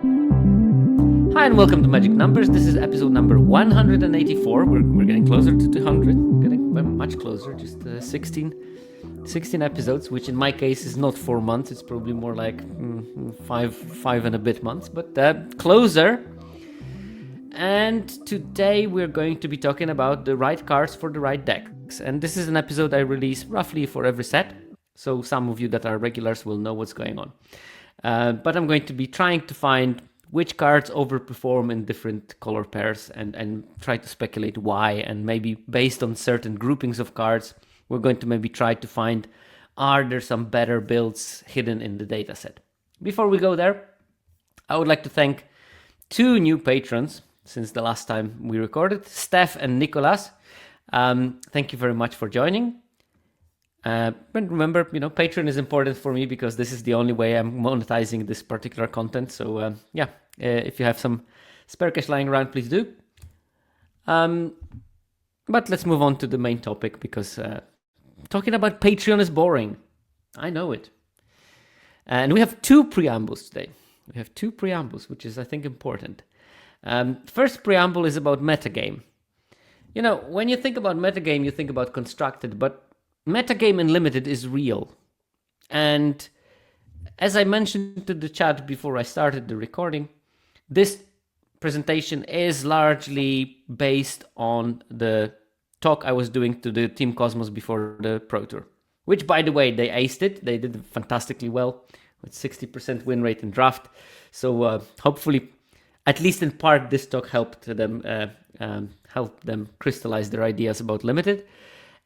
Hi and welcome to Magic Numbers. This is episode number 184. We're getting closer to 200. We're getting very much closer, just 16 episodes, which in my case is not 4 months. It's probably more like five and a bit months, but closer. And today we're going to be talking about the right cards for the right decks. And this is an episode I release roughly for every set. So some of you that are regulars will know what's going on. But I'm going to be trying to find which cards overperform in different color pairs and try to speculate why. And maybe based on certain groupings of cards, we're going to maybe try to find, are there some better builds hidden in the dataset? Before we go there, I would like to thank two new patrons since the last time we recorded, Steph and Nicolas. Thank you very much for joining. But remember, Patreon is important for me because this is the only way I'm monetizing this particular content. So if you have some spare cash lying around, please do. But let's move on to the main topic because talking about Patreon is boring. I know it. And we have two preambles today. We have two preambles, which is, I think, important. First preamble is about metagame. When you think about metagame, you think about constructed, but metagame in limited is real. And as I mentioned to the chat before I started the recording, this presentation is largely based on the talk I was doing to the Team Cosmos before the Pro Tour, which, by the way, they aced it. They did fantastically well with 60% win rate in draft. So hopefully, at least in part, this talk helped them crystallize their ideas about limited.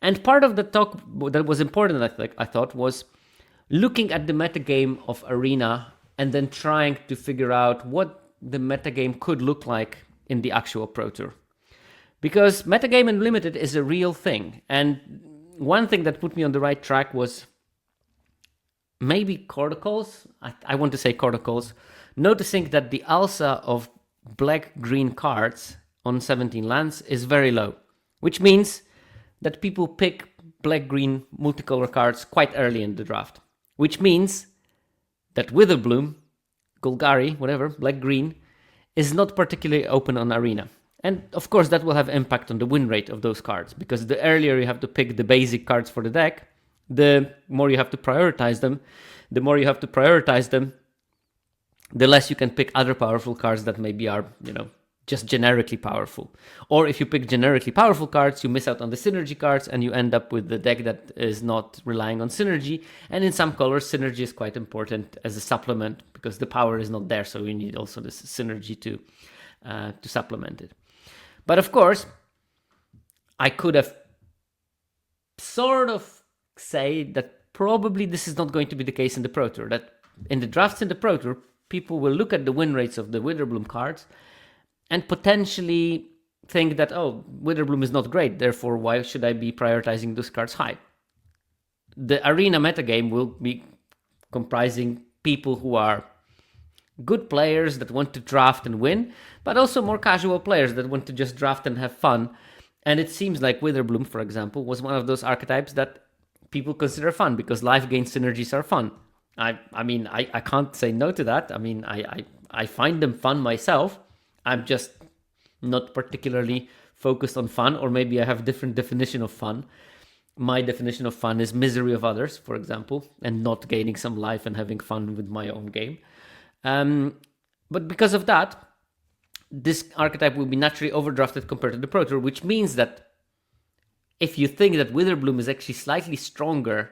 And part of the talk that was important, I thought, was looking at the metagame of Arena and then trying to figure out what the metagame could look like in the actual Pro Tour. Because metagame in limited is a real thing. And one thing that put me on the right track was maybe Corticals. I want to say Corticals. Noticing that the alpha of black-green cards on 17 lands is very low, which means that people pick black-green multicolor cards quite early in the draft, which means that Witherbloom, Golgari, whatever, black-green, is not particularly open on Arena. And of course that will have impact on the win rate of those cards, because the earlier you have to pick the basic cards for the deck, the more you have to prioritize them. The more you have to prioritize them, the less you can pick other powerful cards that maybe are, just generically powerful. Or if you pick generically powerful cards, you miss out on the synergy cards and you end up with the deck that is not relying on synergy. And in some colors, synergy is quite important as a supplement because the power is not there. So you need also this synergy to supplement it. But of course, I could have sort of say that probably this is not going to be the case in the Pro Tour. That in the drafts in the Pro Tour, people will look at the win rates of the Witherbloom cards and potentially think that, Witherbloom is not great, therefore why should I be prioritizing those cards high? The Arena metagame will be comprising people who are good players that want to draft and win, but also more casual players that want to just draft and have fun. And it seems like Witherbloom, for example, was one of those archetypes that people consider fun because life gain synergies are fun. I can't say no to that. I find them fun myself. I'm just not particularly focused on fun, or maybe I have a different definition of fun. My definition of fun is misery of others, for example, and not gaining some life and having fun with my own game. But because of that, this archetype will be naturally overdrafted compared to the Pro Tour, which means that if you think that Witherbloom is actually slightly stronger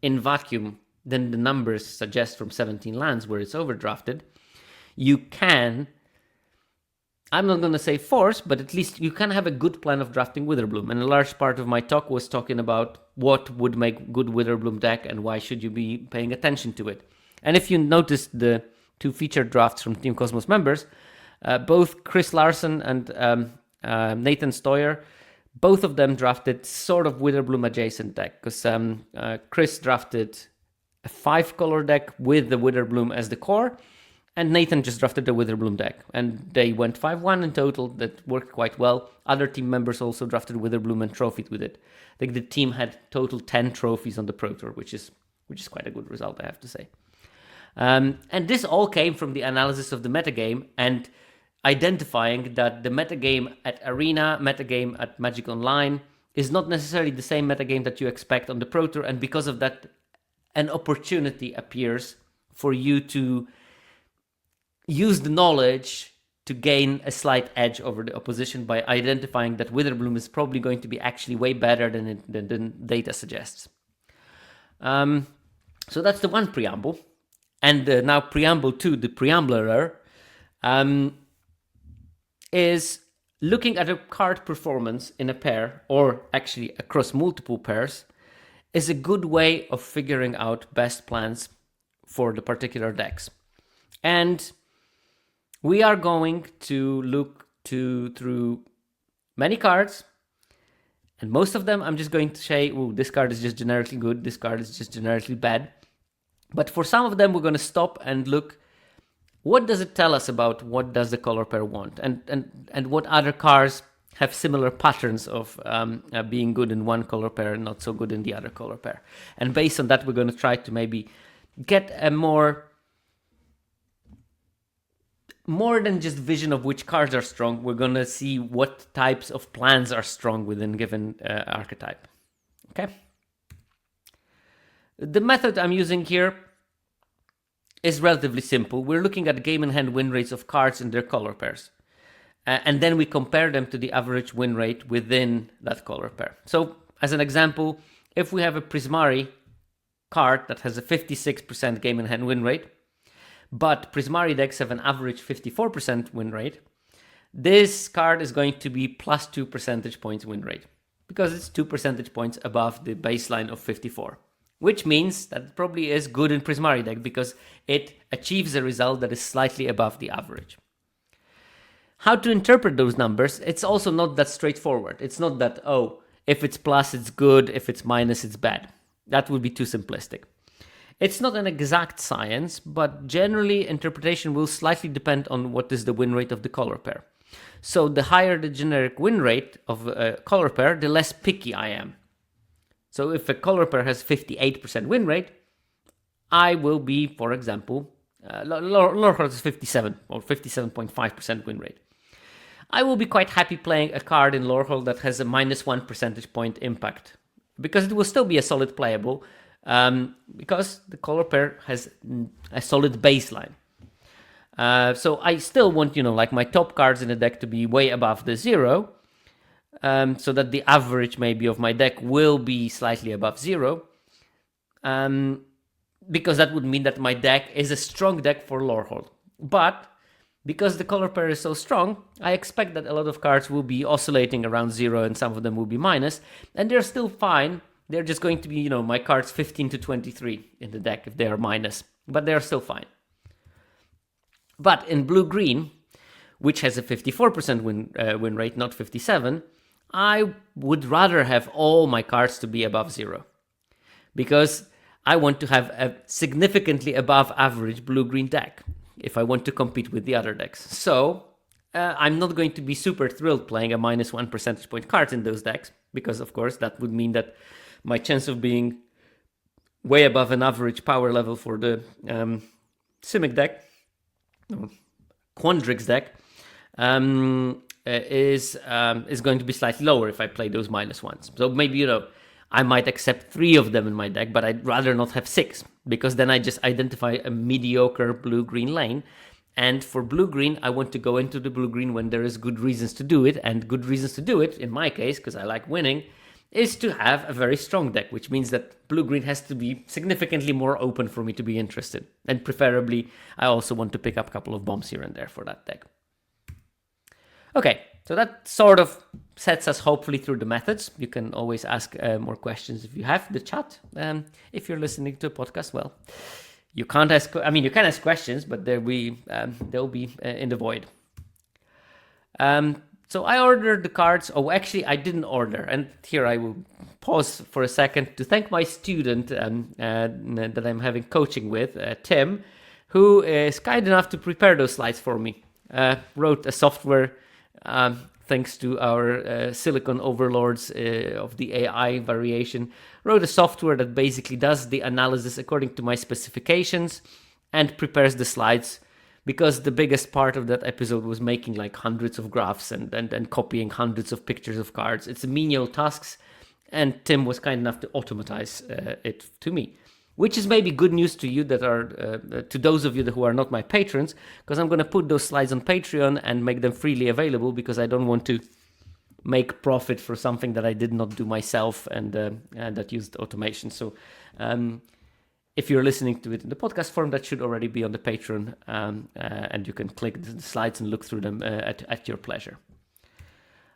in vacuum than the numbers suggest from 17 lands where it's overdrafted, you can, I'm not going to say force, but at least you can have a good plan of drafting Witherbloom. And a large part of my talk was talking about what would make good Witherbloom deck and why should you be paying attention to it. And if you noticed the two featured drafts from Team Cosmos members, both Chris Larson and Nathan Stoyer, both of them drafted sort of Witherbloom adjacent deck, because Chris drafted a 5-color deck with the Witherbloom as the core, and Nathan just drafted the Witherbloom deck, and they went 5-1 in total. That worked quite well. Other team members also drafted Witherbloom and trophied with it. I think the team had total 10 trophies on the Pro Tour, which is quite a good result, I have to say. And this all came from the analysis of the metagame and identifying that the metagame at Arena, metagame at Magic Online is not necessarily the same metagame that you expect on the Pro Tour, and because of that, an opportunity appears for you to use the knowledge to gain a slight edge over the opposition by identifying that Witherbloom is probably going to be actually way better than data suggests. So that's the one preamble. And now preamble 2, the preambler, is looking at a card performance in a pair, or actually across multiple pairs, is a good way of figuring out best plans for the particular decks. And we are going to look through many cards, and most of them I'm just going to say, oh, this card is just generically good, this card is just generically bad. But for some of them, we're going to stop and look, what does it tell us about what does the color pair want? And what other cards have similar patterns of being good in one color pair and not so good in the other color pair. And based on that, we're going to try to maybe get a more than just vision of which cards are strong. We're going to see what types of plans are strong within given archetype. Okay. The method I'm using here is relatively simple. We're looking at game in hand win rates of cards in their color pairs. And then we compare them to the average win rate within that color pair. So as an example, if we have a Prismari card that has a 56% game in hand win rate, but Prismari decks have an average 54% win rate, this card is going to be plus 2 percentage points win rate, because it's 2 percentage points above the baseline of 54. Which means that it probably is good in Prismari deck because it achieves a result that is slightly above the average. How to interpret those numbers, it's also not that straightforward. It's not that, oh, if it's plus, it's good, if it's minus, it's bad. That would be too simplistic. It's not an exact science, but generally interpretation will slightly depend on what is the win rate of the color pair. So the higher the generic win rate of a color pair, the less picky I am. So if a color pair has 58% win rate, I will be, for example, Lorehold has 57 or 57.5% win rate. I will be quite happy playing a card in Lorehold that has a minus 1 percentage point impact, because it will still be a solid playable, because the color pair has a solid baseline. So I still want, like my top cards in the deck to be way above the 0, so that the average maybe of my deck will be slightly above 0, because that would mean that my deck is a strong deck for Lorehold. But because the color pair is so strong, I expect that a lot of cards will be oscillating around 0 and some of them will be minus, and they're still fine. They're just going to be, my cards 15 to 23 in the deck if they are minus, but they're still fine. But in blue-green, which has a 54% win rate, not 57, I would rather have all my cards to be above 0, because I want to have a significantly above average blue-green deck if I want to compete with the other decks. So I'm not going to be super thrilled playing a minus 1 percentage point card in those decks, because of course that would mean that my chance of being way above an average power level for the Simic deck, Quandrix deck, is going to be slightly lower if I play those minus ones. So maybe, I might accept 3 of them in my deck, but I'd rather not have 6, because then I just identify a mediocre blue-green lane. And for blue-green, I want to go into the blue-green when there is good reasons to do it. And good reasons to do it, in my case, because I like winning, is to have a very strong deck, which means that blue-green has to be significantly more open for me to be interested. And preferably, I also want to pick up a couple of bombs here and there for that deck. Okay, so that sort of sets us hopefully through the methods. You can always ask more questions if you have the chat. If you're listening to a podcast, well, you can't ask. You can ask questions, but they'll be in the void. So I ordered the cards. Oh, actually, I didn't order. And here I will pause for a second to thank my student that I'm having coaching with, Tim, who is kind enough to prepare those slides for me. Wrote a software, thanks to our silicon overlords of the AI variation, wrote a software that basically does the analysis according to my specifications and prepares the slides, because the biggest part of that episode was making like hundreds of graphs and copying hundreds of pictures of cards. It's menial tasks, and Tim was kind enough to automatize it to me, which is maybe good news to you that are to those of you who are not my patrons, because I'm going to put those slides on Patreon and make them freely available, because I don't want to make profit for something that I did not do myself and that used automation. So if you're listening to it in the podcast form, that should already be on the Patreon, and you can click the slides and look through them at your pleasure.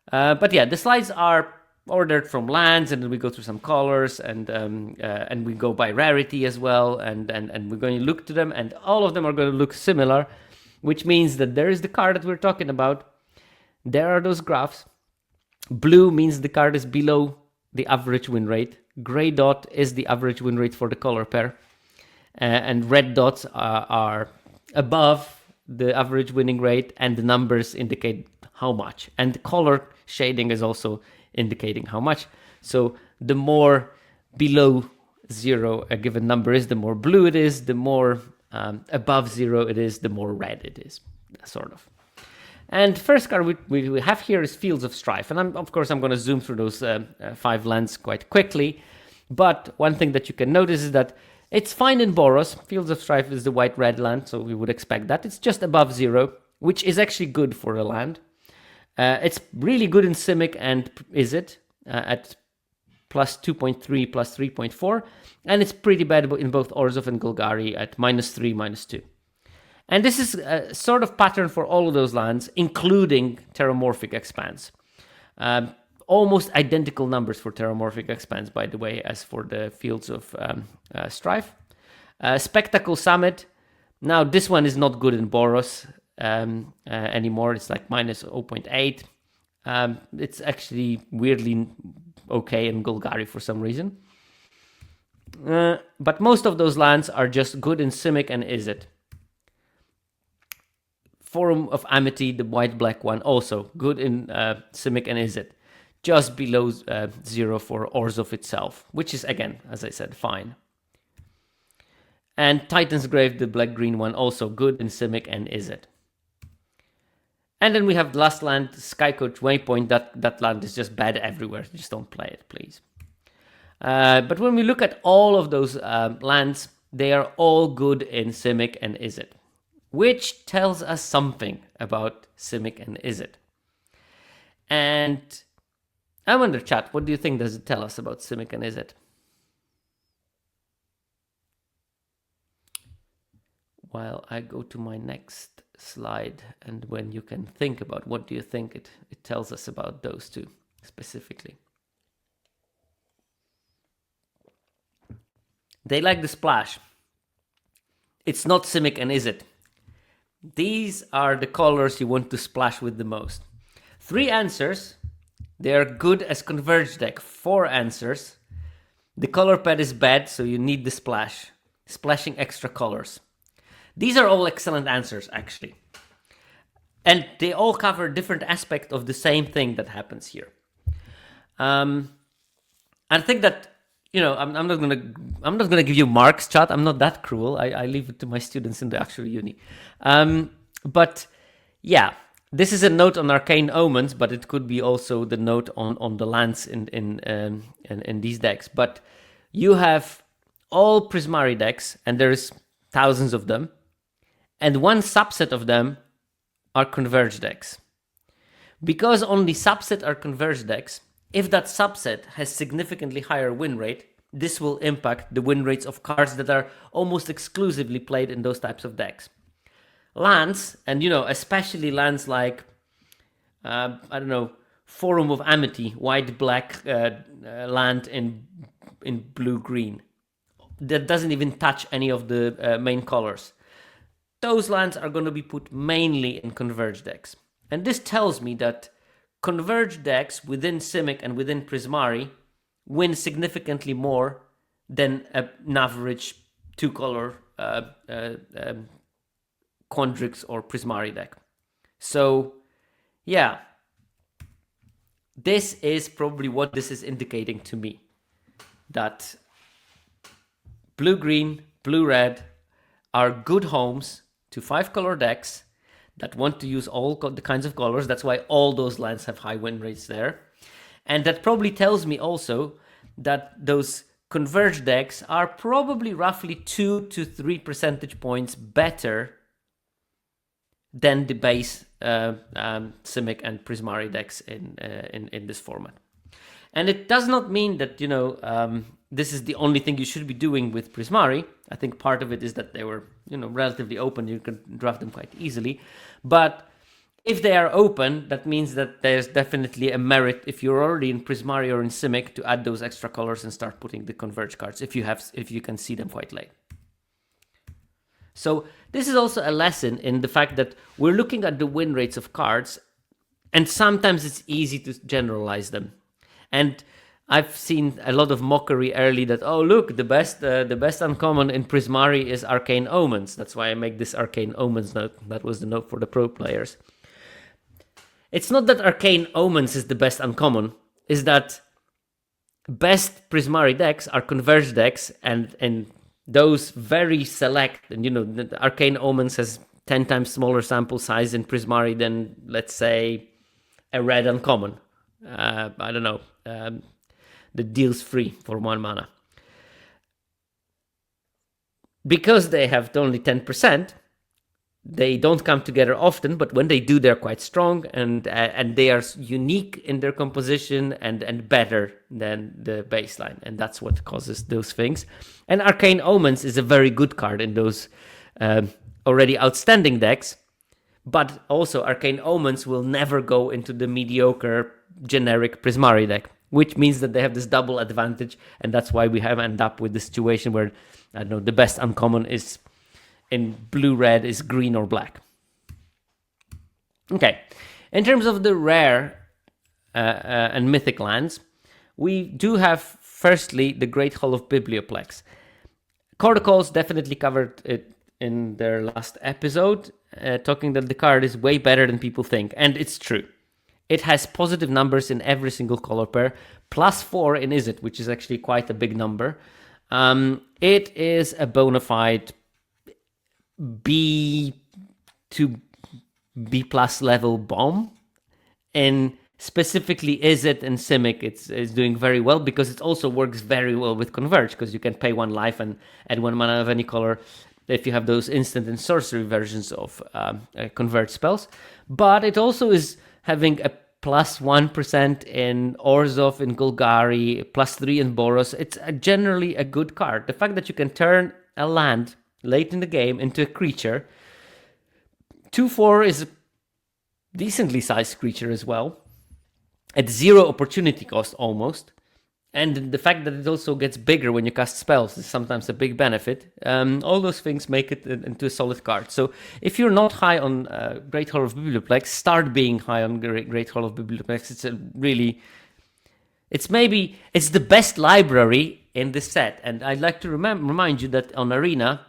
But yeah, the slides are ordered from lands, and then we go through some colors, and we go by rarity as well, and we're going to look to them, and all of them are going to look similar, which means that there is the card that we're talking about. There are those graphs. Blue means the card is below the average win rate. Gray dot is the average win rate for the color pair. And red dots are above the average winning rate, and the numbers indicate how much. And the color shading is also indicating how much. So the more below zero a given number is, the more blue it is. The more above zero it is, the more red it is, sort of. And first card we have here is Fields of Strife. And of course I'm going to zoom through those 5 lands quite quickly. But one thing that you can notice is that it's fine in Boros. Fields of Strife is the white-red land, so we would expect that. It's just above 0, which is actually good for a land. It's really good in Simic and Izzet at plus 2.3, plus 3.4. And it's pretty bad in both Orzhov and Golgari at -3, -2. And this is a sort of pattern for all of those lands, including Terramorphic Expanse. Almost identical numbers for Terramorphic Expanse, by the way, as for the Fields of Strife. Spectacle Summit. Now, this one is not good in Boros anymore. It's like -0.8. It's actually weirdly okay in Golgari for some reason. But most of those lands are just good in Simic and Izzet. Forum of Amity, the white-black one, also good in Simic and Izzet. Just below 0 for Orzhov itself, which is, again, as I said, fine. And Titan's Grave, the black-green one, also good in Simic and Izzet. And then we have the last land, Skycoach Waypoint. That land is just bad everywhere. Just don't play it, please. But when we look at all of those lands, they are all good in Simic and Izzet, which tells us something about Simic and Izzet. And I wonder, chat, what do you think does it tell us about Simic and Izzet? While I go to my next slide, and when you can think about what do you think it tells us about those two specifically. They like the splash. It's not Simic and Izzet. These are the colors you want to splash with the most. 3 answers. They are good as Converge deck. 4 answers. The color pad is bad, so you need the splash. Splashing extra colors. These are all excellent answers, actually. And they all cover different aspects of the same thing that happens here. I think that, you know, I'm not gonna give you marks, chat. I'm not that cruel. I leave it to my students in the actual uni. But yeah, this is a note on Arcane Omens, but it could be also the note on the lands in these decks. But you have all Prismari decks, and there's thousands of them, and one subset of them are Converge decks. Because only subset are Converge decks, if that subset has significantly higher win rate, this will impact the win rates of cards that are almost exclusively played in those types of decks. Lands, and you know, especially lands like, I don't know, Forum of Amity, white-black land in blue-green, that doesn't even touch any of the main colors. Those lands are going to be put mainly in Converge decks. And this tells me that Converge decks within Simic and within Prismari win significantly more than an average 2-color Quandrix or Prismari deck. So, yeah, this is probably what this is indicating to me. That blue-green, blue-red are good homes to 5-color decks that want to use all the kinds of colors. That's why all those lands have high win rates there. And that probably tells me also that those Converge decks are probably roughly 2 to 3 percentage points better than the base Simic and Prismari decks in this format. And it does not mean that, this is the only thing you should be doing with Prismari. I think part of it is that they were, relatively open. You could draft them quite easily. But if they are open, that means that there's definitely a merit, if you're already in Prismari or in Simic, to add those extra colors and start putting the Converge cards if you can see them quite late. So this is also a lesson in the fact that we're looking at the win rates of cards, and sometimes it's easy to generalize them. And I've seen a lot of mockery early that, oh look, the best uncommon in Prismari is Arcane Omens. That's why I make this Arcane Omens note. That was the note for the pro players. It's not that Arcane Omens is the best uncommon, is that best Prismari decks are Converge decks, and those very select, and the Arcane Omens has 10 times smaller sample size in Prismari than, let's say, a red uncommon. I don't know, that deals free for 1 mana. Because they have only 10%, they don't come together often, but when they do, they're quite strong, and they are unique in their composition and better than the baseline, and that's what causes those things. And Arcane Omens is a very good card in those already outstanding decks, but also Arcane Omens will never go into the mediocre generic Prismari deck, which means that they have this double advantage, and that's why we have ended up with the situation where, I don't know, the best uncommon is in blue-red is green or black. Okay, in terms of the rare and mythic lands, we do have, firstly, the Great Hall of Biblioplex. Corticals definitely covered it in their last episode, talking that the card is way better than people think, and it's true. It has positive numbers in every single color pair, +4 in Izzet, which is actually quite a big number. It is a bona fide B to B plus level bomb, and specifically Izzet and Simic it's doing very well, because it also works very well with Converge, because you can pay 1 life and add 1 mana of any color if you have those instant and sorcery versions of Converge spells. But it also is having a +1% in Orzhov, in Golgari, +3 in Boros. It's generally a good card. The fact that you can turn a land late in the game into a creature. 2/4 is a decently sized creature as well, at 0 opportunity cost almost. And the fact that it also gets bigger when you cast spells is sometimes a big benefit. All those things make it into a solid card. So if you're not high on Great Hall of Biblioplex, start being high on Great Hall of Biblioplex. It's the best library in this set. And I'd like to remind you that on Arena,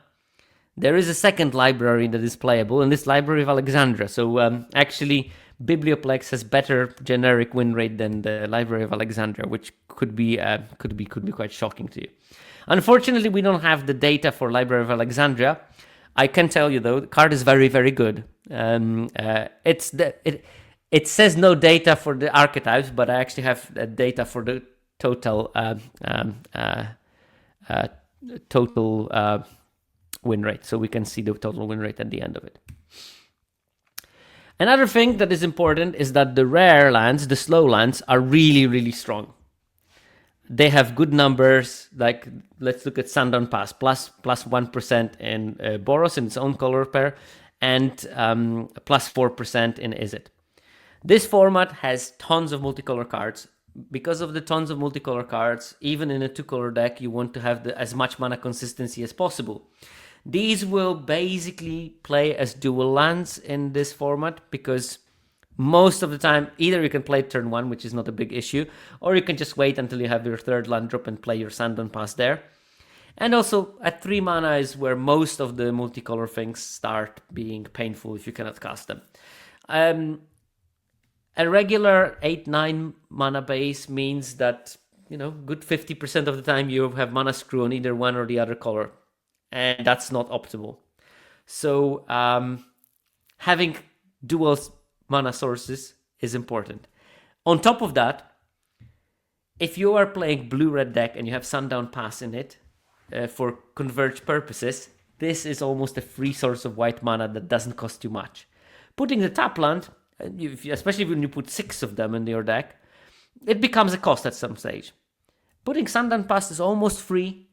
there is a second library that is playable, and this Library of Alexandria. So actually, Biblioplex has better generic win rate than the Library of Alexandria, which could be quite shocking to you. Unfortunately, we don't have the data for Library of Alexandria. I can tell you though, the card is very, very good. It says no data for the archetypes, but I actually have data for the total win rate, so we can see the total win rate at the end of it. Another thing that is important is that the rare lands, the slow lands, are really, really strong. They have good numbers, like let's look at Sundown Pass, +1% in Boros in its own color pair, and +4% in Izzet. This format has tons of multicolor cards. Because of the tons of multicolor cards, even in a 2-color deck, you want to have as much mana consistency as possible. These will basically play as dual lands in this format, because most of the time, either you can play turn 1, which is not a big issue, or you can just wait until you have your 3rd land drop and play your Sundown Pass there. And also, at 3 mana is where most of the multicolor things start being painful if you cannot cast them. A regular 8-9 mana base means that, good 50% of the time you have mana screw on either one or the other color. And that's not optimal. So having dual mana sources is important. On top of that, if you are playing blue-red deck and you have Sundown Pass in it for Converge purposes, this is almost a free source of white mana that doesn't cost you much. Putting the tap land, especially when you put 6 of them in your deck, it becomes a cost at some stage. Putting Sundown Pass is almost free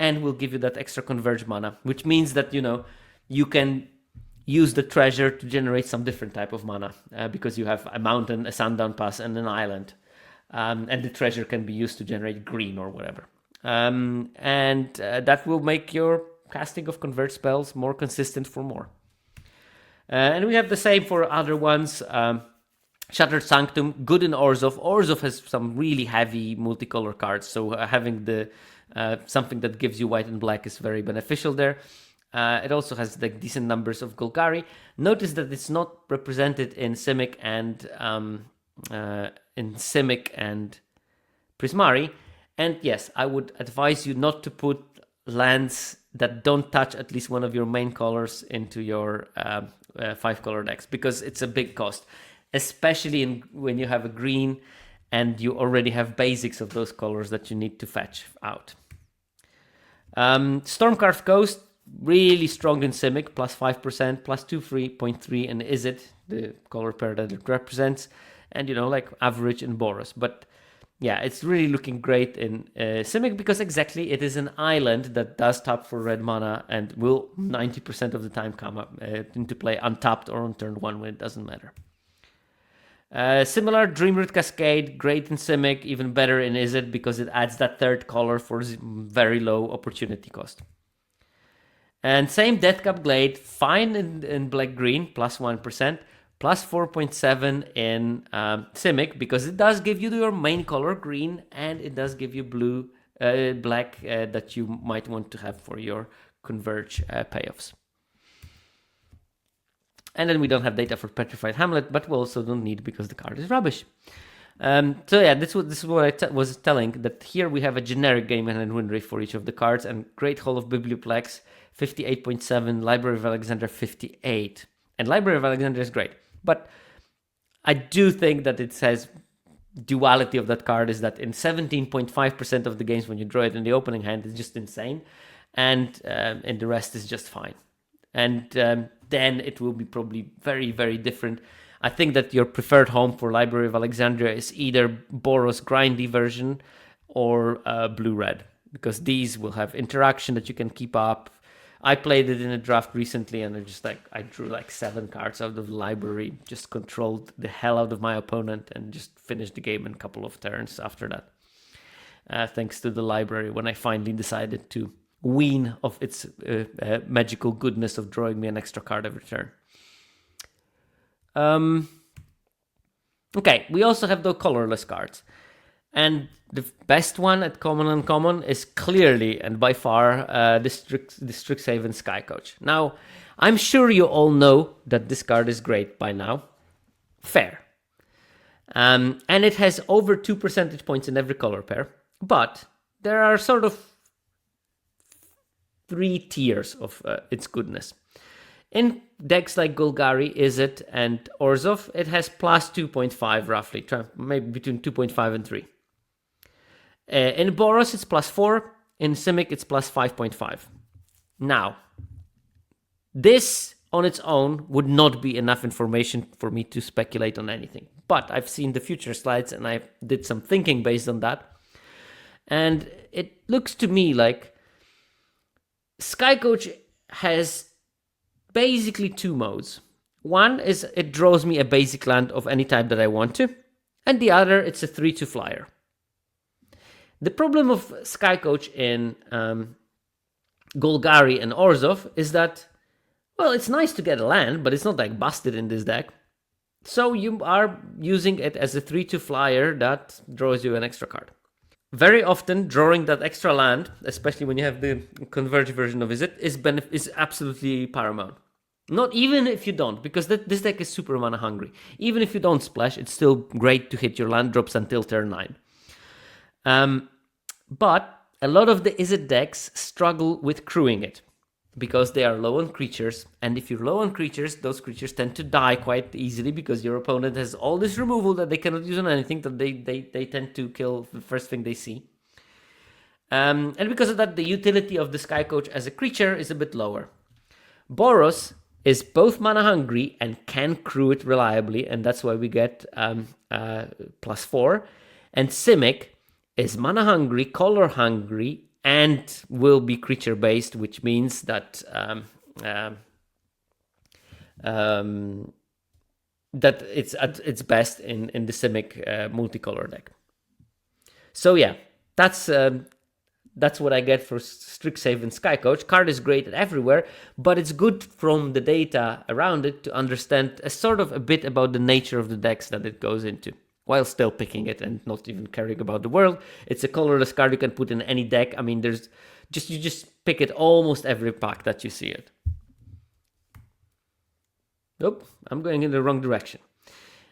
and will give you that extra Converge mana, which means that, you can use the treasure to generate some different type of mana because you have a mountain, a Sundown Pass, and an island. And the treasure can be used to generate green or whatever. And that will make your casting of Converge spells more consistent for more. And we have the same for other ones. Shattered Sanctum, good in Orzhov. Orzhov has some really heavy multicolor cards, so having the something that gives you white and black is very beneficial there. It also has decent numbers of Golgari. Notice that it's not represented in Simic and Prismari. And yes, I would advise you not to put lands that don't touch at least one of your main colors into your 5-color decks, because it's a big cost, especially when you have a green and you already have basics of those colors that you need to fetch out. Stormcarved Ghost, really strong in Simic, plus 5%, plus 2.3 and Izzet, the color pair that it represents, and average in Boros. But yeah, it's really looking great in Simic because exactly it is an island that does tap for red mana and will 90% of the time come up into play untapped or on turn 1 when it doesn't matter. Similar, Dreamroot Cascade, great in Simic, even better in Izzet because it adds that third color for very low opportunity cost. And same Deathcap Glade, fine in black-green, plus 1%, plus 4.7 in Simic, because it does give you your main color green, and it does give you black that you might want to have for your Converge payoffs. And then we don't have data for Petrified Hamlet, but we also don't need because the card is rubbish. So yeah, this is what I was telling, that here we have a generic game and win rate for each of the cards, and Great Hall of Biblioplex, 58.7, Library of Alexander, 58. And Library of Alexander is great, but I do think that it says duality of that card is that in 17.5% of the games when you draw it in the opening hand, it's just insane, and the rest is just fine. And then it will be probably very, very different. I think that your preferred home for Library of Alexandria is either Boros grindy version or blue-red, because these will have interaction that you can keep up. I played it in a draft recently, and I drew 7 cards out of the library, just controlled the hell out of my opponent, and just finished the game in a couple of turns after that. Thanks to the library, when I finally decided to wean of its magical goodness of drawing me an extra card every turn. Okay, we also have the colorless cards. And the best one at common and uncommon is clearly and by far the Strixhaven Skycoach. Now, I'm sure you all know that this card is great by now. Fair. And it has over 2 percentage points in every color pair. But there are sort of 3 tiers of its goodness. In decks like Golgari, Izzet, and Orzhov, it has plus 2.5 roughly, maybe between 2.5 and 3. In Boros, it's plus 4. In Simic, it's plus 5.5. Now, this on its own would not be enough information for me to speculate on anything. But I've seen the future slides and I did some thinking based on that. And it looks to me like Skycoach has basically 2 modes. One is it draws me a basic land of any type that I want to, and the other, it's a 3/2 flyer. The problem of Skycoach in Golgari and Orzhov is that, well, it's nice to get a land, but it's not busted in this deck. So you are using it as a 3/2 flyer that draws you an extra card. Very often, drawing that extra land, especially when you have the Converge version of it, is absolutely paramount. Not even if you don't, because this deck is super mana hungry. Even if you don't splash, it's still great to hit your land drops until turn 9. But a lot of the Izzet decks struggle with crewing it. because they are low on creatures, and if you're low on creatures, those creatures tend to die quite easily because your opponent has all this removal that they cannot use on anything, that they tend to kill the first thing they see. And because of that, the utility of the Skycoach as a creature is a bit lower. Boros is both mana hungry and can crew it reliably, and that's why we get +4. And Simic is mana hungry, color hungry, and will be creature based, which means that that it's at its best in the Simic multicolor deck. So yeah, that's what I get for Strixhaven Skycoach. Card is great everywhere, but it's good from the data around it to understand a bit about the nature of the decks that it goes into, while still picking it and not even caring about the world. It's a colorless card you can put in any deck. I mean, you just pick it almost every pack that you see it. Nope, I'm going in the wrong direction.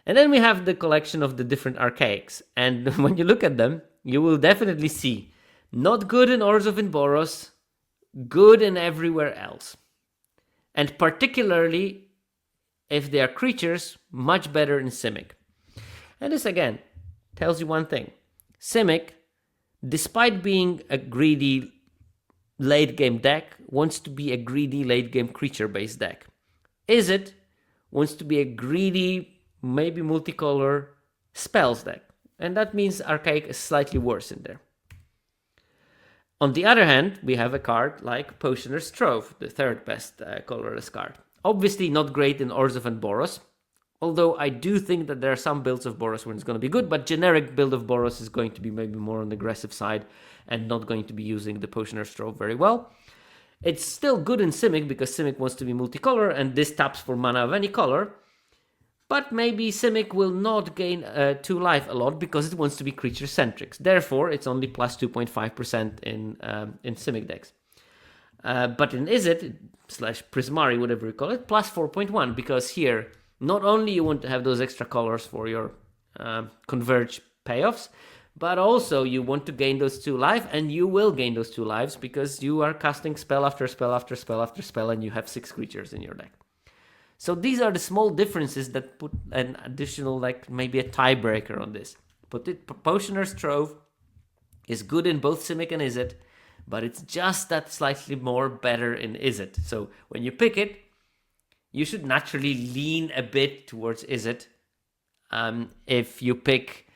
And then we have the collection of the different archaics. And when you look at them, you will definitely see not good in Orzhov and Boros, good in everywhere else. And particularly, if they are creatures, much better in Simic. And this again tells you one thing. Simic, despite being a greedy late game deck, wants to be a greedy late game creature based deck. Izzet wants to be a greedy, maybe multicolor spells deck. And that means Archaic is slightly worse in there. On the other hand, we have a card like Potioner's Trove, the third best colorless card. Obviously not great in Orzhov and Boros, although I do think that there are some builds of Boros where it's going to be good, but generic build of Boros is going to be maybe more on the aggressive side and not going to be using the Potioner's Trove very well. It's still good in Simic because Simic wants to be multicolor and this taps for mana of any color, but maybe Simic will not gain 2 life a lot because it wants to be creature-centric. Therefore, it's only plus 2.5% in Simic decks. But in Izzet, / Prismari, whatever you call it, plus 4.1, because here, not only you want to have those extra colors for your Converge payoffs, but also you want to gain those 2 life, and you will gain those 2 lives because you are casting spell after spell after spell after spell, and you have 6 creatures in your deck. So these are the small differences that put an additional, like maybe a tiebreaker on this. Potioner's Trove is good in both Simic and Izzet, but it's just that slightly more better in Izzet. So when you pick it, you should naturally lean a bit towards Izzet. If you pick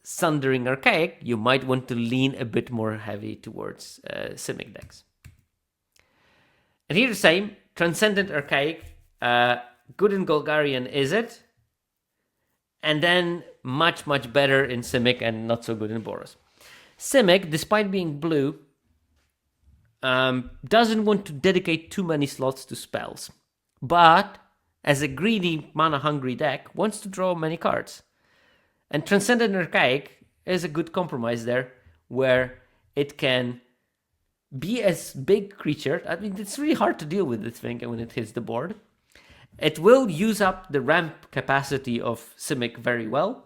Sundering Archaic, you might want to lean a bit more heavy towards Simic decks. And here the same, Transcendent Archaic, good in Golgari and Izzet, and then much, much better in Simic and not so good in Boros. Simic, despite being blue, doesn't want to dedicate too many slots to spells, but as a greedy, mana-hungry deck, wants to draw many cards. And Transcendent Archaic is a good compromise there, where it can be a big creature. I mean, it's really hard to deal with this thing when it hits the board. It will use up the ramp capacity of Simic very well,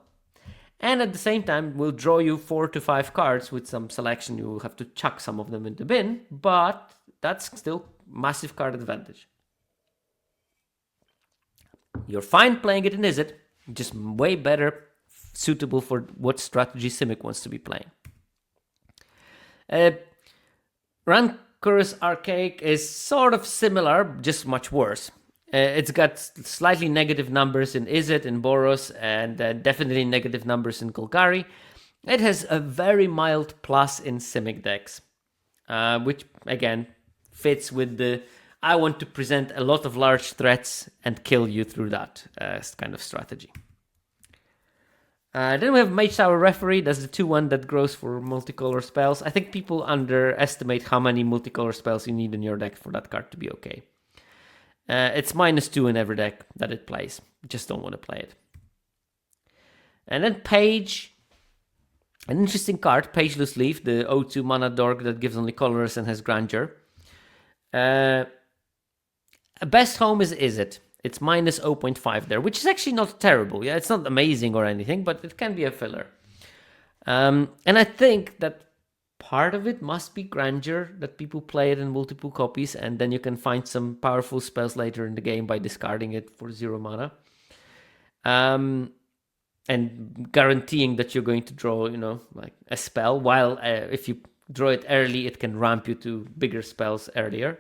and at the same time will draw you 4 to 5 cards with some selection. You will have to chuck some of them in the bin, but that's still massive card advantage. You're fine playing it in Izzet, just way better suitable for what strategy Simic wants to be playing. Rancorous Archaic is sort of similar, just much worse. It's got slightly negative numbers in Izzet and Boros, and definitely negative numbers in Golgari. It has a very mild plus in Simic decks, which again fits with the I want to present a lot of large threats and kill you through that kind of strategy. Then we have Mage Tower Referee. That's the 2/1 that grows for multicolor spells. I think people underestimate how many multicolor spells you need in your deck for that card to be okay. It's -2 in every deck that it plays. Just don't want to play it. And then Page. An interesting card, Pageless Leaf, the 0/2 mana dork that gives only colors and has grandeur. Best home is Izzet. It's -0.5 there, which is actually not terrible. Yeah, it's not amazing or anything, but it can be a filler. And I think that part of it must be grandeur, that people play it in multiple copies, and then you can find some powerful spells later in the game by discarding it for 0 mana. And guaranteeing that you're going to draw, like a spell, while if you draw it early, it can ramp you to bigger spells earlier.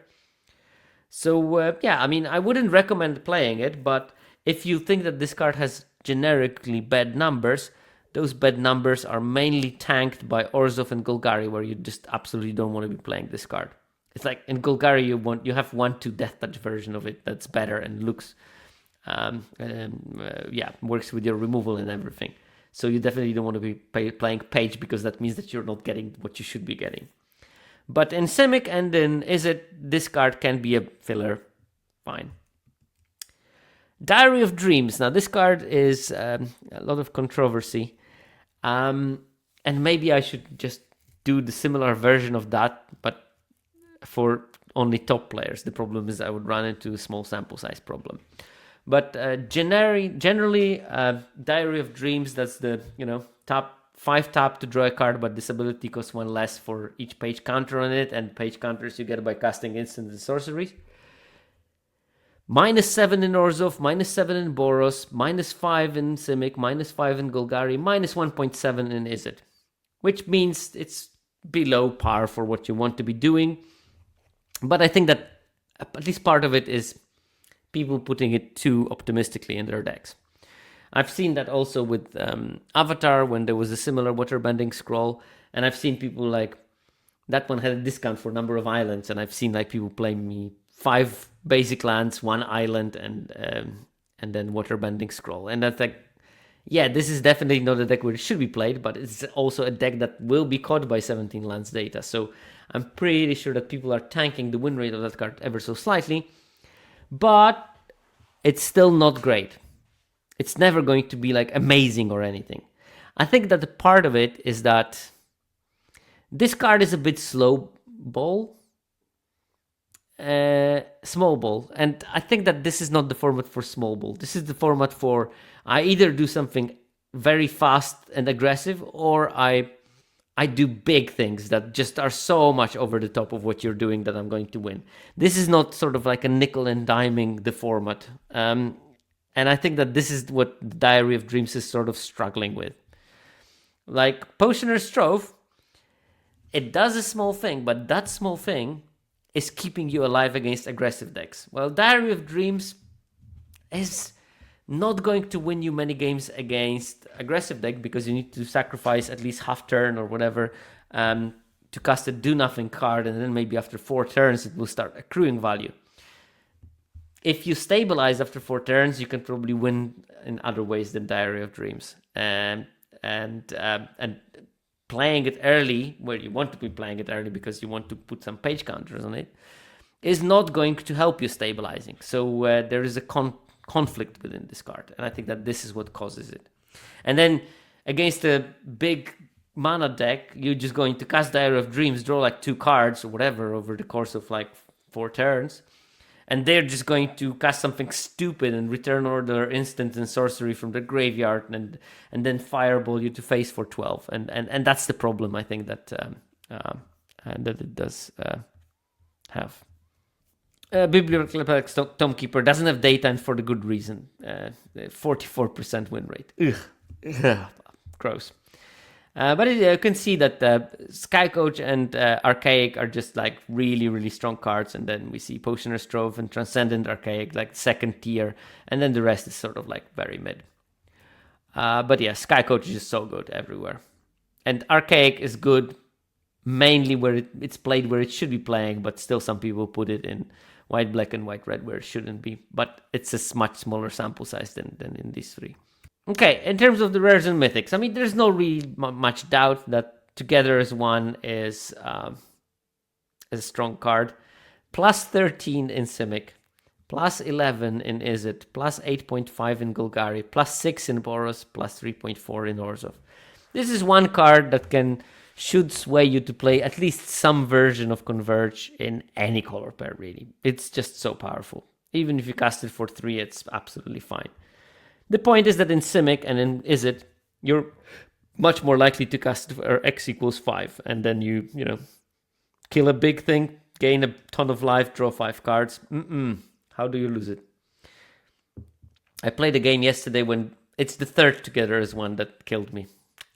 So, yeah, I mean, I wouldn't recommend playing it, but if you think that this card has generically bad numbers, those bad numbers are mainly tanked by Orzhov and Golgari, where you just absolutely don't want to be playing this card. It's like in Golgari, you have 1/2 Death Touch version of it that's better and looks, works with your removal and everything. So you definitely don't want to be playing Page, because that means that you're not getting what you should be getting. But in Simic and in Izzet, this card can be a filler. Fine. Diary of Dreams. Now, this card is a lot of controversy. And maybe I should just do the similar version of that, but for only top players. The problem is I would run into a small sample size problem. But generally, Diary of Dreams, that's the, top 5 tap to draw a card, but this ability costs 1 less for each page counter on it, and page counters you get by casting instants and sorceries. -7 in Orzhov, -7 in Boros, -5 in Simic, -5 in Golgari, -1.7 in Izzet. Which means it's below par for what you want to be doing. But I think that at least part of it is people putting it too optimistically in their decks. I've seen that also with Avatar, when there was a similar waterbending scroll, and I've seen people like, that one had a discount for number of islands, and I've seen like people play me 5 basic lands, 1 island, and then waterbending scroll. And that's like, yeah, this is definitely not a deck where it should be played, but it's also a deck that will be caught by 17 lands data. So I'm pretty sure that people are tanking the win rate of that card ever so slightly, but it's still not great. It's never going to be like amazing or anything. I think that the part of it is that this card is a bit slow ball, small ball, and I think that this is not the format for small ball. This is the format for, I either do something very fast and aggressive, or I do big things that just are so much over the top of what you're doing that I'm going to win. This is not sort of like a nickel and diming the format. And I think that this is what the Diary of Dreams is sort of struggling with. Like Potioner's Trove, it does a small thing, but that small thing is keeping you alive against aggressive decks. Well, Diary of Dreams is not going to win you many games against aggressive deck, because you need to sacrifice at least half turn or whatever to cast a do-nothing card, and then maybe after 4 turns it will start accruing value. If you stabilize after 4 turns, you can probably win in other ways than Diary of Dreams. And playing it early, where you want to be playing it early because you want to put some page counters on it, is not going to help you stabilizing. So there is a conflict within this card, and I think that this is what causes it. And then against a big mana deck, you're just going to cast Diary of Dreams, draw like 2 cards or whatever over the course of like 4 turns. And they're just going to cast something stupid and return order instant and sorcery from the graveyard, and then fireball you to face for 12. And that's the problem, I think, that it does have. Bibliothek Tomekeeper doesn't have data, and for the good reason. 44% win rate. Ugh. Gross. But you can see that Skycoach and Archaic are just like really, really strong cards. And then we see Potioner's Trove and Transcendent Archaic, like second tier. And then the rest is sort of like very mid. But yeah, Skycoach is just so good everywhere. And Archaic is good mainly where it's played where it should be playing, but still some people put it in white, black, and white, red where it shouldn't be. But it's a much smaller sample size than in these 3. Okay, in terms of the rares and mythics, I mean, there's no really much doubt that Together as One is a strong card. Plus 13 in Simic, plus 11 in Izzet, plus 8.5 in Golgari, plus 6 in Boros, plus 3.4 in Orzhov. This is one card that should sway you to play at least some version of Converge in any color pair, really. It's just so powerful. Even if you cast it for 3, it's absolutely fine. The point is that in Simic and in Izzet, you're much more likely to cast X equals 5, and then you kill a big thing, gain a ton of life, draw 5 cards. How do you lose it? I played a game yesterday when it's the third together as one that killed me.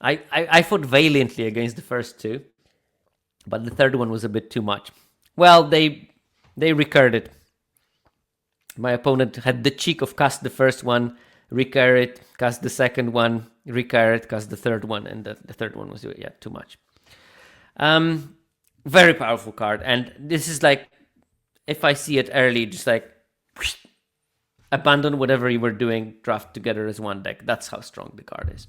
I fought valiantly against the first two, but the third one was a bit too much. Well, they recurred it. My opponent had the cheek of cast the first one, recur it, cast the second one, recur it, cast the third one, and the third one was too much. Very powerful card, and this is like, if I see it early, just like abandon whatever you were doing, draft together as one deck. That's how strong the card is.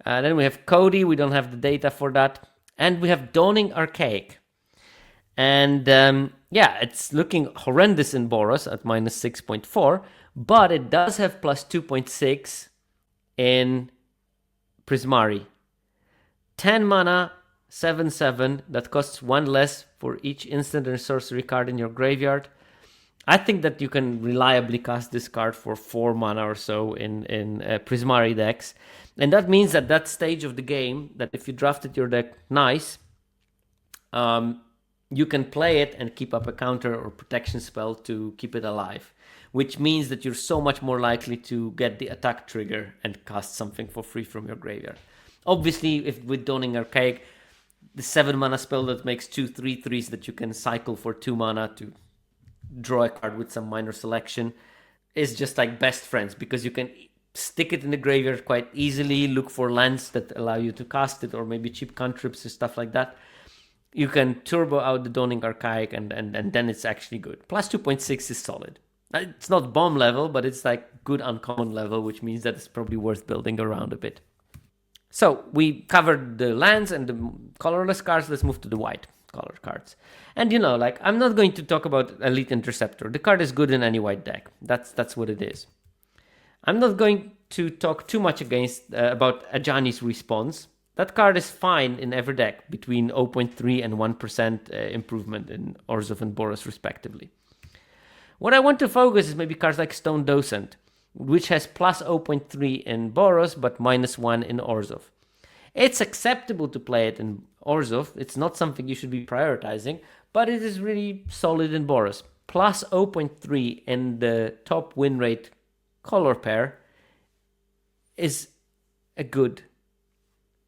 Then we have Cody. We don't have the data for that. And we have Dawning Archaic. And it's looking horrendous in Boros at minus 6.4, but it does have plus 2.6 in Prismari. 10 mana, 7/7, that costs 1 less for each instant and sorcery card in your graveyard. I think that you can reliably cast this card for 4 mana or so in Prismari decks. And that means at that stage of the game, that if you drafted your deck nice, you can play it and keep up a counter or protection spell to keep it alive. Which means that you're so much more likely to get the attack trigger and cast something for free from your graveyard. Obviously, if with Dawning Archaic, the 7 mana spell that makes 2 3/3s that you can cycle for 2 mana to draw a card with some minor selection is just like best friends, because you can stick it in the graveyard quite easily, look for lands that allow you to cast it, or maybe cheap cantrips and stuff like that. You can turbo out the Dawning Archaic, and then it's actually good. Plus 2.6 is solid. It's not bomb level, but it's like good uncommon level, which means that it's probably worth building around a bit. So we covered the lands and the colorless cards. Let's move to the white color cards. And I'm not going to talk about Elite Interceptor. The card is good in any white deck. That's what it is. I'm not going to talk too much about Ajani's Response. That card is fine in every deck, between 0.3 and 1% improvement in Orzhov and Boros respectively. What I want to focus is maybe cards like Stone Docent, which has plus 0.3 in Boros but minus 1 in Orzhov. It's acceptable to play it in Orzhov. It's not something you should be prioritizing, but it is really solid in Boros. Plus 0.3 in the top win rate color pair is a good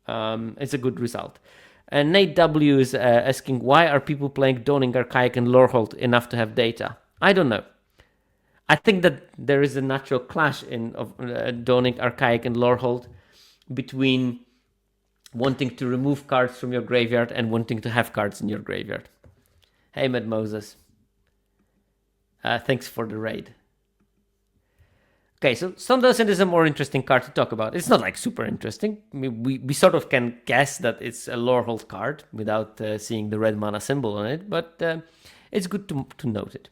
result. And Nate W is asking, why are people playing Dawning Archaic and Lorehold enough to have data? I don't know. I think that there is a natural clash of Dawning Archaic and Lorehold between wanting to remove cards from your graveyard and wanting to have cards in your graveyard. Hey, Mad Moses. Thanks for the raid. Okay, so Stone Docent is a more interesting card to talk about. It's not like super interesting. I mean, we sort of can guess that it's a Lorehold card without seeing the red mana symbol on it, but it's good to note it.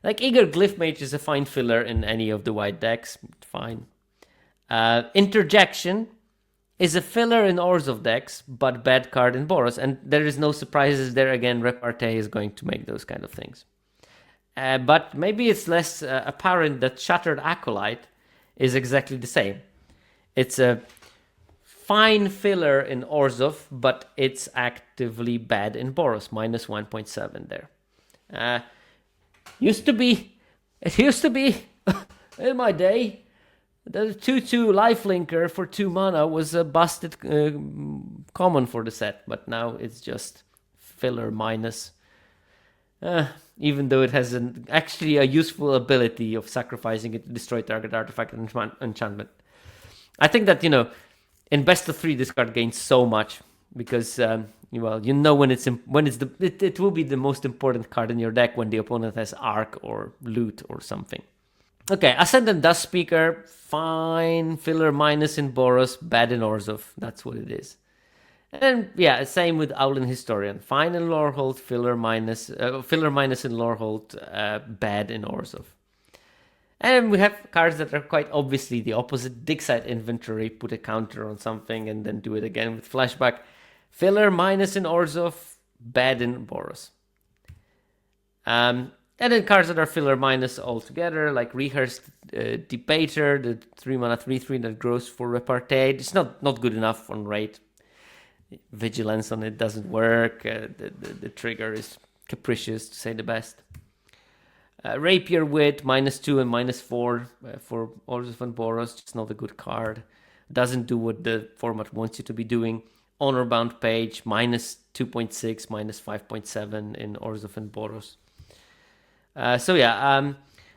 Like Eager Glyph Mage is a fine filler in any of the white decks. Fine. Interjection is a filler in Orzhov decks, but bad card in Boros. And there is no surprises there. Again, Repartee is going to make those kind of things. But maybe it's less apparent that Shattered Acolyte is exactly the same. It's a fine filler in Orzhov, but it's actively bad in Boros. Minus 1.7 there. It used to be in my day, the 2/2 lifelinker for 2 mana was a busted common for the set, but now it's just filler minus. Even though it has actually a useful ability of sacrificing it to destroy target artifact and enchantment. I think that, in best of 3 this card gains so much because when it will be the most important card in your deck when the opponent has Arc or Loot or something. Okay, Ascendant Dust Speaker, fine filler minus in Boros, bad in Orzhov. That's what it is. And same with Owlin Historian. Fine in Lorehold, filler minus in Lorehold, bad in Orzhov. And we have cards that are quite obviously the opposite. Digside Inventory, put a counter on something and then do it again with Flashback. Filler minus in Orzhov, bad in Boros. And then cards that are filler minus altogether, like Rehearsed Debater, the 3 mana 3/3 that grows for repartee. It's not good enough on rate. Vigilance on it doesn't work. The trigger is capricious, to say the best. Rapier Wit, -2 and -4 for Orders of Boros. It's not a good card. Doesn't do what the format wants you to be doing. Honor-bound Page, -2.6, -5.7 in Orders of Boros.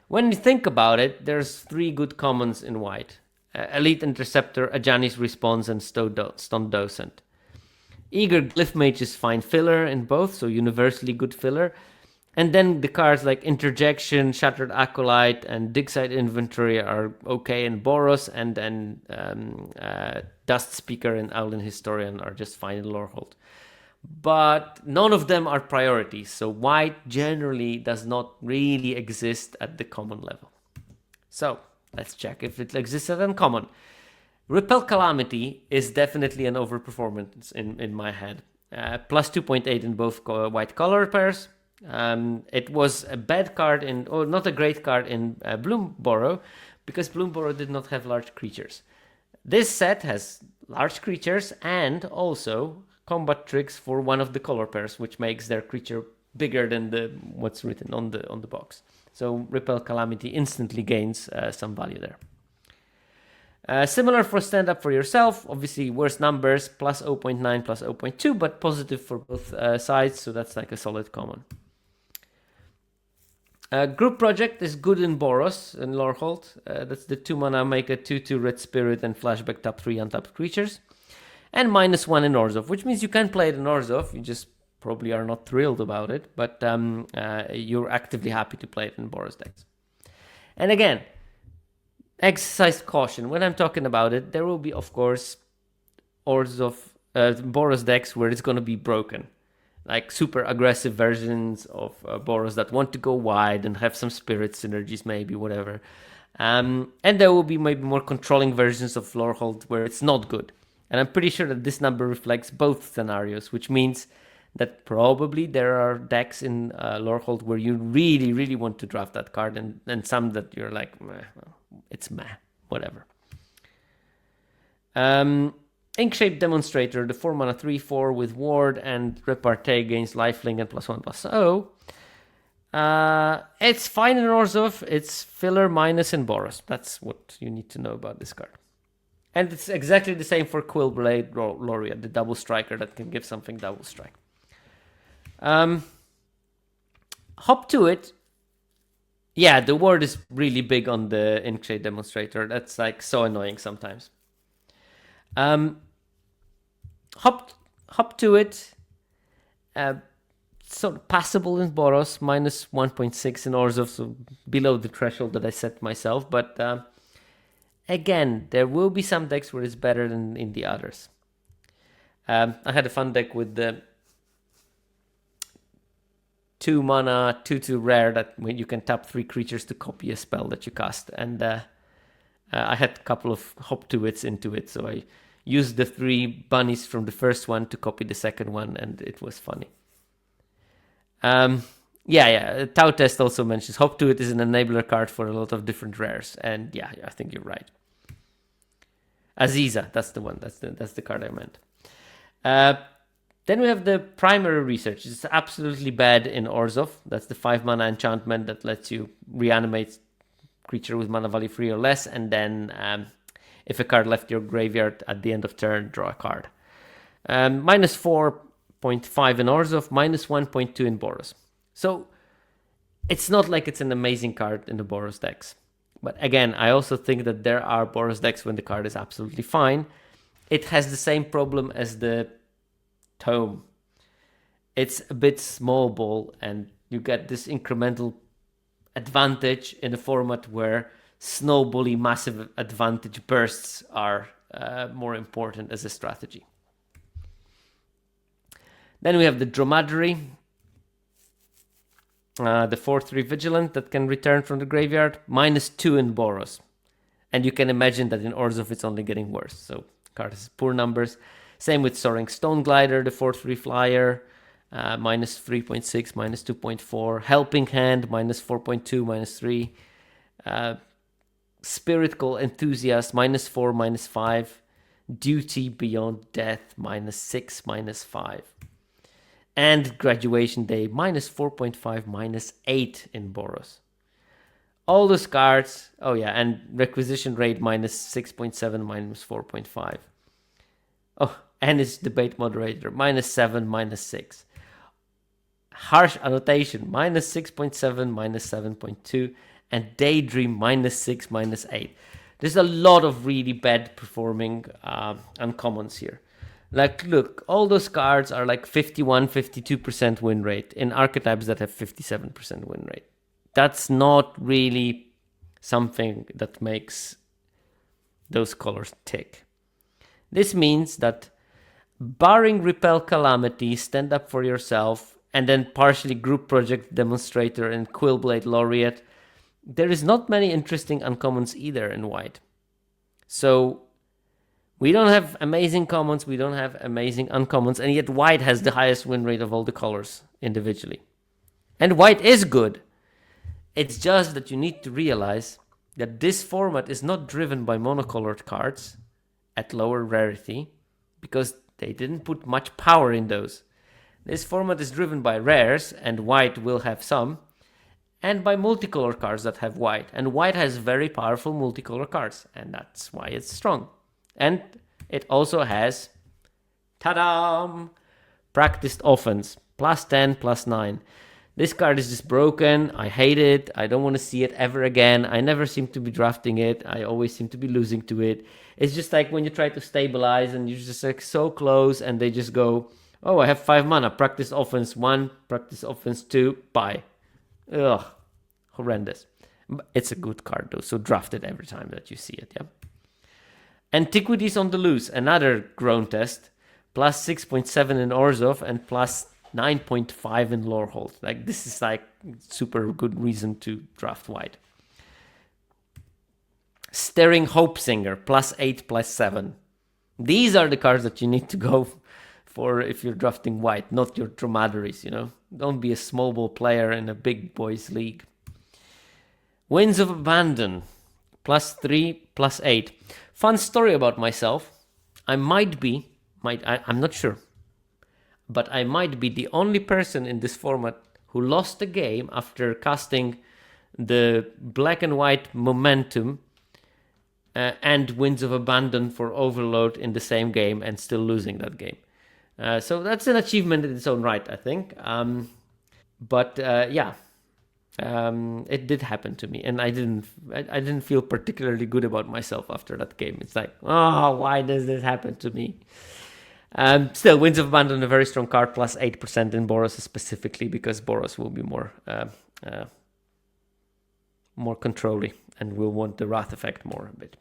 When you think about it, there's 3 good commons in white. Elite Interceptor, Ajani's Response, and Stone Docent. Eager Glyph Mage is fine filler in both, so universally good filler. And then the cards like Interjection, Shattered Acolyte, and Digside Inventory are okay in Boros, and then Dust Speaker and Owlin Historian are just fine in Lorehold. But none of them are priorities, so white generally does not really exist at the common level. So let's check if it exists at uncommon. Repel Calamity is definitely an overperformance in my head. Plus 2.8 in both white color pairs. It was a bad card not a great card in Bloomborough, because Bloomborough did not have large creatures. This set has large creatures and also combat tricks for one of the color pairs, which makes their creature bigger than what's written on the box. So Repel Calamity instantly gains some value there. Similar for Stand Up For Yourself, obviously worse numbers, plus 0.9, plus 0.2, but positive for both sides, so that's like a solid common. Group Project is good in Boros and Lorehold. That's the 2 mana, make a 2/2 Red Spirit and flashback top 3 untapped creatures. And -1 in Orzhov, which means you can play it in Orzhov, you just probably are not thrilled about it, but you're actively happy to play it in Boros decks. And again, exercise caution. When I'm talking about it, there will be, of course, Boros decks where it's going to be broken. Like super aggressive versions of Boros that want to go wide and have some spirit synergies, maybe, whatever. And there will be maybe more controlling versions of Lorehold where it's not good. And I'm pretty sure that this number reflects both scenarios, which means that probably there are decks in Lorehold where you really, really want to draft that card, and some that you're like, meh, it's meh, whatever. Inkshape Demonstrator, the 4 mana 3/4 with Ward and Repartee gains Lifelink and +1/+0. It's fine in Orzhov, it's filler minus in Boros. That's what you need to know about this card. And it's exactly the same for Quillblade Laureate, the double striker that can give something double strike. Hop to it. Yeah, the word is really big on the Inkshape Demonstrator. That's like so annoying sometimes. Hop to it. So passable in Boros, -1.6 in Orzhov, so below the threshold that I set myself. But again, there will be some decks where it's better than in the others. I had a fun deck with the 2 mana 2/2 rare that when you can tap 3 creatures to copy a spell that you cast, and I had a couple of hop to its into it, so I used the 3 bunnies from the first one to copy the second one, and it was funny. Tau Test also mentions Hop to It is an enabler card for a lot of different rares, and yeah, I think you're right. Aziza, that's the one. That's the card I meant. Then we have the Primary Research. It's absolutely bad in Orzhov. That's the 5 mana enchantment that lets you reanimate creature with mana value 3 or less, and then if a card left your graveyard at the end of turn, draw a card. -4.5 in Orzhov, -1.2 in Boros. So it's not like it's an amazing card in the Boros decks. But again, I also think that there are Boros decks when the card is absolutely fine. It has the same problem as the Tome. It's a bit small ball, and you get this incremental advantage in a format where snowbally massive advantage bursts are more important as a strategy. Then we have the Dromedary, the 4/3 Vigilant that can return from the graveyard, -2 in Boros. And you can imagine that in Orzhov it's only getting worse, so card has poor numbers. Same with Soaring Stone Glider, the 4/3 Flyer. minus 3.6, minus 2.4. Helping Hand, minus 4.2, minus 3. Spiritual Enthusiast, minus 4, minus 5. Duty Beyond Death, minus 6, minus 5. And Graduation Day, minus 4.5, minus 8 in Boros. All those cards, oh yeah, and Requisition Rate, minus 6.7, minus 4.5. Oh, and its Debate Moderator, minus 7, minus 6. Harsh Annotation, minus 6.7, minus 7.2. And Daydream, minus 6, minus 8. There's a lot of really bad performing uncommons here. Like, look, all those cards are like 51, 52% win rate in archetypes that have 57% win rate. That's not really something that makes those colors tick. This means that barring Repel Calamity, Stand Up for Yourself, and then partially Group Project Demonstrator and Quillblade Laureate, there is not many interesting uncommons either in white. So we don't have amazing commons, we don't have amazing uncommons, and yet white has the highest win rate of all the colors individually. And white is good. It's just that you need to realize that this format is not driven by monocolored cards at lower rarity, because they didn't put much power in those. This format is driven by rares, and white will have some, and by multicolor cards that have white. And white has very powerful multicolor cards, and that's why it's strong. And it also has, ta-da! Practiced Offense, plus 10, plus 9. This card is just broken. I hate it. I don't want to see it ever again. I never seem to be drafting it. I always seem to be losing to it. It's just like when you try to stabilize and you're just like so close and they just go, oh, I have 5 mana. Practice Offense 1, Practice Offense 2, bye. Ugh, horrendous. It's a good card though, so draft it every time that you see it, yeah? Antiquities on the Loose, another grown test, plus 6.7 in Orzhov and plus 9.5 in Lorehold. Like, this is like super good reason to draft white. Staring Hope Singer, plus 8, plus 7. These are the cards that you need to go for if you're drafting white, not your dromedaries, you know? Don't be a small ball player in a big boys league. Winds of Abandon, plus 3, plus 8. Fun story about myself. I'm not sure, but I might be the only person in this format who lost a game after casting the black and white Momentum and Winds of Abandon for Overload in the same game and still losing that game. So that's an achievement in its own right, I think. It did happen to me, and I didn't feel particularly good about myself after that game. It's like, oh, why does this happen to me? Still, Winds of Abandon, a very strong card, plus 8% in Boros specifically, because Boros will be more controlly and will want the Wrath effect more a bit.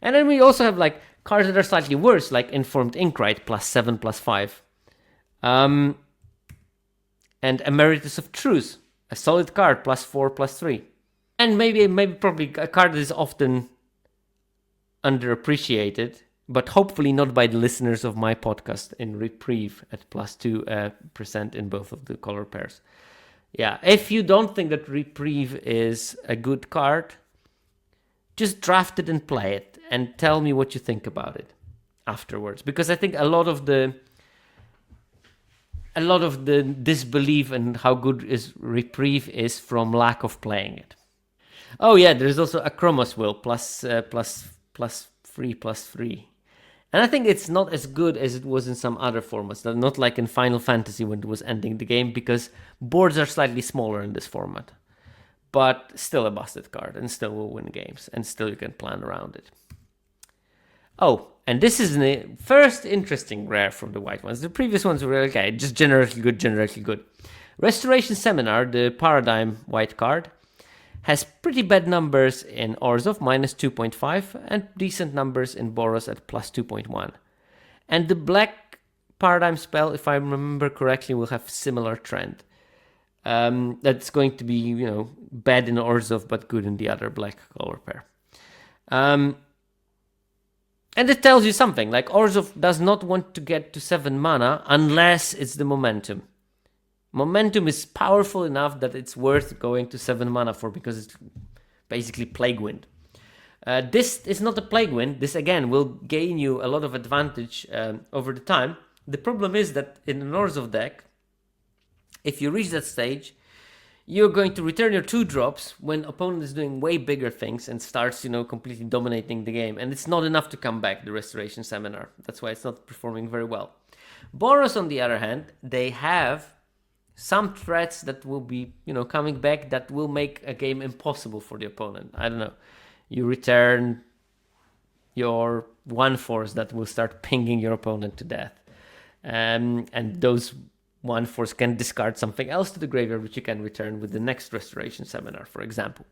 And then we also have like cards that are slightly worse, like Informed Inkrite, plus 7, plus 5. And Emeritus of Truth, a solid card, plus 4, plus 3. And maybe probably a card that is often underappreciated, but hopefully not by the listeners of my podcast, in Reprieve at plus 2% in both of the color pairs. Yeah, if you don't think that Reprieve is a good card, just draft it and play it and tell me what you think about it afterwards. Because I think a lot of the disbelief in how good is Reprieve is from lack of playing it. Oh yeah, there's also Acromos Will, plus 3, plus 3. And I think it's not as good as it was in some other formats, not like in Final Fantasy when it was ending the game, because boards are slightly smaller in this format. But still a busted card, and still will win games, and still you can plan around it. Oh, and this is the first interesting rare from the white ones. The previous ones were okay, just generically good. Restoration Seminar, the Paradigm white card, has pretty bad numbers in Orzhov, minus 2.5, and decent numbers in Boros at plus 2.1. And the black Paradigm spell, if I remember correctly, will have similar trend. That's going to be, bad in Orzhov, but good in the other black color pair. And it tells you something, like Orzhov does not want to get to 7 mana unless it's the Momentum. Momentum is powerful enough that it's worth going to 7 mana for, because it's basically Plague Wind. This is not a Plague Wind. This again will gain you a lot of advantage over the time. The problem is that in the Orzhov deck, if you reach that stage, you're going to return your 2-drops when opponent is doing way bigger things and starts, completely dominating the game. And it's not enough to come back, the Restoration Seminar. That's why it's not performing very well. Boros, on the other hand, they have some threats that will be, coming back that will make a game impossible for the opponent. I don't know. You return your 1/4 that will start pinging your opponent to death. And those 1/4 can discard something else to the graveyard, which you can return with the next Restoration Seminar, for example.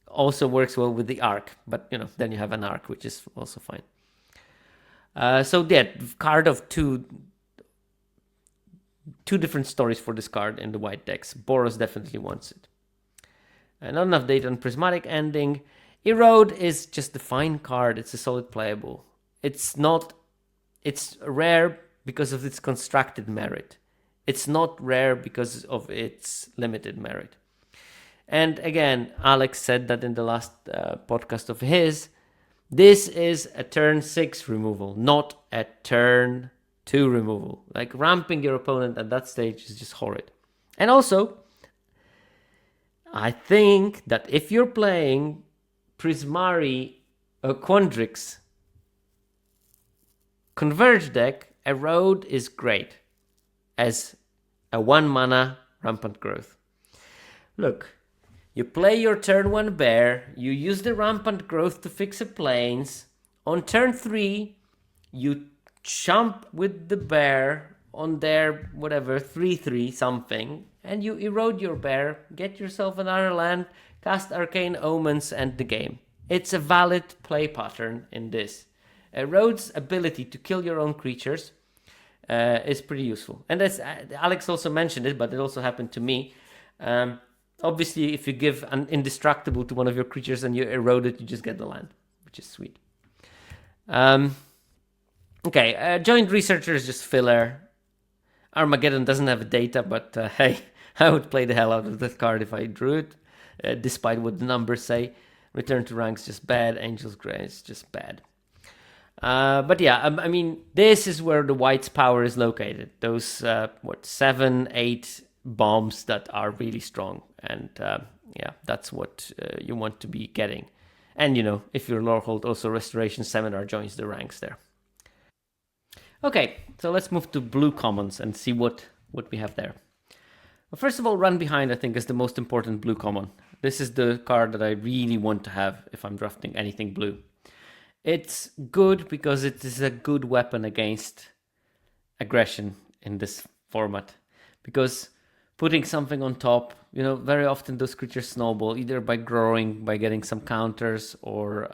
Also works well with the Arc, but then you have an Arc, which is also fine. Card of two different stories for this card in the white decks. Boros definitely wants it. Not enough data on Prismatic Ending. Erode is just a fine card. It's a solid playable. It's rare because of its constructed merit. It's not rare because of its limited merit. And again, Alex said that in the last podcast of his, this is a turn 6 removal, not a turn 2 removal. Like, ramping your opponent at that stage is just horrid. And also, I think that if you're playing Prismari or Quandrix Converge deck, Erode is great as a 1 mana Rampant Growth. Look, you play your turn 1 bear, you use the Rampant Growth to fix a plains. On turn 3, you jump with the bear on their 3/3 something, and you erode your bear, get yourself another land, cast Arcane Omens, and the game. It's a valid play pattern in this. Erode's ability to kill your own creatures is pretty useful. And that's, Alex also mentioned it, but it also happened to me. Obviously, if you give an indestructible to one of your creatures and you erode it, you just get the land, which is sweet. Joint Researcher is just filler. Armageddon doesn't have a data, but hey, I would play the hell out of that card if I drew it, despite what the numbers say. Return to Rank's just bad. Angel's Grace is just bad. This is where the white's power is located. Those 7-8 bombs that are really strong, and that's what you want to be getting. And if you're Lorehold, also Restoration Seminar joins the ranks there. Okay, so let's move to blue commons and see what we have there. Well, first of all, Run Behind, I think, is the most important blue common. This is the card that I really want to have if I'm drafting anything blue. It's good because it is a good weapon against aggression in this format. Because putting something on top, very often those creatures snowball, either by growing, by getting some counters, or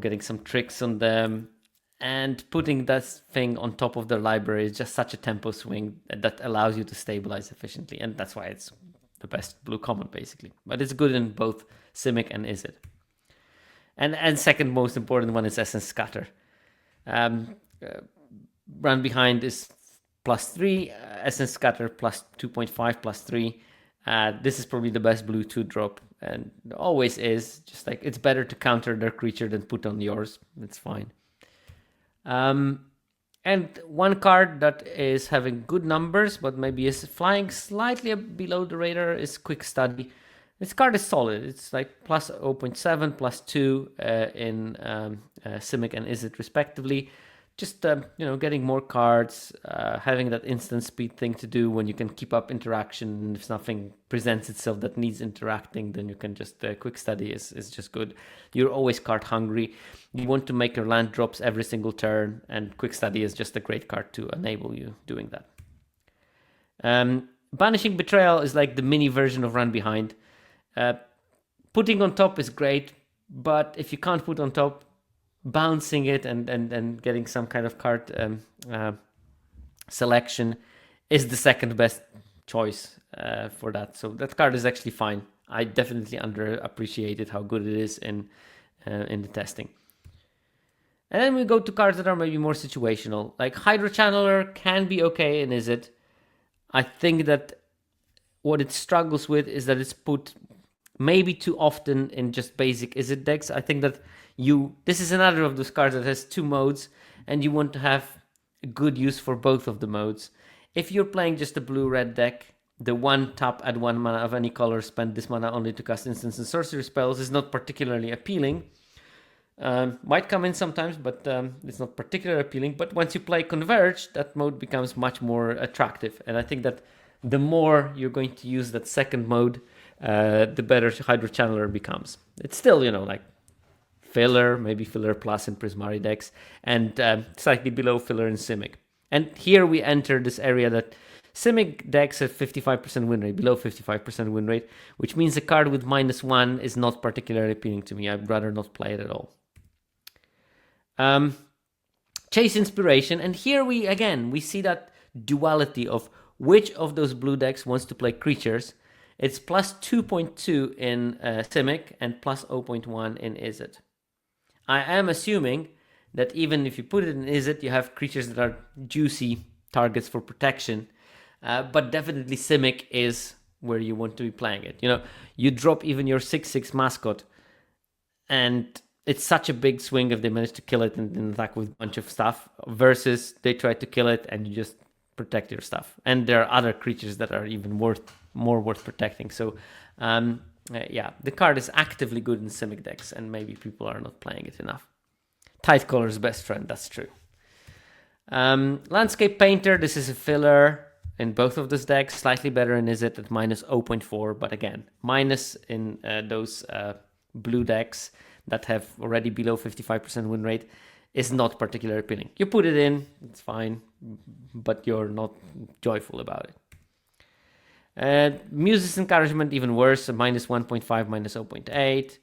getting some tricks on them. And putting that thing on top of their library is just such a tempo swing that allows you to stabilize efficiently. And that's why it's the best blue common, basically. But it's good in both Simic and Izzet. And second most important one is Essence Scatter. Run Behind is +3, Essence Scatter +2.5, +3. This is probably the best blue 2-drop, and always is. Just like, it's better to counter their creature than put on yours. It's fine. And one card that is having good numbers, but maybe is flying slightly below the radar, is Quick Study. This card is solid. It's like +0.7, +2 in Simic and Izzet respectively. Just, getting more cards, having that instant speed thing to do when you can keep up interaction. If nothing presents itself that needs interacting, then you can just, Quick Study is just good. You're always card hungry. You want to make your land drops every single turn, and Quick Study is just a great card to enable you doing that. Banishing Betrayal is like the mini version of Run Behind. Putting on top is great, but if you can't put on top, bouncing it and getting some kind of card selection is the second best choice for that. So that card is actually fine. I definitely underappreciated how good it is in the testing. And then we go to cards that are maybe more situational. Like Hydro Channeler can be okay in Izzet. I think that what it struggles with is that it's put maybe too often in just basic Izzet decks. I think that this is another of those cards that has 2 modes, and you want to have a good use for both of the modes. If you're playing just a blue-red deck, the 1 tap add 1 mana of any color, spend this mana only to cast instants and sorcery spells is not particularly appealing. Might come in sometimes, but it's not particularly appealing. But once you play Converge, that mode becomes much more attractive. And I think that the more you're going to use that second mode, the better Hydro Channeler becomes. It's still, like filler, maybe filler plus in Prismari decks, and slightly below filler in Simic. And here we enter this area that Simic decks have 55% win rate, below 55% win rate, which means a card with -1 is not particularly appealing to me. I'd rather not play it at all. Chase Inspiration, and here we see that duality of which of those blue decks wants to play creatures. It's plus 2.2 in Simic and plus 0.1 in Izzet. I am assuming that even if you put it in Izzet, you have creatures that are juicy targets for protection, but definitely Simic is where you want to be playing it. You drop even your 6/6 mascot, and it's such a big swing if they manage to kill it and attack with a bunch of stuff, versus they try to kill it and you just protect your stuff. And there are other creatures that are even more worth protecting. So, the card is actively good in Simic decks, and maybe people are not playing it enough. Tidecolor's best friend, that's true. Landscape Painter, this is a filler in both of those decks, slightly better in Izzet at minus 0.4, but again, minus in those blue decks that have already below 55% win rate is not particularly appealing. You put it in, it's fine, but you're not joyful about it. Muse's Encouragement, even worse, minus 1.5, minus 0.8.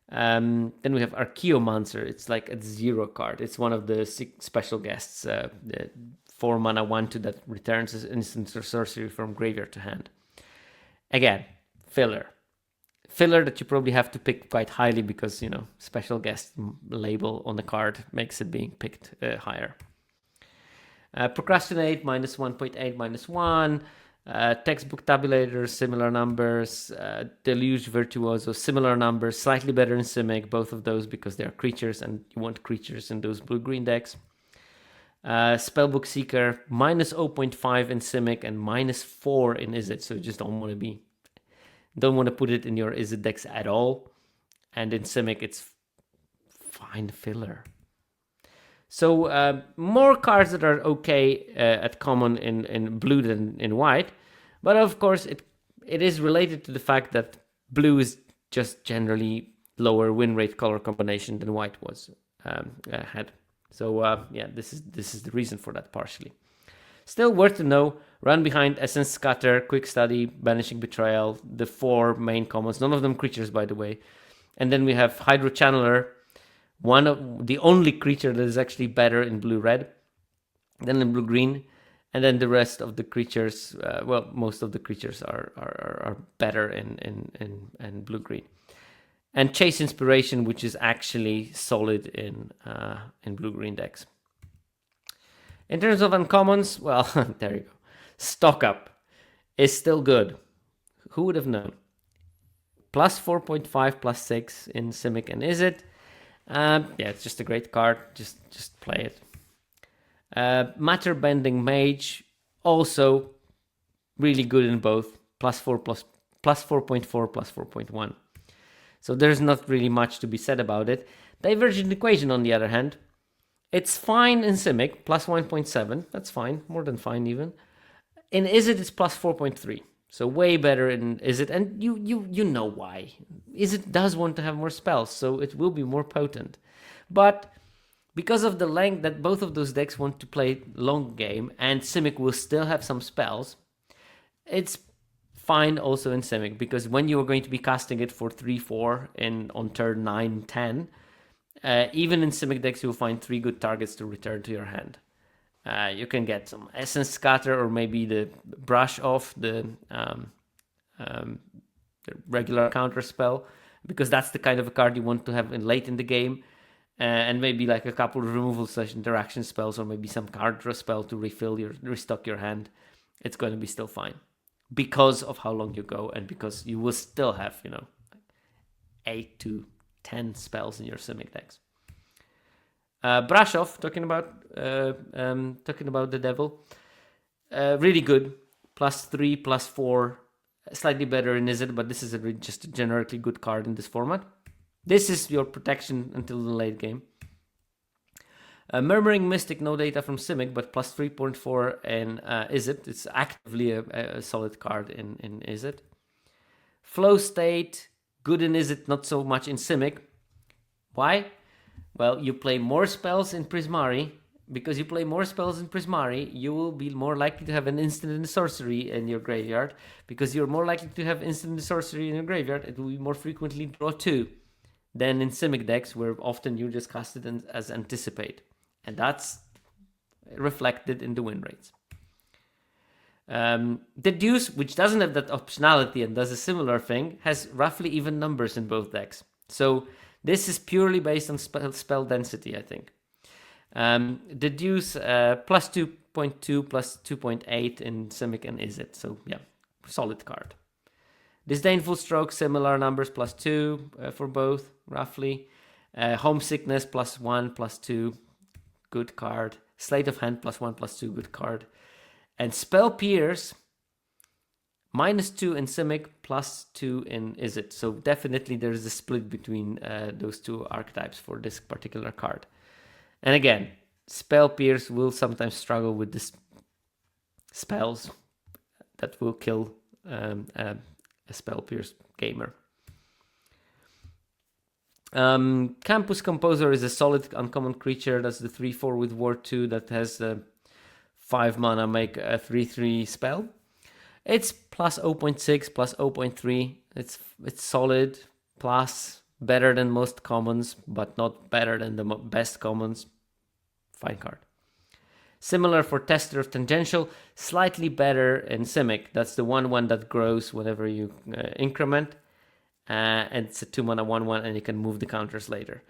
Then we have Archaeomancer. It's like a 0 card. It's one of the 6 special guests, the 4 mana 1/2 that returns as instant or sorcery from graveyard to hand. Again, filler that you probably have to pick quite highly because, special guest label on the card makes it being picked higher. Procrastinate, minus 1.8, minus 1. Textbook Tabulator, similar numbers. Deluge Virtuoso, similar numbers. Slightly better in Simic, both of those because they are creatures and you want creatures in those blue-green decks. Spellbook Seeker, minus 0.5 in Simic and minus 4 in Izzet, so you just don't want to put it in your Izzet decks at all. And in Simic, it's fine filler. So more cards that are okay at common in blue than in white. But of course, it is related to the fact that blue is just generally lower win rate color combination than white was had. So this is the reason for that partially. Still worth to know, run behind Essence Scatter, Quick Study, Banishing Betrayal, the 4 main commons, none of them creatures by the way. And then we have Hydro Channeler, one of the only creature that is actually better in blue-red than in blue-green. And then the rest of the creatures, most of the creatures are better in blue-green. And Chase Inspiration, which is actually solid in blue-green decks. In terms of uncommons, well, there you go. Stock Up is still good. Who would have known? Plus 4.5, plus 6 in Simic and Izzet. It's just a great card. Just play it. Matter Bending Mage, also really good in both. Plus 4.4, plus 4.1. So there's not really much to be said about it. Divergent Equation, on the other hand, it's fine in Simic, plus 1.7. That's fine, more than fine even. In Izzet, it's plus 4.3. So way better in Izzet, and you know why. Izzet does want to have more spells, so it will be more potent. But because of the length that both of those decks want to play long game, and Simic will still have some spells, it's fine also in Simic, because when you are going to be casting it for 3-4 on turn 9, 10, even in Simic decks you'll find 3 good targets to return to your hand. You can get some Essence Scatter, or maybe the Brush Off, the regular counter spell, because that's the kind of a card you want to have late in the game. and maybe like a couple of removal/interaction spells, or maybe some card draw spell to restock your hand, it's going to be still fine because of how long you go, and because you will still have 8 to 10 spells in your Simic decks. Brush Off, talking about the devil, really good. +3, +4, slightly better in Izzet, but this is just a generically good card in this format. This is your protection until the late game. Murmuring Mystic, no data from Simic, but +3.4 in Izzet. It's actively a solid card in Izzet. Flow State, good in Izzet, not so much in Simic. Why? Well, you play more spells in Prismari. Because you play more spells in Prismari, you will be more likely to have an instant and sorcery in your graveyard. Because you're more likely to have instant and sorcery in your graveyard, it will be more frequently draw 2 than in Simic decks, where often you just cast it as Anticipate. And that's reflected in the win rates. The Deuce, which doesn't have that optionality and does a similar thing, has roughly even numbers in both decks. So this is purely based on spell density, I think. The Deuce, +2.2, +2.8 in Simic and Izzet. So yeah, solid card. Disdainful Stroke, similar numbers, +2 for both, roughly. Homesickness, +1, +2, good card. Sleight of Hand, +1, +2, good card. And Spell Pierce, -2 in Simic, +2 in Izzet. So definitely there's a split between those two archetypes for this particular card. And again, Spell Pierce will sometimes struggle with this spells that will kill a Spell Pierce gamer. Campus Composer is a solid uncommon creature. That's the 3/4 with Ward 2 that has 5 mana, make a 3/3 spell. It's +0.6, +0.3. It's solid, plus better than most commons, but not better than the best commons. Fine card. Similar for Tester of Tangential, slightly better in Simic. That's the 1/1 that grows whenever you increment. And it's a 2 mana 1/1, and you can move the counters later.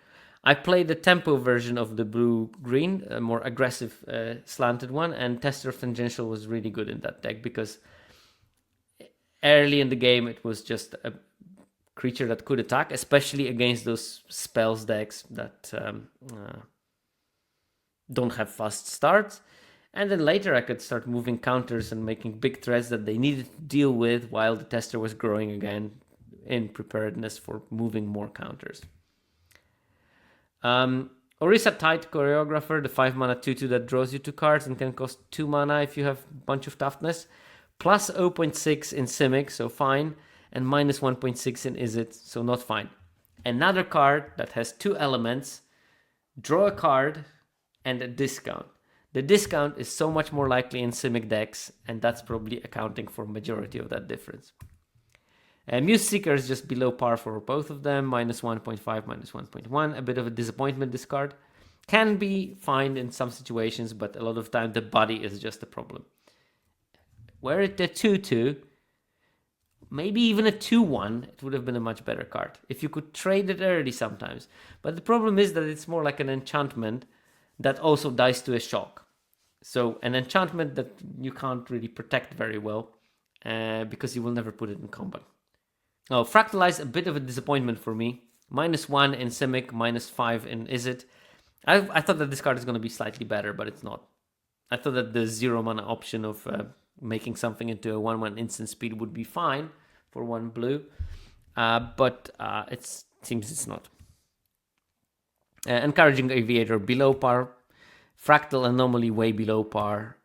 I played the tempo version of the blue-green, a more aggressive slanted one, and Tester of Tangential was really good in that deck because early in the game it was just a creature that could attack, especially against those spells decks that don't have fast starts. And then later I could start moving counters and making big threats that they needed to deal with while the Tester was growing again in preparedness for moving more counters. Orisa Tide Choreographer, the 5 mana 2/2 that draws you 2 cards and can cost 2 mana if you have a bunch of toughness. +0.6 in Simic, so fine. And -1.6 in Izzet, so not fine. Another card that has 2 elements, draw a card, and a discount. The discount is so much more likely in Simic decks, and that's probably accounting for majority of that difference. Muse Seeker is just below par for both of them, -1.5, -1.1. A bit of a disappointment, this card. Can be fine in some situations, but a lot of time the body is just a problem. Were it a 2/2, maybe even a 2/1, it would have been a much better card. If you could trade it early sometimes. But the problem is that it's more like an enchantment that also dies to a shock. So an enchantment that you can't really protect very well because you will never put it in combat. Oh, Fractalize, a bit of a disappointment for me. -1 in Simic, -5 in Izzet. I thought that this card is going to be slightly better, but it's not. I thought that the 0 mana option of making something into a 1/1 instant speed would be fine for 1 blue, but it seems it's not. Encouraging Aviator, below par. Fractal Anomaly, way below par.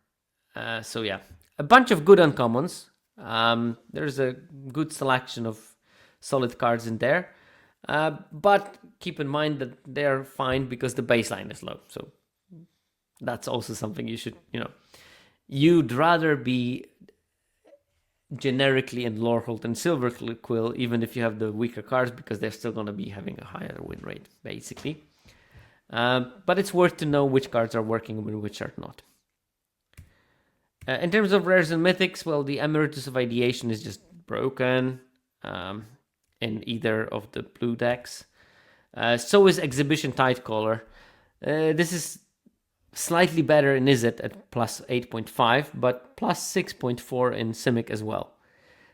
So yeah, a bunch of good uncommons. There's a good selection of solid cards in there, but keep in mind that they're fine because the baseline is low. So that's also something you should, you'd rather be generically in Lorehold and Silver Quill, even if you have the weaker cards, because they're still going to be having a higher win rate, basically. But it's worth to know which cards are working and which are not. In terms of rares and mythics, well, the Emeritus of Ideation is just broken in either of the blue decks. So is Exhibition Tidecaller. This is slightly better in Izzet at plus 8.5, but plus 6.4 in Simic as well.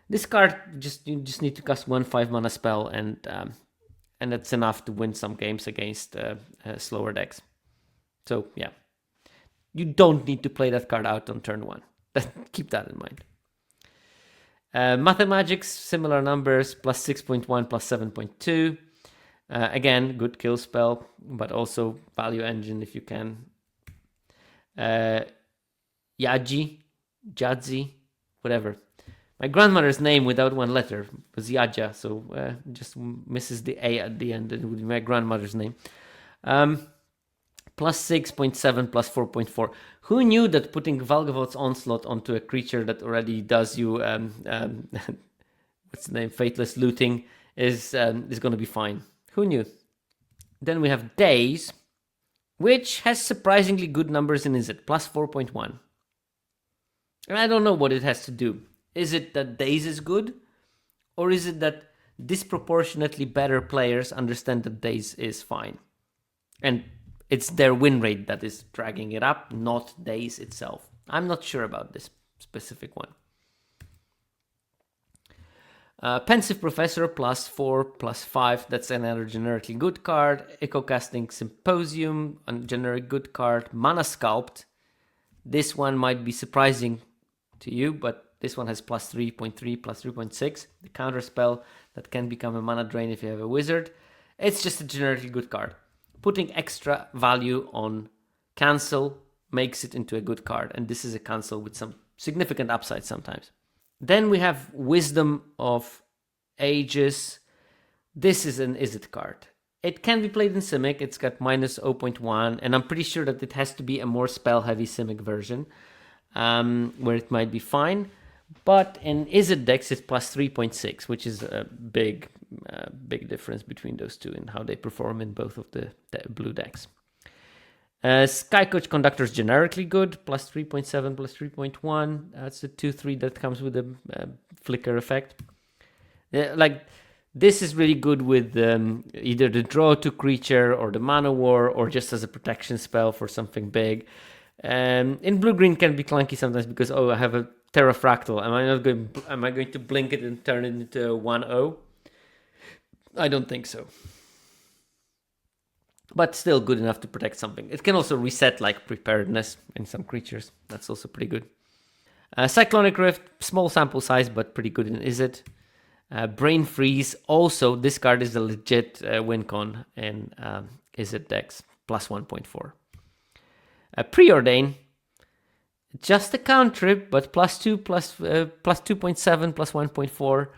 This card, you just need to cast one 5-mana spell, and that's enough to win some games against slower decks. So yeah, you don't need to play that card out on turn 1. Keep that in mind. Mathemagics, similar numbers, plus 6.1, plus 7.2. Again, good kill spell, but also value engine if you can. Jadzi, whatever. My grandmother's name without one letter was Yadja, so just misses the A at the end. It would be my grandmother's name. Plus 6.7, plus 4.4. Who knew that putting Valgavod's Onslaught onto a creature that already does you, what's the name, Fateless Looting, is going to be fine? Who knew? Then we have Days, which has surprisingly good numbers in Izzet, plus 4.1. And I don't know what it has to do. Is it that Days is good? Or is it that disproportionately better players understand that Days is fine? And it's their win rate that is dragging it up, not Days itself. I'm not sure about this specific one. Pensive Professor, plus 4, plus 5. That's another generically good card. Echo Casting Symposium, a generic good card. Mana Sculpt. This one might be surprising to you, but this one has plus 3.3, plus 3.6. The counter spell that can become a mana drain if you have a wizard. It's just a generically good card. Putting extra value on cancel makes it into a good card, and this is a cancel with some significant upside sometimes. Then we have Wisdom of Ages. This is an Izzet card. It can be played in Simic. It's got minus 0.1, and I'm pretty sure that it has to be a more spell-heavy Simic version, where it might be fine. But in Izzet decks, it's plus 3.6, which is a big difference between those two and how they perform in both of the blue decks. Skycoach Conductor is generically good, plus 3.7, plus 3.1. That's the 2/3 that comes with the flicker effect. This is really good with either the draw to creature or the mana war, or just as a protection spell for something big. In blue-green can be clunky sometimes because, I have a Terrafractal. Am I going to blink it and turn it into a 1/0? I don't think so. But still good enough to protect something. It can also reset like Preparedness in some creatures. That's also pretty good. Cyclonic Rift, small sample size, but pretty good in Izzet. Brain Freeze, also this card is a legit win con in Izzet decks, plus 1.4. Preordain, just a cantrip, but plus 2, plus 2.7, plus 1.4.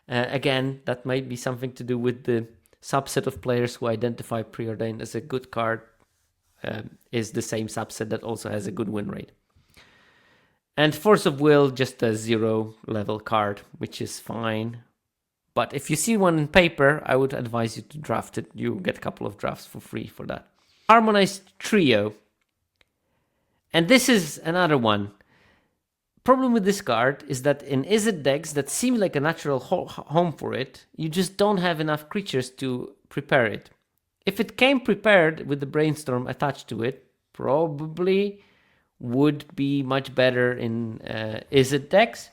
Again, that might be something to do with the subset of players who identify Preordain as a good card, is the same subset that also has a good win rate. And Force of Will, just a 0 level card, which is fine. But if you see one in paper, I would advise you to draft it. You get a couple of drafts for free for that. Harmonized Trio. And this is another one. Problem with this card is that in Izzet decks that seem like a natural home for it, you just don't have enough creatures to prepare it. If it came prepared with the Brainstorm attached to it, probably would be much better in Izzet decks.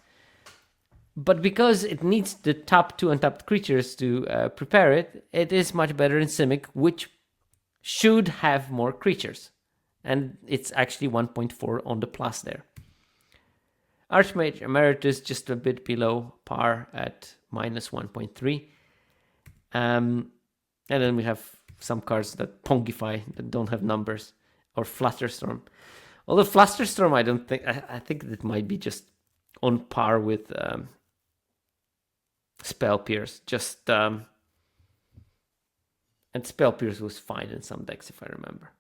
But because it needs the top 2 untapped creatures to prepare it, it is much better in Simic, which should have more creatures. And it's actually 1.4 on the plus there. Archmage Emeritus just a bit below par at minus 1.3. And then we have some cards that pongify, that don't have numbers, or Flutterstorm. Although Flutterstorm, I think it might be just on par with Spell Pierce. And Spell Pierce was fine in some decks, if I remember.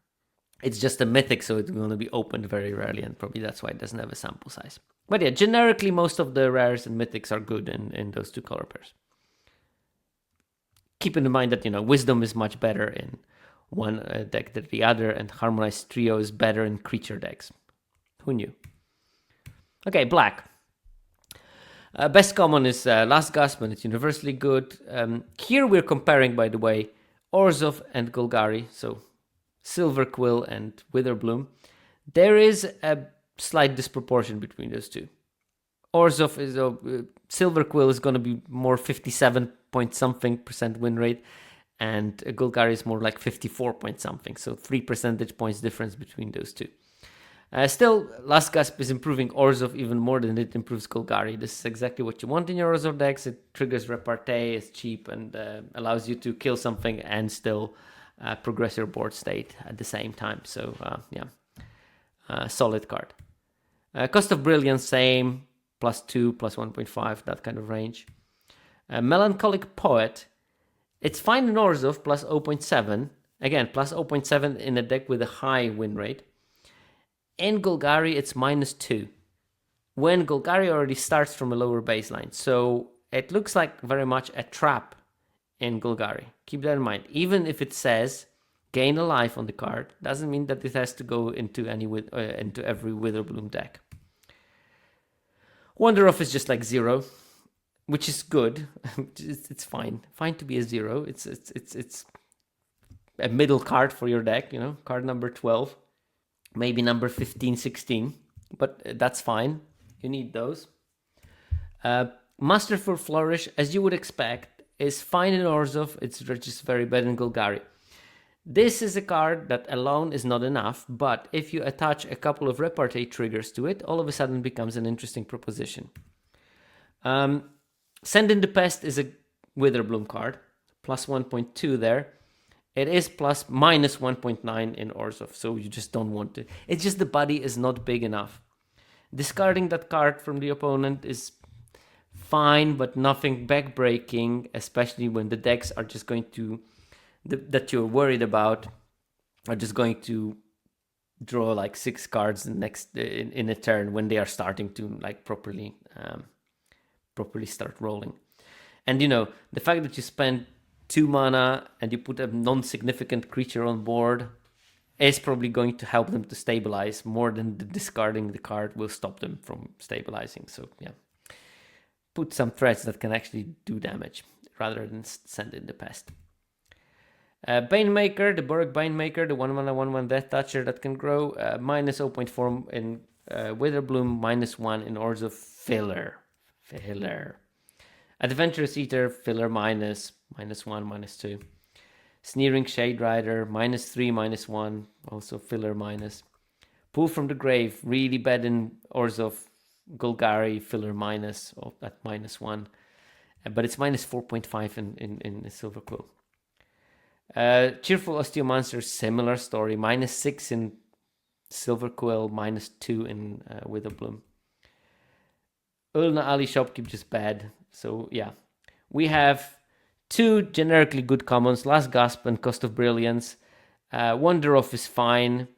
It's just a mythic, so it's going to be opened very rarely, and probably that's why it doesn't have a sample size. But yeah, generically, most of the rares and mythics are good in those two color pairs. Keeping in mind that, Wisdom is much better in one deck than the other, and Harmonized Trio is better in creature decks. Who knew? Okay, black. Best common is Last Gasp, and it's universally good. Here we're comparing, by the way, Orzhov and Golgari, so Silver Quill and Witherbloom, there is a slight disproportion between those two. Orzhov is Silver Quill is going to be more 57 point something percent win rate, and Golgari is more like 54 point something, so 3 percentage points difference between those two. Still, Last Gasp is improving Orzhov even more than it improves Golgari. This is exactly what you want in your Orzhov decks. It triggers repartee, is cheap, and allows you to kill something and still progress your board state at the same time. So, solid card. Cost of Brilliance, same, +2, +1.5, that kind of range. Melancholic Poet, it's fine in Orzhov, +0.7. Again, +0.7 in a deck with a high win rate. In Golgari, it's -2. When Golgari already starts from a lower baseline. So it looks like very much a trap in Golgari. Keep that in mind. Even if it says gain a life on the card, doesn't mean that it has to go into every Witherbloom deck. Wonder Off is just like 0, which is good. It's fine. Fine to be a 0. It's a middle card for your deck, card number 12. Maybe number 15, 16, but that's fine. You need those. Masterful Flourish, as you would expect, is fine in Orzhov. It's just very bad in Golgari. This is a card that alone is not enough, but if you attach a couple of repartee triggers to it, all of a sudden becomes an interesting proposition. Send in the Pest is a Witherbloom card, +1.2 there. It is -1.9 in Orzhov, so you just don't want to. It's just the body is not big enough. Discarding that card from the opponent is fine, but nothing backbreaking, especially when the decks are just going to, that you're worried about, are just going to draw like 6 cards in a turn when they are starting to like properly start rolling. And the fact that you spend 2 mana and you put a non-significant creature on board is probably going to help them to stabilize more than discarding the card will stop them from stabilizing. So yeah, put some threats that can actually do damage rather than send in the Pest. Banemaker, the Borg Banemaker, the 1/1 1/1 Death Toucher that can grow, -0.4 in Witherbloom, -1 in Orzhov. Filler. Adventurous Eater, filler -1, -2. Sneering Shade Rider, -3, -1, also filler -. Pull from the Grave, really bad in Orzhov. Golgari, filler at -1. But it's -4.5 in Silver Quill. Cheerful Osteomonster, similar story, -6 in Silver Quill, -2 in Witherbloom. Ulna Ali Shopkeep, just bad. So yeah, we have 2 generically good commons, Last Gasp and Cost of Brilliance. Wonder Off is fine,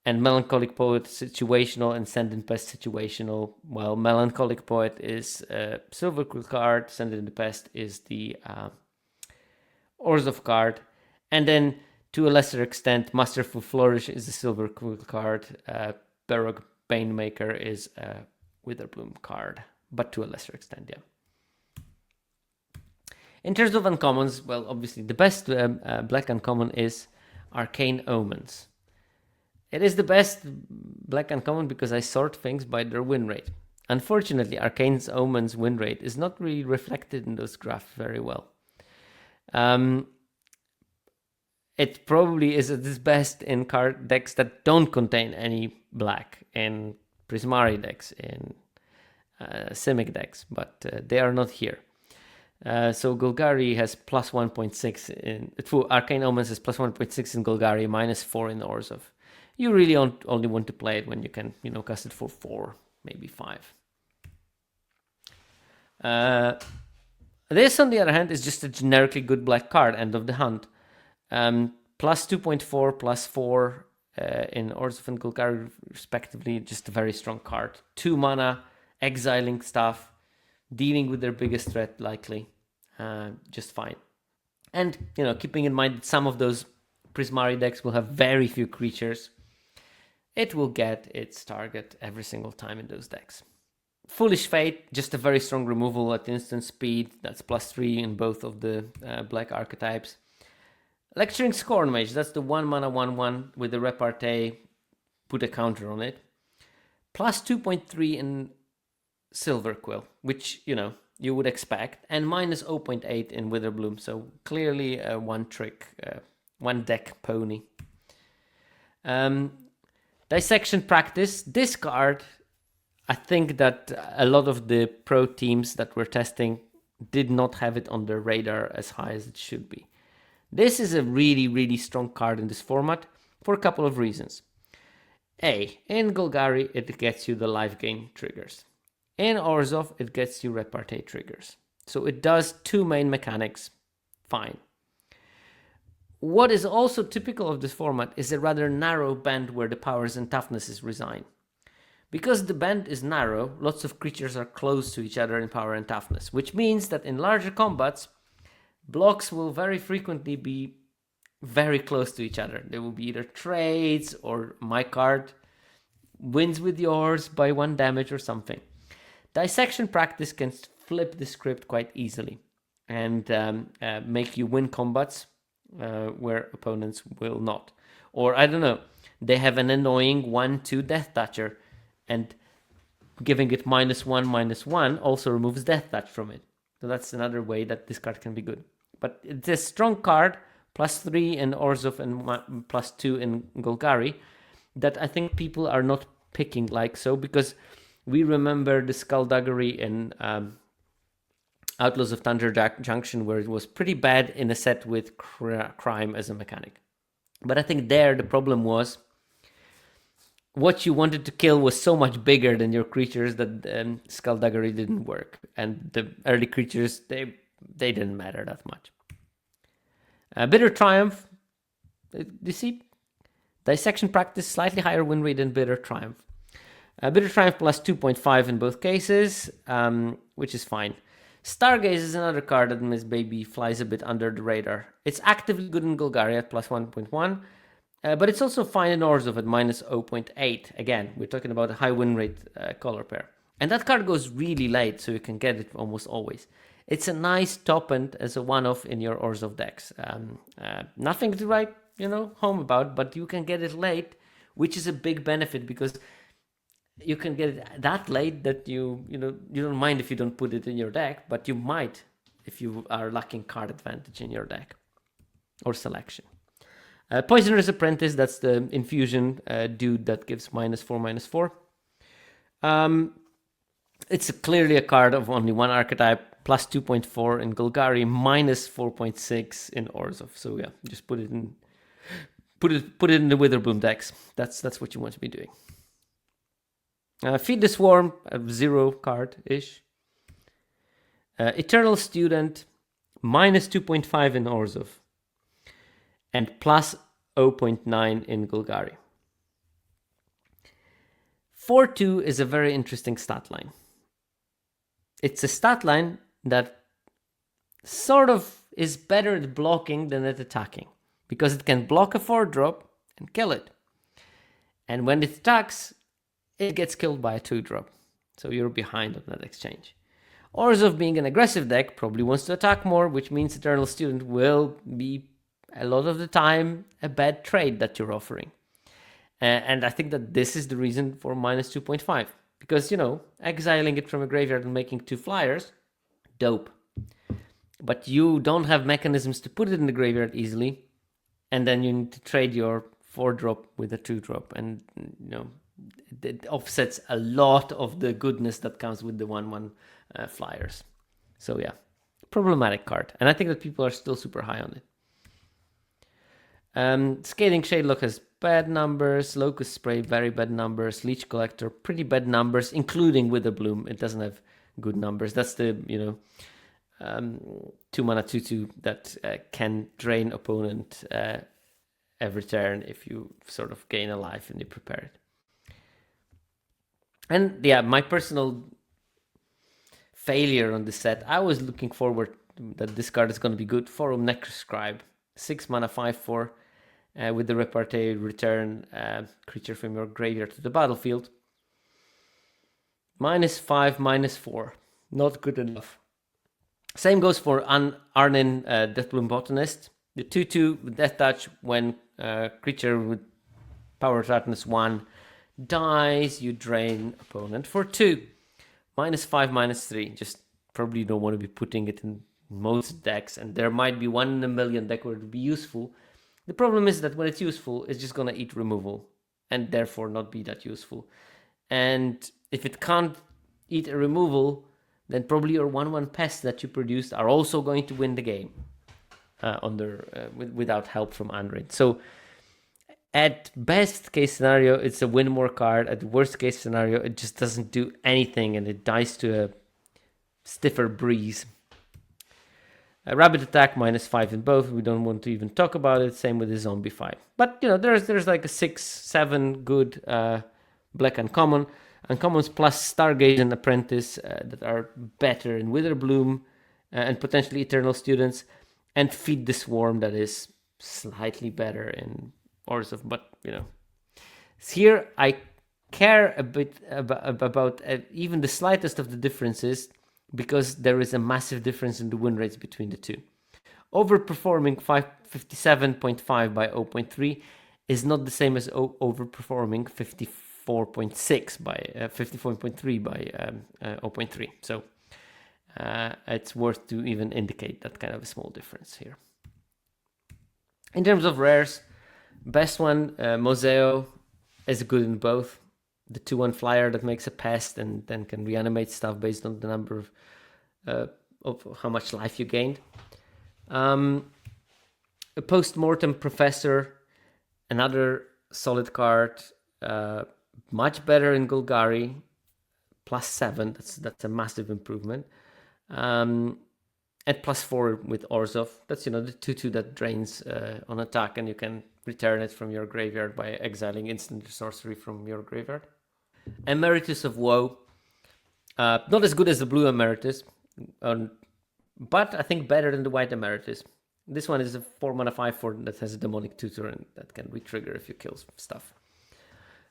and Melancholic Poet situational, and Send in Pest situational. Well, Melancholic Poet is a Silver Quill card, Send in the Pest is the Orzhov card, and then to a lesser extent, Masterful Flourish is a Silver Quill card, Barrock Banemaker is a Witherbloom card, but to a lesser extent, yeah. In terms of uncommons, well, obviously the best black uncommon is Arcane Omens. It is the best black uncommon because I sort things by their win rate. Unfortunately, Arcane Omens win rate is not really reflected in those graphs very well. It probably is at its best in card decks that don't contain any black, in Prismari decks, in Simic decks, but they are not here. So Golgari has +1.6 in Arcane Omens has +1.6 in Golgari, -4 in Orzhov. You really only want to play it when you can, cast it for 4, maybe 5. This, on the other hand, is just a generically good black card, End of the Hunt. +2.4, +4 in Orzhov and Golgari, respectively. Just a very strong card. 2 mana, exiling stuff, dealing with their biggest threat, likely. Just fine. And, keeping in mind that some of those Prismari decks will have very few creatures, it will get its target every single time in those decks. Foolish Fate, just a very strong removal at instant speed. That's +3 in both of the black archetypes. Lecturing Scorn Mage, that's the 1 mana 1/1 with the repartee, put a counter on it. Plus 2.3 in Silver Quill, which, you would expect, and minus 0.8 in Witherbloom, so clearly a one deck pony. Dissection Practice, this card, I think that a lot of the pro teams that we're testing did not have it on their radar as high as it should be. This is a really, really strong card in this format for a couple of reasons. A, in Golgari, it gets you the life gain triggers. In Orzhov, it gets you repartee triggers. So it does two main mechanics. Fine. What is also typical of this format is a rather narrow band where the powers and toughnesses reside. Because the band is narrow, lots of creatures are close to each other in power and toughness, which means that in larger combats, blocks will very frequently be very close to each other. There will be either trades or my card wins with yours by 1 damage or something. Dissection Practice can flip the script quite easily and make you win combats where opponents will not. Or, I don't know, they have an annoying 1/2 Death Toucher, and giving it -1/-1 also removes Death Touch from it. So that's another way that this card can be good. But it's a strong card, +3 in Orzhov and +2 in Golgari, that I think people are not picking like so, because we remember the Skullduggery in Outlaws of Thunder Junction, where it was pretty bad in a set with crime as a mechanic. But I think there the problem was what you wanted to kill was so much bigger than your creatures that Skullduggery didn't work. And the early creatures, they didn't matter that much. Bitter Triumph, you see? Dissection Practice, slightly higher win rate than Bitter Triumph. Bitter Triumph plus 2.5 in both cases, which is fine. Stargaze is another card that maybe flies a bit under the radar. It's actively good in Golgari at plus 1.1, but it's also fine in Orzhov at minus 0.8. Again, we're talking about a high win rate color pair. And that card goes really late, so you can get it almost always. It's a nice top end as a one-off in your Orzhov decks. Nothing to write, home about, but you can get it late, which is a big benefit because you can get it that late that you don't mind if you don't put it in your deck, but you might if you are lacking card advantage in your deck or selection. Poisoner's Apprentice, that's the infusion dude that gives -4/-4. It's clearly a card of only one archetype, plus 2.4 in Golgari, minus 4.6 in Orzhov. So yeah, just put it in the Witherbloom decks. That's what you want to be doing. Feed the Swarm, a 0 card-ish. Eternal Student, minus 2.5 in Orzhov. And plus 0.9 in Golgari. 4/2 is a very interesting stat line. It's a stat line that sort of is better at blocking than at attacking. Because it can block a 4-drop and kill it. And when it attacks, it gets killed by a 2-drop. So you're behind on that exchange. Orzhov, being an aggressive deck, probably wants to attack more, which means Eternal Student will be, a lot of the time, a bad trade that you're offering. And I think that this is the reason for minus 2.5. Because, exiling it from a graveyard and making 2 flyers, dope. But you don't have mechanisms to put it in the graveyard easily. And then you need to trade your 4-drop with a 2-drop. And, it offsets a lot of the goodness that comes with the 1/1 flyers. So yeah, problematic card. And I think that people are still super high on it. Scathing Shadelock has bad numbers. Locust Spray, very bad numbers. Leech Collector, pretty bad numbers, including Witherbloom. It doesn't have good numbers. That's the, 2-mana 2/2 that can drain opponent every turn if you sort of gain a life and you prepare it. And yeah, my personal failure on this set, I was looking forward that this card is going to be good. Forum Necroscribe, 6-mana 5/4 with the repartee, return creature from your graveyard to the battlefield. -5, -4, not good enough. Same goes for Arnin Deathbloom Botanist, The 2/2 with Death Touch, when creature with power sharpness 1 dies, you drain opponent for 2. -5, -3. Just probably don't want to be putting it in most decks, and there might be 1 in a million deck where it would be useful. The problem is that when it's useful, it's just going to eat removal, and therefore not be that useful. And if it can't eat a removal, then probably your 1/1 pests that you produced are also going to win the game without help from Andrin. So at best case scenario, it's a win more card. At worst case scenario, it just doesn't do anything and it dies to a stiffer breeze. Rabbit attack -5 in both. We don't want to even talk about it. Same with the zombie fight. But there's like a 6-7 good black uncommon. Uncommons plus Stargaze and Apprentice that are better in Witherbloom and potentially Eternal Students, and Feed the Swarm that is slightly better in Orzhov. But here I care a bit about even the slightest of the differences, because there is a massive difference in the win rates between the two. Overperforming 57.5 by 0.3 is not the same as overperforming 54.6 by 54.3 by 0.3. So it's worth to even indicate that kind of a small difference here. In terms of rares, best one, Moseo, is good in both. The 2/1 flyer that makes a pest and then can reanimate stuff based on the number of how much life you gained. A Postmortem Professor, another solid card, much better in Golgari, +7. That's a massive improvement. And +4 with Orzhov. That's the 2/2 that drains on attack, and you can return it from your graveyard by exiling instant sorcery from your graveyard. Emeritus of Woe, not as good as the blue Emeritus, but I think better than the white Emeritus. This one is a 4 mana 5/4 that has a demonic tutor and that can retrigger if you kill stuff.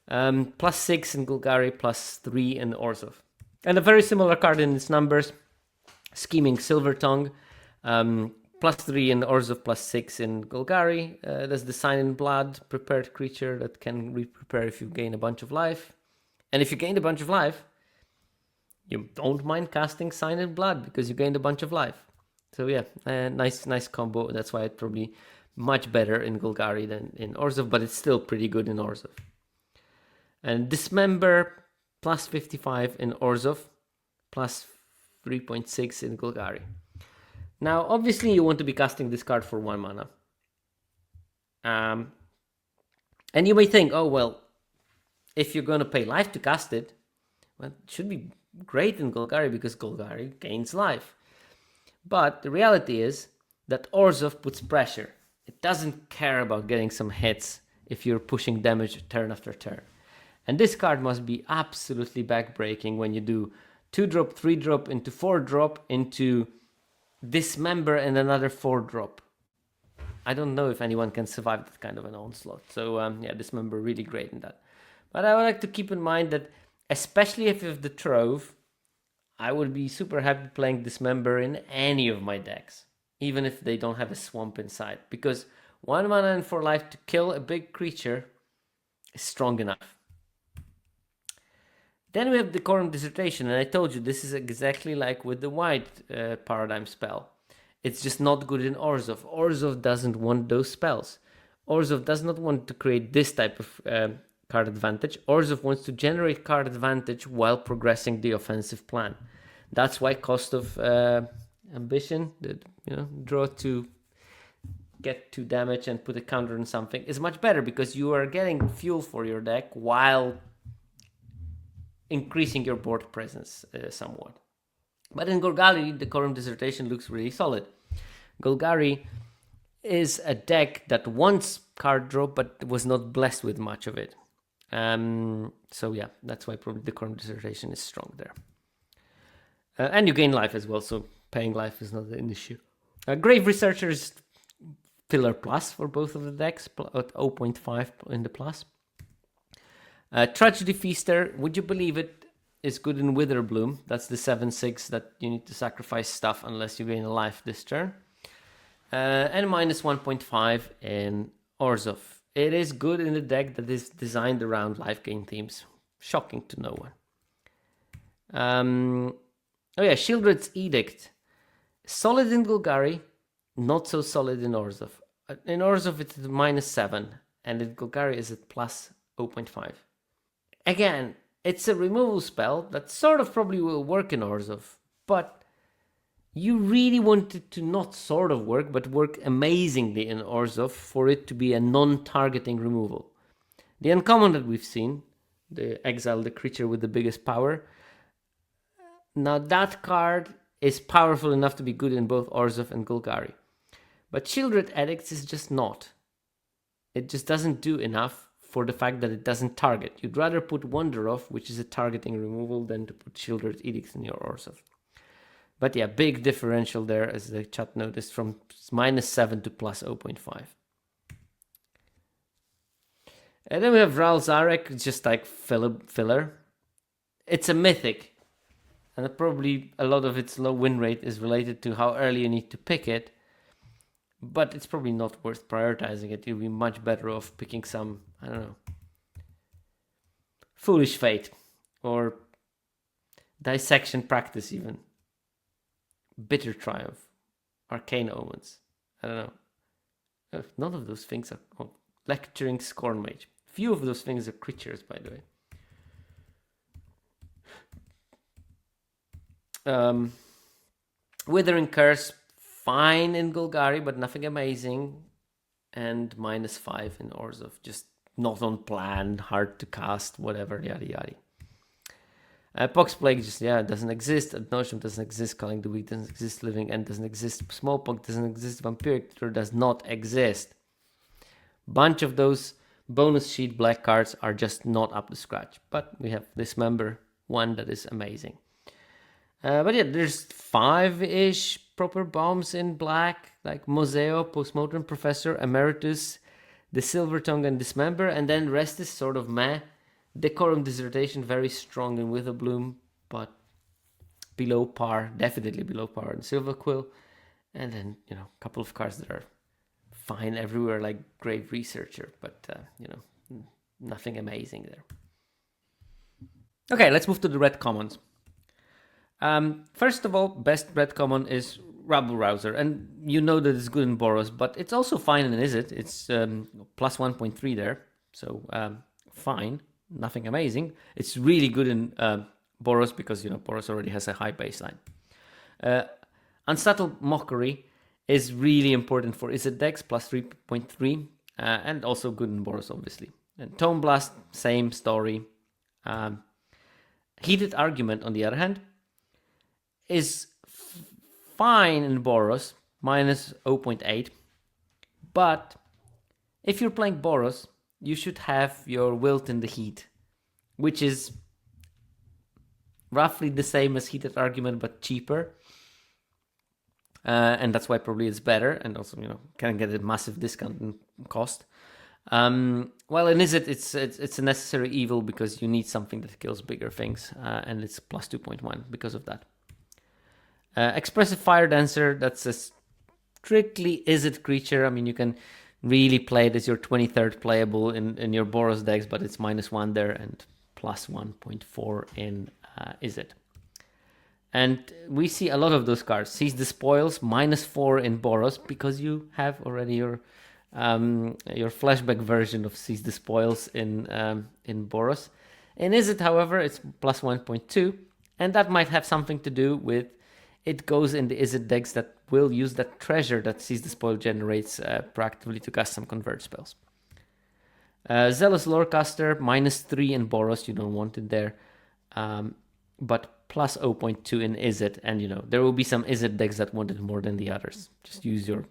+6 in Golgari, +3 in Orzhov. And a very similar card in its numbers, Scheming Silvertongue, +3 in Orzhov, +6 in Golgari. That's the Sign in Blood, prepared creature that can re-prepare if you gain a bunch of life. And if you gained a bunch of life, you don't mind casting Sign in Blood because you gained a bunch of life. So yeah, nice combo. That's why it's probably much better in Golgari than in Orzhov, but it's still pretty good in Orzhov. And Dismember, +55 in Orzhov, +3.6 in Golgari. Now, obviously, you want to be casting this card for 1 mana. And you may think, oh, well, if you're going to pay life to cast it, well, it should be great in Golgari because Golgari gains life. But the reality is that Orzhov puts pressure. It doesn't care about getting some hits if you're pushing damage turn after turn. And this card must be absolutely backbreaking when you do 2-drop, 3-drop into 4-drop into Dismember and another 4-drop. I don't know if anyone can survive that kind of an onslaught. So yeah, Dismember really great in that. But I would like to keep in mind that especially if you have the Trove, I would be super happy playing Dismember in any of my decks, even if they don't have a swamp inside, because 1 mana and 4 life to kill a big creature is strong enough. Then we have Decorum Dissertation, and I told you this is exactly like with the white paradigm spell. It's just not good in Orzhov. Orzhov doesn't want those spells. Orzhov does not want to create this type of card advantage. Orzhov wants to generate card advantage while progressing the offensive plan. That's why Cost of Ambition, draw to get 2 damage and put a counter on something, is much better because you are getting fuel for your deck while increasing your board presence somewhat. But in Golgari, the Decorum Dissertation looks really solid. Golgari is a deck that wants card draw but was not blessed with much of it. So yeah, that's why probably the Decorum Dissertation is strong there. And you gain life as well, so paying life is not an issue. Grave Researcher is filler plus for both of the decks, at 0.5 in the plus. Tragedy Feaster, would you believe it, is good in Witherbloom. That's the 7/6 that you need to sacrifice stuff unless you gain a life this turn. and minus 1.5 in Orzhov. It is good in a deck that is designed around life gain themes. Shocking to no one. Oh yeah, Shieldred's Edict. Solid in Golgari, not so solid in Orzhov. In Orzhov it's at minus 7, and in Golgari is at plus 0.5. Again, it's a removal spell that sort of probably will work in Orzhov, but you really want it to not sort of work, but work amazingly in Orzhov for it to be a non-targeting removal. The uncommon that we've seen, the exile the creature with the biggest power, now that card is powerful enough to be good in both Orzhov and Golgari. But Shieldred Edicts is just not. It just doesn't do enough for the fact that it doesn't target. You'd rather put Wanderoff, which is a targeting removal, than to put Shieldred Edicts in your Orzhov. But yeah, big differential there, as the chat noticed, from minus 7 to plus 0.5. And then we have Ral Zarek, just like filler. It's a mythic. And probably a lot of its low win rate is related to how early you need to pick it. But it's probably not worth prioritizing it. You'll be much better off picking some, I don't know, Foolish Fate or Dissection Practice even. Bitter Triumph, Arcane Omens. I don't know. None of those things are... Oh, Lecturing Scorn Mage. Few of those things are creatures, by the way. Withering Curse, fine in Golgari, but nothing amazing. And minus 5 in Orzhov, just not on plan, hard to cast, whatever, yada yada. Pox Plague just, doesn't exist. Ad Nauseam doesn't exist. Calling the Weak doesn't exist. Living End doesn't exist. Smallpox doesn't exist. Vampiric Tutor does not exist. Bunch of those bonus sheet black cards are just not up to scratch. But we have Dismember, one that is amazing. But yeah, there's 5-ish proper bombs in black, like Moseo, Postmodern Professor, Emeritus, the Silver Tongue, and Dismember, and then rest is sort of meh. Decorum Dissertation, very strong in Witherbloom, but below par, definitely below par in Silver Quill, and then, a couple of cards that are fine everywhere, like Grave Researcher, but, nothing amazing there. Okay, let's move to the red commons. First of all, best red common is Rabble Rouser, and you know that it's good in Boros, but it's also fine in Izzet. It's plus 1.3 there, so fine, nothing amazing. It's really good in Boros because Boros already has a high baseline. Unsubtle Mockery is really important for Izzet decks, plus 3.3, and also good in Boros, obviously. And Tome Blast, same story. Heated Argument, on the other hand, is fine in Boros, minus 0.8. But if you're playing Boros, you should have your Wilt in the Heat, which is roughly the same as Heated Argument, but cheaper. And that's why probably it's better, and also, can get a massive discount in cost. Well, in Izzet, it's a necessary evil because you need something that kills bigger things, and it's plus 2.1 because of that. Expressive Fire Dancer, that's a strictly Izzet creature. I mean, you can really play it as your 23rd playable in your Boros decks, but it's minus 1 there and plus 1.4 in Izzet. And we see a lot of those cards. Seize the Spoils, minus 4 in Boros, because you have already your flashback version of Seize the Spoils in Boros. In Izzet, however, it's plus 1.2, and that might have something to do with it goes in the Izzet decks that will use that treasure that Seize the Spoil generates proactively to cast some Converge spells. Zealous Lorecaster, minus 3 in Boros, you don't want it there, but plus 0.2 in Izzet, and there will be some Izzet decks that want it more than the others. Just use your,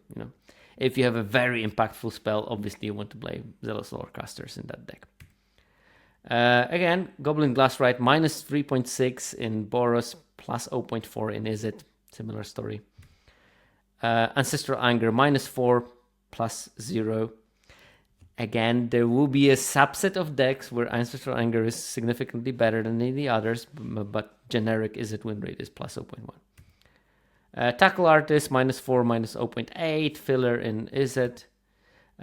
if you have a very impactful spell, obviously you want to play Zealous Lorecasters in that deck. Again, Goblin Glassrite, minus 3.6 in Boros, plus 0.4 in Izzet, similar story. Ancestral Anger, minus 4, plus 0. Again, there will be a subset of decks where Ancestral Anger is significantly better than the others, but generic Izzet win rate is plus 0.1. Tackle Artist, -4, -0.8. Filler in Izzet.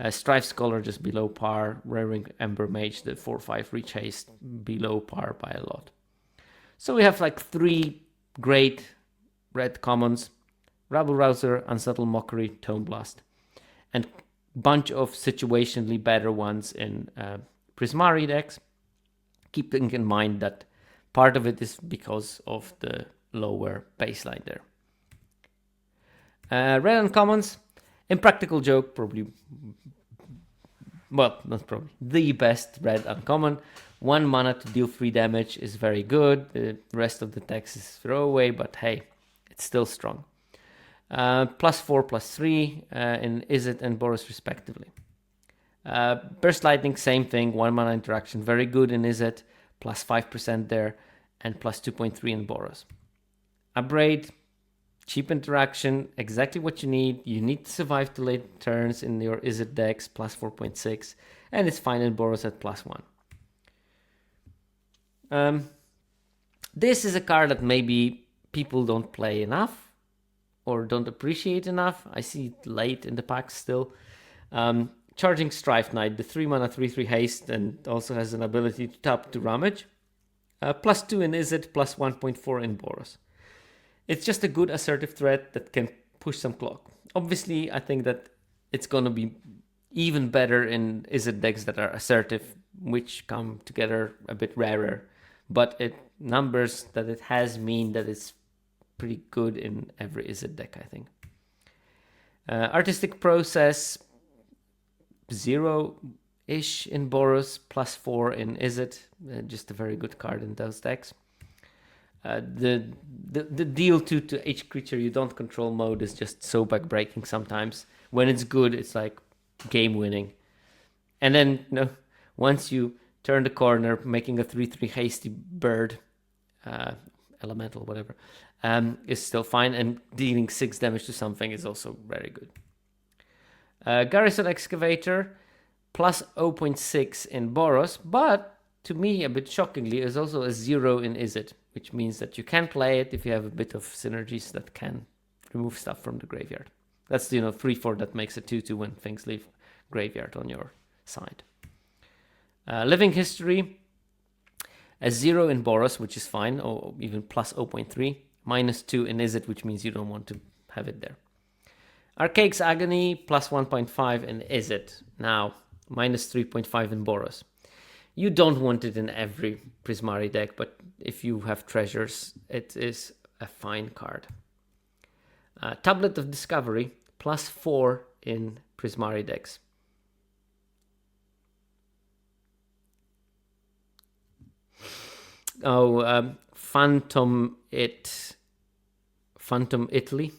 Strife Scholar just below par. Raring Ember Mage, the 4/5 reach haste, below par by a lot. So we have like 3 great red commons. Rabble Rouser, Unsettled Mockery, Tone Blast. And bunch of situationally better ones in Prismari decks. Keeping in mind that part of it is because of the lower baseline there. Red uncommons, Impractical Joke, probably, well, not probably, the best red uncommon. 1 mana to deal 3 damage is very good. The rest of the text is throwaway, but hey, it's still strong. +4, +3 in Izzet and Boros respectively. Burst Lightning, same thing, 1 mana interaction, very good in Izzet, +5% there, and +2.3 in Boros. Abrade, cheap interaction, exactly what you need. You need to survive to late turns in your Izzet decks, +4.6, and it's fine in Boros at +1. This is a card that maybe people don't play enough or don't appreciate enough. I see it late in the pack still. Charging Strife Knight, the 3 mana 3/3 haste, and also has an ability to tap to Ramage. +2 in Izzet, +1.4 in Boros. It's just a good assertive threat that can push some clock. Obviously, I think that it's going to be even better in Izzet decks that are assertive, which come together a bit rarer. But numbers that it has mean that it's pretty good in every Izzet deck, I think. Artistic Process, 0-ish in Boros, +4 in Izzet. Just a very good card in those decks. The deal 2 to each creature you don't control mode is just so backbreaking sometimes. When it's good, it's like game winning. And then, once you turn the corner, making a 3/3 hasty bird, elemental, whatever, is still fine, and dealing 6 damage to something is also very good. Garrison Excavator, +0.6 in Boros, but to me, a bit shockingly, is also a 0 in Izzet, which means that you can play it if you have a bit of synergies that can remove stuff from the graveyard. That's, 3/4 that makes a 2/2 when things leave graveyard on your side. Living History, a 0 in Boros, which is fine, or even +0.3, -2 in Izzet, which means you don't want to have it there. Archaic's Agony, +1.5 in Izzet, now -3.5 in Boros. You don't want it in every Prismari deck, but if you have treasures, it is a fine card. Tablet of Discovery, +4 in Prismari decks. Phantom Italy,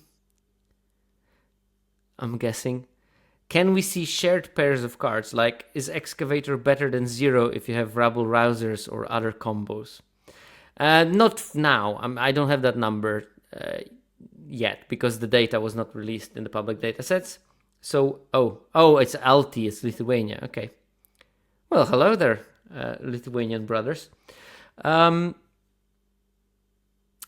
I'm guessing. Can we see shared pairs of cards? Like, is Excavator better than 0 if you have Rabble Rousers or other combos? Not now. I don't have that number yet because the data was not released in the public datasets. So, it's Alti, it's Lithuania. Okay. Well, hello there, Lithuanian brothers.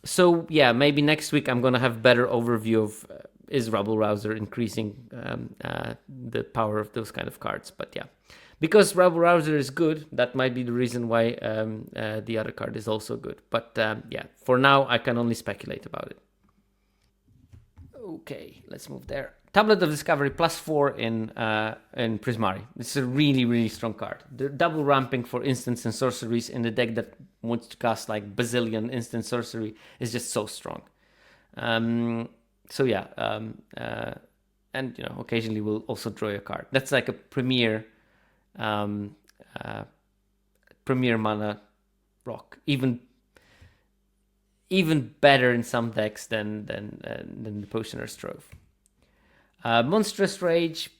So yeah, maybe next week I'm gonna have better overview of is Rabble Rouser increasing the power of those kind of cards. But yeah, because Rabble Rouser is good, that might be the reason why the other card is also good. But yeah, for now I can only speculate about it. Okay, let's move there. Tablet of Discovery, +4 in Prismari. It's a really, really strong card. The double ramping for instants and sorceries in the deck that wants to cast like bazillion instant sorcery is just so strong. So yeah, and occasionally we'll also draw a card. That's like a premier mana rock. Even better in some decks than the Potioner's Trove. Monstrous Rage,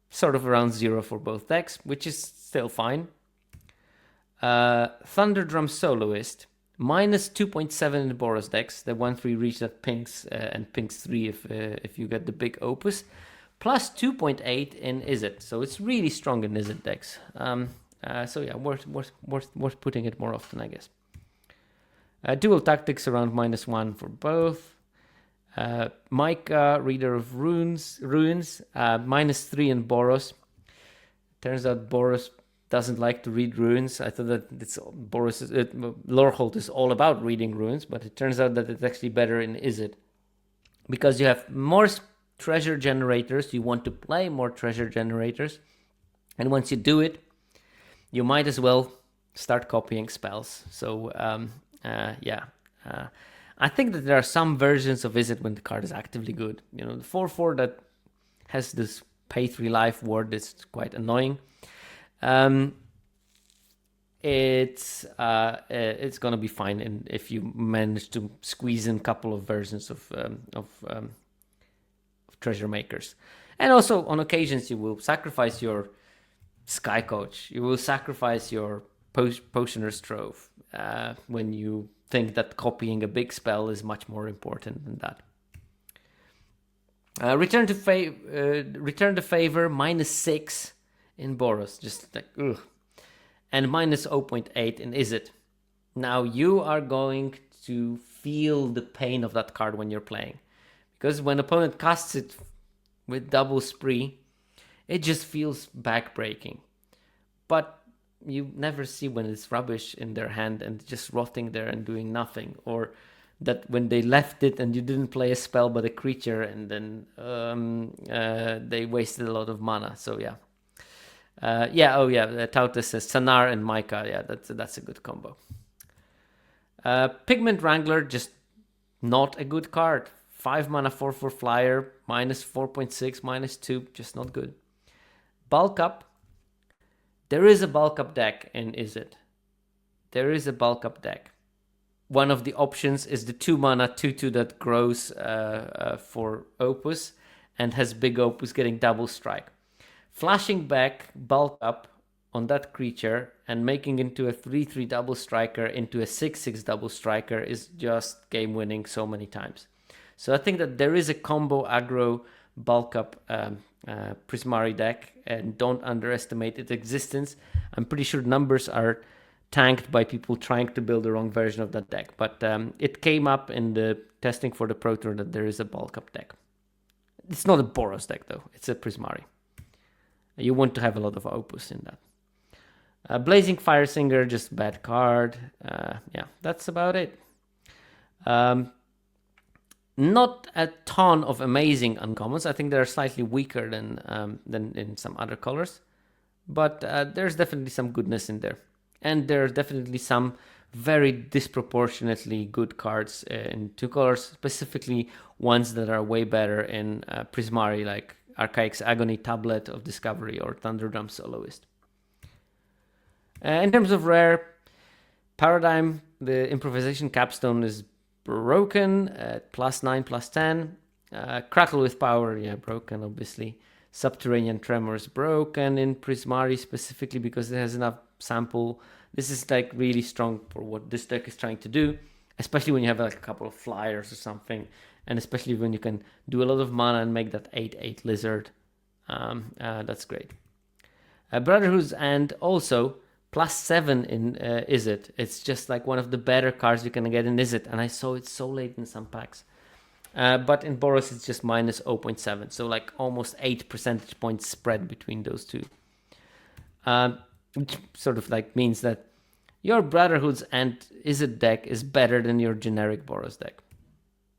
sort of around 0 for both decks, which is still fine. Thunderdrum Soloist, -2.7 in the Boros decks, the 1/3 reach that pinks and pinks 3 if you get the big opus, +2.8 in Izzet, so it's really strong in Izzet decks. So yeah, worth putting it more often, I guess. Dual Tactics around -1 for both. Micah, Reader of Runes, -3 in Boros. Turns out Boros doesn't like to read runes. I thought that Lorehold is all about reading runes, but it turns out that it's actually better in Izzet. Because you have more treasure generators, you want to play more treasure generators, and once you do it, you might as well start copying spells. So I think that there are some versions of Izzet when the card is actively good. You know, the 4/4 that has this pay 3 life ward is quite annoying. It's gonna be fine if you manage to squeeze in a couple of versions of treasure makers. And also on occasions you will sacrifice your Skycoach, you will sacrifice your Potioner's Trove when you think that copying a big spell is much more important than that. Return to Favor, -6 in Boros, just like ugh. And -0.8 in Izzet. Now you are going to feel the pain of that card when you're playing. Because when opponent casts it with double spree, it just feels backbreaking. But you never see when it's rubbish in their hand and just rotting there and doing nothing. Or that when they left it and you didn't play a spell but a creature and then they wasted a lot of mana. So yeah. Tauta says Sanar and Micah. Yeah, that's a good combo. Pigment Wrangler, just not a good card. 5 mana, 4/4 flyer, -4.6, -2, just not good. Bulk Up. There is a Bulk Up deck in Izzet. There is a Bulk Up deck. One of the options is the 2 mana 2/2 that grows for Opus and has big Opus getting double strike. Flashing back Bulk Up on that creature and making into a 3/3 double striker into a 6/6 double striker is just game winning so many times. So I think that there is a combo aggro Bulk Up Prismari deck, and don't underestimate its existence. I'm pretty sure numbers are tanked by people trying to build the wrong version of that deck, but it came up in the testing for the Pro Tour that there is a Bulk Up deck. It's not a Boros deck though, it's a Prismari. You want to have a lot of Opus in that. Blazing Firesinger, just bad card. That's about it. Not a ton of amazing uncommons. I think they're slightly weaker than in some other colors. But there's definitely some goodness in there. And there's definitely some very disproportionately good cards in 2 colors, specifically ones that are way better in Prismari, like Archaic's Agony, Tablet of Discovery, or Thunderdrum Soloist. In terms of rare, Paradigm, the Improvisation Capstone is broken at +9, +10. Crackle with Power, broken obviously. Subterranean Tremors, broken in Prismari specifically because it has enough sample. This is like really strong for what this deck is trying to do, especially when you have like a couple of flyers or something. And especially when you can do a lot of mana and make that 8/8 lizard. That's great. Brotherhood's End also +7 in Izzet. It's just like one of the better cards you can get in Izzet. And I saw it so late in some packs. But in Boros it's just -0.7. So like almost 8 percentage points spread between those two. Which sort of like means that your Brotherhood's End Izzet deck is better than your generic Boros deck.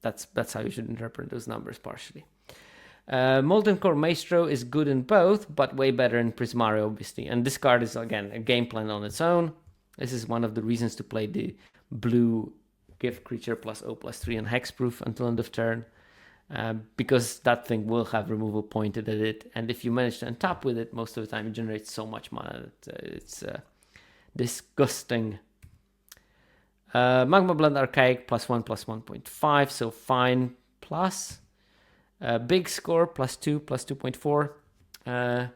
That's how you should interpret those numbers partially. Molten Core Maestro is good in both, but way better in Prismari, obviously. And this card is, again, a game plan on its own. This is one of the reasons to play the blue gift creature +0/+3 and hexproof until end of turn. Because that thing will have removal pointed at it. And if you manage to untap with it, most of the time it generates so much mana that it's disgusting. Magma Blood Archaic +1, +1.5, so fine plus. Big Score +2, +2.4.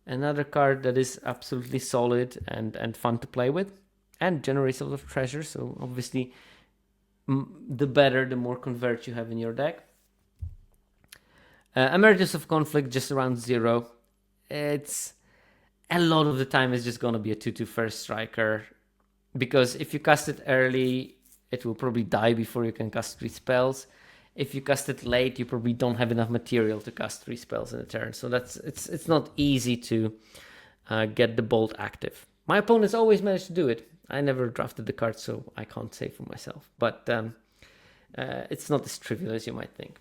Another card that is absolutely solid and fun to play with and generates a lot of treasure. So obviously the better, the more Converge you have in your deck. Emergence of Conflict just around 0. It's a lot of the time it's just going to be a 2/2 first striker. Because if you cast it early, it will probably die before you can cast 3 spells. if you cast it late, you probably don't have enough material to cast 3 spells in a turn. So it's not easy to get the bolt active. My opponents always manage to do it. I never drafted the card, so I can't say for myself. But it's not as trivial as you might think.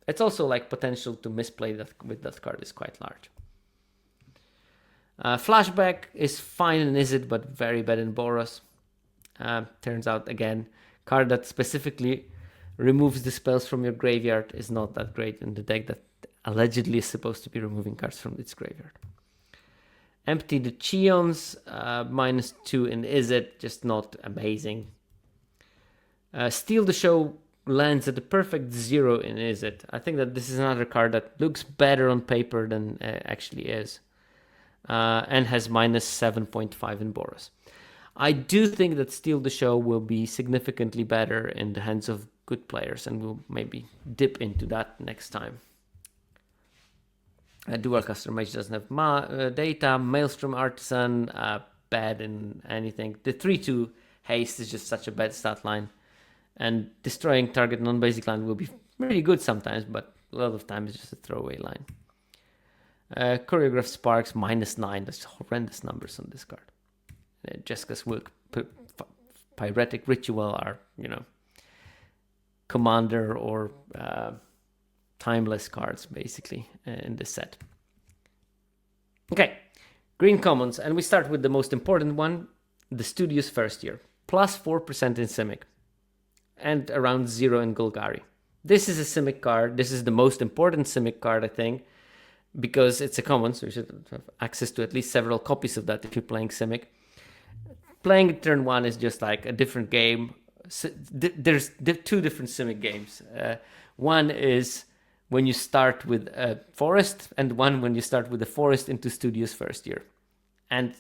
It's also like potential to misplay that with that card is quite large. Flashback is fine in Izzet, but very bad in Boros. Turns out, again, card that specifically removes the spells from your graveyard is not that great in the deck that allegedly is supposed to be removing cards from its graveyard. Empty the Cheons, -2 in Izzet, just not amazing. Steal the Show lands at the perfect 0 in Izzet. I think that this is another card that looks better on paper than actually is. And has -7.5 in Boros. I do think that Steal the Show will be significantly better in the hands of good players, and we'll maybe dip into that next time. Dual Caster Mage doesn't have data. Maelstrom Artisan, bad in anything. The 3/2 haste is just such a bad stat line, and destroying target non-basic land will be really good sometimes, but a lot of times it's just a throwaway line. Choreographed Sparks, -9. That's horrendous numbers on this card. Jessica's Wilk, Pyretic Ritual are, Commander or Timeless cards, basically, in this set. Okay, green commons, and we start with the most important one, the Studios First Year. +4% in Simic, and around 0 in Golgari. This is a Simic card. This is the most important Simic card, I think, because it's a common, so you should have access to at least several copies of that if you're playing Simic. Playing turn 1 is just like a different game. There's 2 different Simic games. One is when you start with a forest, and one when you start with a forest into Studios First Year. And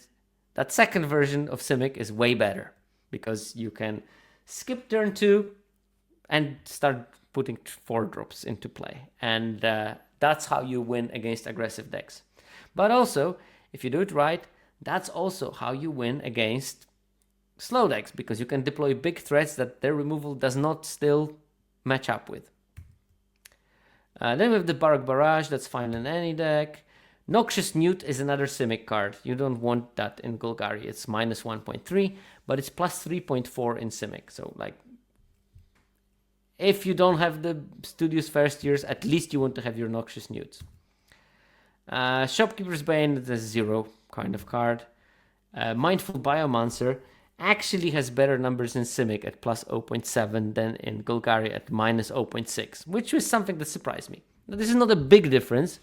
that second version of Simic is way better, because you can skip turn 2 and start putting 4 drops into play. And that's how you win against aggressive decks. But also, if you do it right, that's also how you win against slow decks, because you can deploy big threats that their removal does not still match up with. Then we have the Barak Barrage, that's fine in any deck. Noxious Newt is another Simic card. You don't want that in Golgari. It's -1.3, but it's +3.4 in Simic. So, like, if you don't have the Studios First Years, at least you want to have your Noxious Newts. Shopkeeper's Bane is a 0 kind of card. Mindful Biomancer actually has better numbers in Simic at +0.7 than in Golgari at -0.6, which was something that surprised me. Now, this is not a big difference,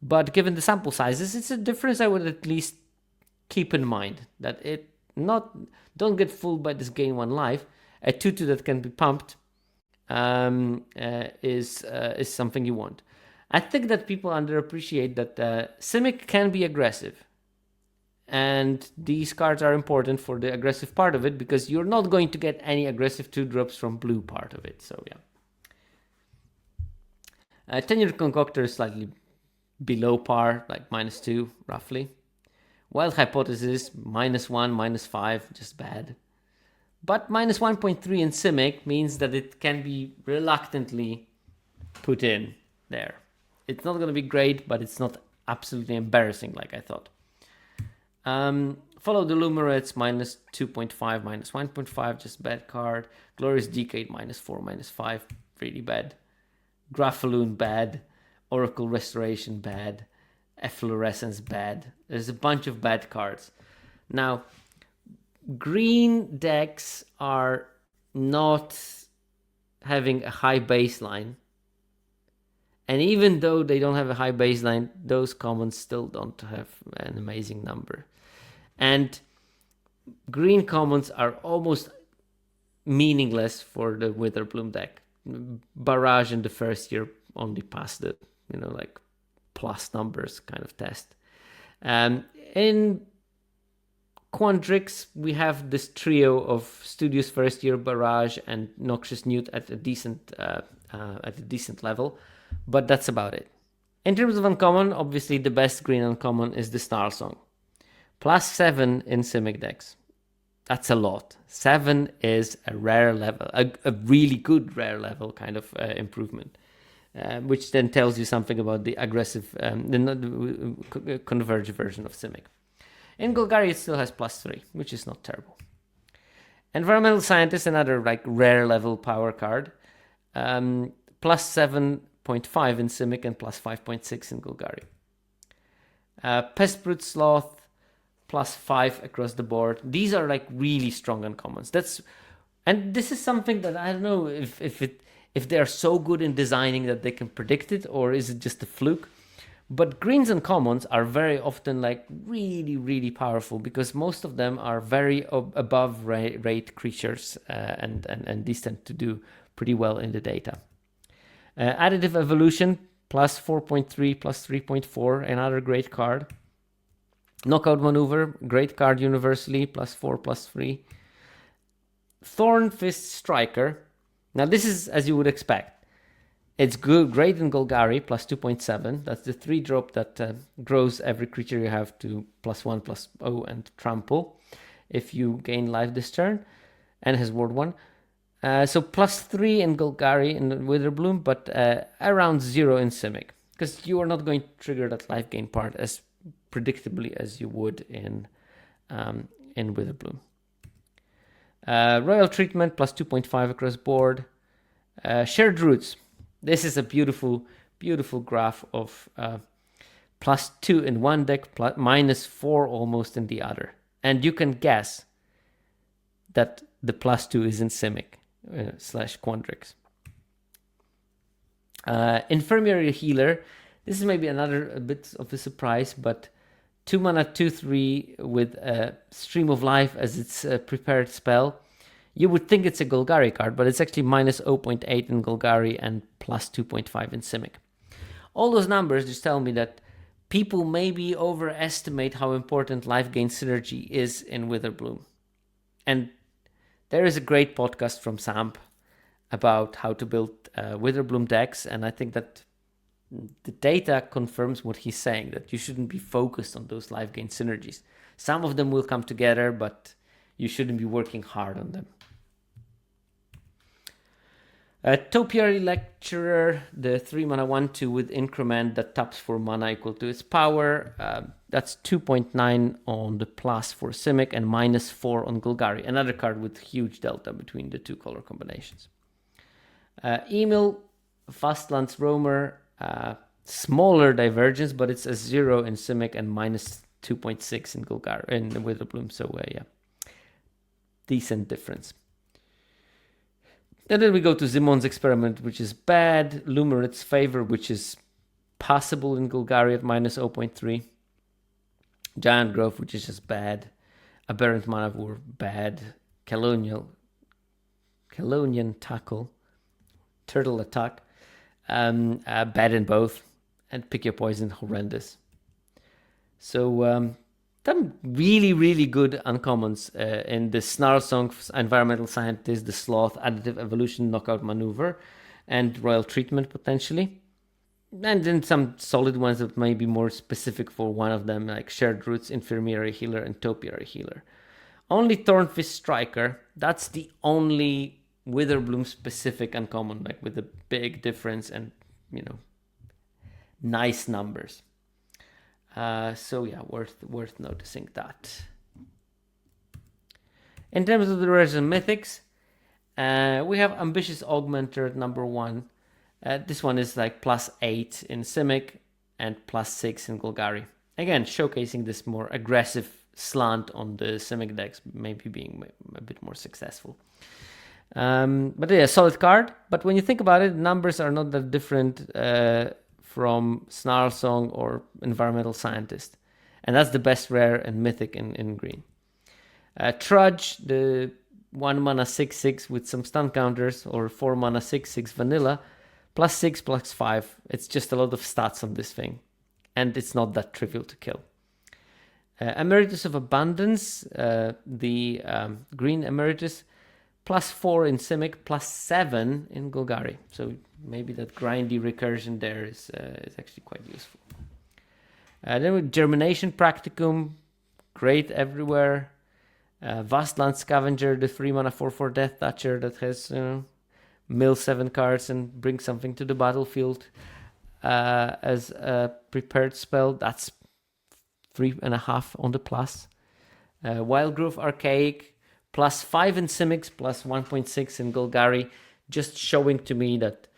but given the sample sizes, it's a difference I would at least keep in mind. That don't get fooled by this gain 1 life. A 2/2 that can be pumped is something you want. I think that people underappreciate that Simic can be aggressive. And these cards are important for the aggressive part of it, because you're not going to get any aggressive 2-drops from blue part of it. So yeah. Tenure Concoctor is slightly below par, like -2 roughly. Wild Hypothesis, -1, -5, just bad. But -1.3 in Simic means that it can be reluctantly put in there. It's not going to be great, but it's not absolutely embarrassing like I thought. Follow the Lumerates, -2.5, -1.5, just bad card. Glorious Decade, -4, -5, really bad. Graphaloon, bad. Oracle Restoration, bad. Efflorescence, bad. There's a bunch of bad cards. Now, green decks are not having a high baseline. And even though they don't have a high baseline, those commons still don't have an amazing number. And green commons are almost meaningless for the Witherbloom deck. Barrage in the first year only passed the, plus numbers kind of test. In Quandrix, we have this trio of Studios First Year, Barrage, and Noxious Newt at a decent level, but that's about it. In terms of uncommon, obviously the best green uncommon is the Snarl Song. +7 in Simic decks. That's a lot. 7 is a rare level, a really good rare level kind of improvement, which then tells you something about the aggressive, the Converge version of Simic. In Golgari, it still has +3, which is not terrible. Environmental Scientist, another like rare level power card, +7.5 in Simic and +5.6 in Golgari. Pestbrute Sloth, +5 across the board. These are like really strong uncommons. And this is something that I don't know if they are so good in designing that they can predict it, or is it just a fluke. But greens and commons are very often like really, really powerful, because most of them are very above rate creatures, and these tend to do pretty well in the data. Additive Evolution, +4.3, +3.4, another great card. Knockout Maneuver, great card universally, +4, +3. Thorn Fist Striker. Now this is as you would expect. It's good, great in Golgari, +2.7. That's the 3-drop that grows every creature you have to +1/+0 and trample if you gain life this turn, and has ward 1. So +3 in Golgari in Witherbloom, but around 0 in Simic, because you are not going to trigger that life gain part as predictably as you would in Witherbloom. Royal Treatment, +2.5 across board. Shared Roots. This is a beautiful, beautiful graph of +2 in one deck, -4 almost in the other. And you can guess that the +2 is in Simic / Quandrix. Infirmary Healer. This is maybe a bit of a surprise, but 2 mana, 2/3 with a Stream of Life as its prepared spell. You would think it's a Golgari card, but it's actually -0.8 in Golgari and +2.5 in Simic. All those numbers just tell me that people maybe overestimate how important life gain synergy is in Witherbloom. And there is a great podcast from Samp about how to build Witherbloom decks, and I think that the data confirms what he's saying, that you shouldn't be focused on those life gain synergies. Some of them will come together, but you shouldn't be working hard on them. Topiary Lecturer, the 3 mana 1/2 with increment that taps for mana equal to its power. That's 2.9 on the plus for Simic and -4 on Golgari. Another card with huge delta between the two color combinations. Emil, Fastlands Roamer, smaller divergence, but it's a 0 in Simic and -2.6 in Golgari in Witherbloom. So yeah, decent difference. And then we go to Zimon's Experiment, which is bad. Lumerit's Favor, which is possible in Golgari at -0.3. Giant Growth, which is just bad. Aberrant Manavur, bad. Calonian Tackle, Turtle Attack, bad in both. And Pick Your Poison, horrendous. So some really, really good uncommons in the Snarlsong, Environmental Scientist, the Sloth, Additive Evolution, Knockout Maneuver, and Royal Treatment potentially. And then some solid ones that may be more specific for one of them, like Shared Roots, Infirmary Healer, and Topiary Healer. Only Thornfist Striker, that's the only Witherbloom specific uncommon, like with a big difference and, nice numbers. So yeah, worth noticing that. In terms of the rares and mythics, we have Ambitious Augmenter at number 1. This one is like +8 in Simic and +6 in Golgari. Again, showcasing this more aggressive slant on the Simic decks, maybe being a bit more successful. But yeah, solid card. But when you think about it, numbers are not that different from Snarlsong or Environmental Scientist. And that's the best rare and mythic in green. Trudge, the 1 mana 6/6 with some stun counters, or 4 mana 6/6 vanilla, +6, +5. It's just a lot of stats on this thing. And it's not that trivial to kill. Emeritus of Abundance, the green Emeritus, +4 in Simic, +7 in Golgari. So maybe that grindy recursion there is actually quite useful. Then with Germination Practicum, great everywhere. Vastland Scavenger, the 3 mana 4/4 Death Toucher that has mill 7 cards and bring something to the battlefield as a prepared spell. That's 3.5 on the plus. Wildgrowth Archaic, +5 in Simics, +1.6 in Golgari, just showing to me that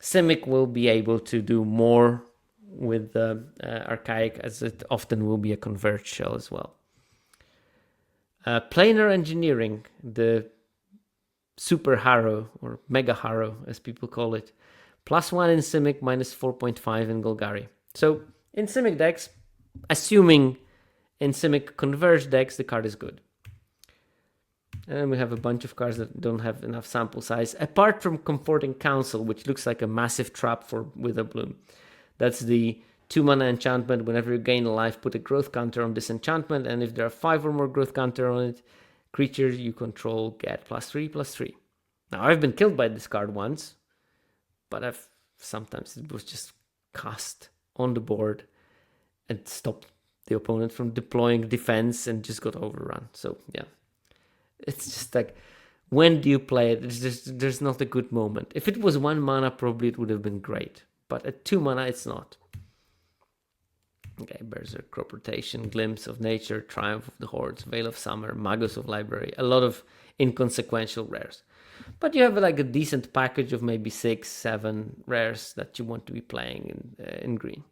Simic will be able to do more with Archaic, as it often will be a Converge shell as well. Planar Engineering, the Super Harrow, or Mega Harrow as people call it, +1 in Simic, -4.5 in Golgari. So in Simic decks, assuming in Simic Converge decks, the card is good. And we have a bunch of cards that don't have enough sample size, apart from Comforting Counsel, which looks like a massive trap for Witherbloom. That's the 2 mana enchantment. Whenever you gain a life, put a growth counter on this enchantment, and if there are 5 or more growth counter on it, creatures you control get +3/+3. Now, I've been killed by this card once, but sometimes it was just cast on the board and stopped the opponent from deploying defense and just got overrun. So yeah, it's just like, when do you play it? There's not a good moment. If it was 1 mana, probably it would have been great, but at 2 mana, it's not. Okay, Berserk, Crop Rotation, Glimpse of Nature, Triumph of the Hordes, Veil of Summer, Magus of Library, a lot of inconsequential rares. But you have like a decent package of maybe 6-7 rares that you want to be playing in green.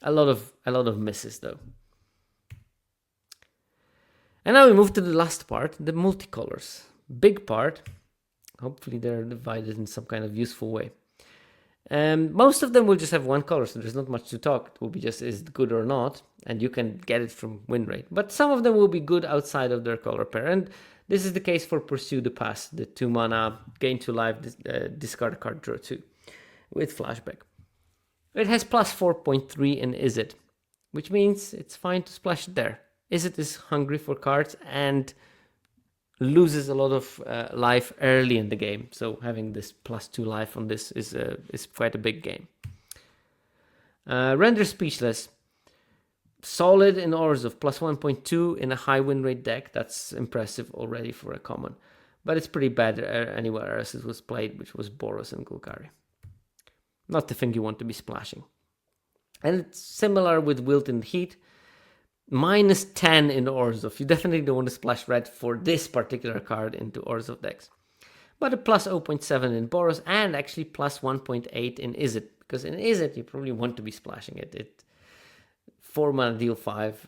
A lot of misses though. And now we move to the last part, the multicolors. Big part. Hopefully they're divided in some kind of useful way. Most of them will just have 1 color, so there's not much to talk. It will be just, is it good or not, and you can get it from win rate. But some of them will be good outside of their color pair, and this is the case for Pursue the Past, the 2 mana, gain 2 life, discard a card, draw 2, with flashback. It has +4.3 in Izzet, which means it's fine to splash it there. Izzet is hungry for cards and loses a lot of life early in the game, so having this +2 life on this is quite a big game. Render Speechless, solid in Orzhov, +1.2 in a high win rate deck. That's impressive already for a common, but it's pretty bad anywhere else it was played, which was Boros and Golgari. Not the thing you want to be splashing. And it's similar with Wilted Heat, -10 in Orzhov. You definitely don't want to splash red for this particular card into Orzhov decks. But a +0.7 in Boros, and actually +1.8 in Izzet, because in Izzet you probably want to be splashing it. It 4 mana deal 5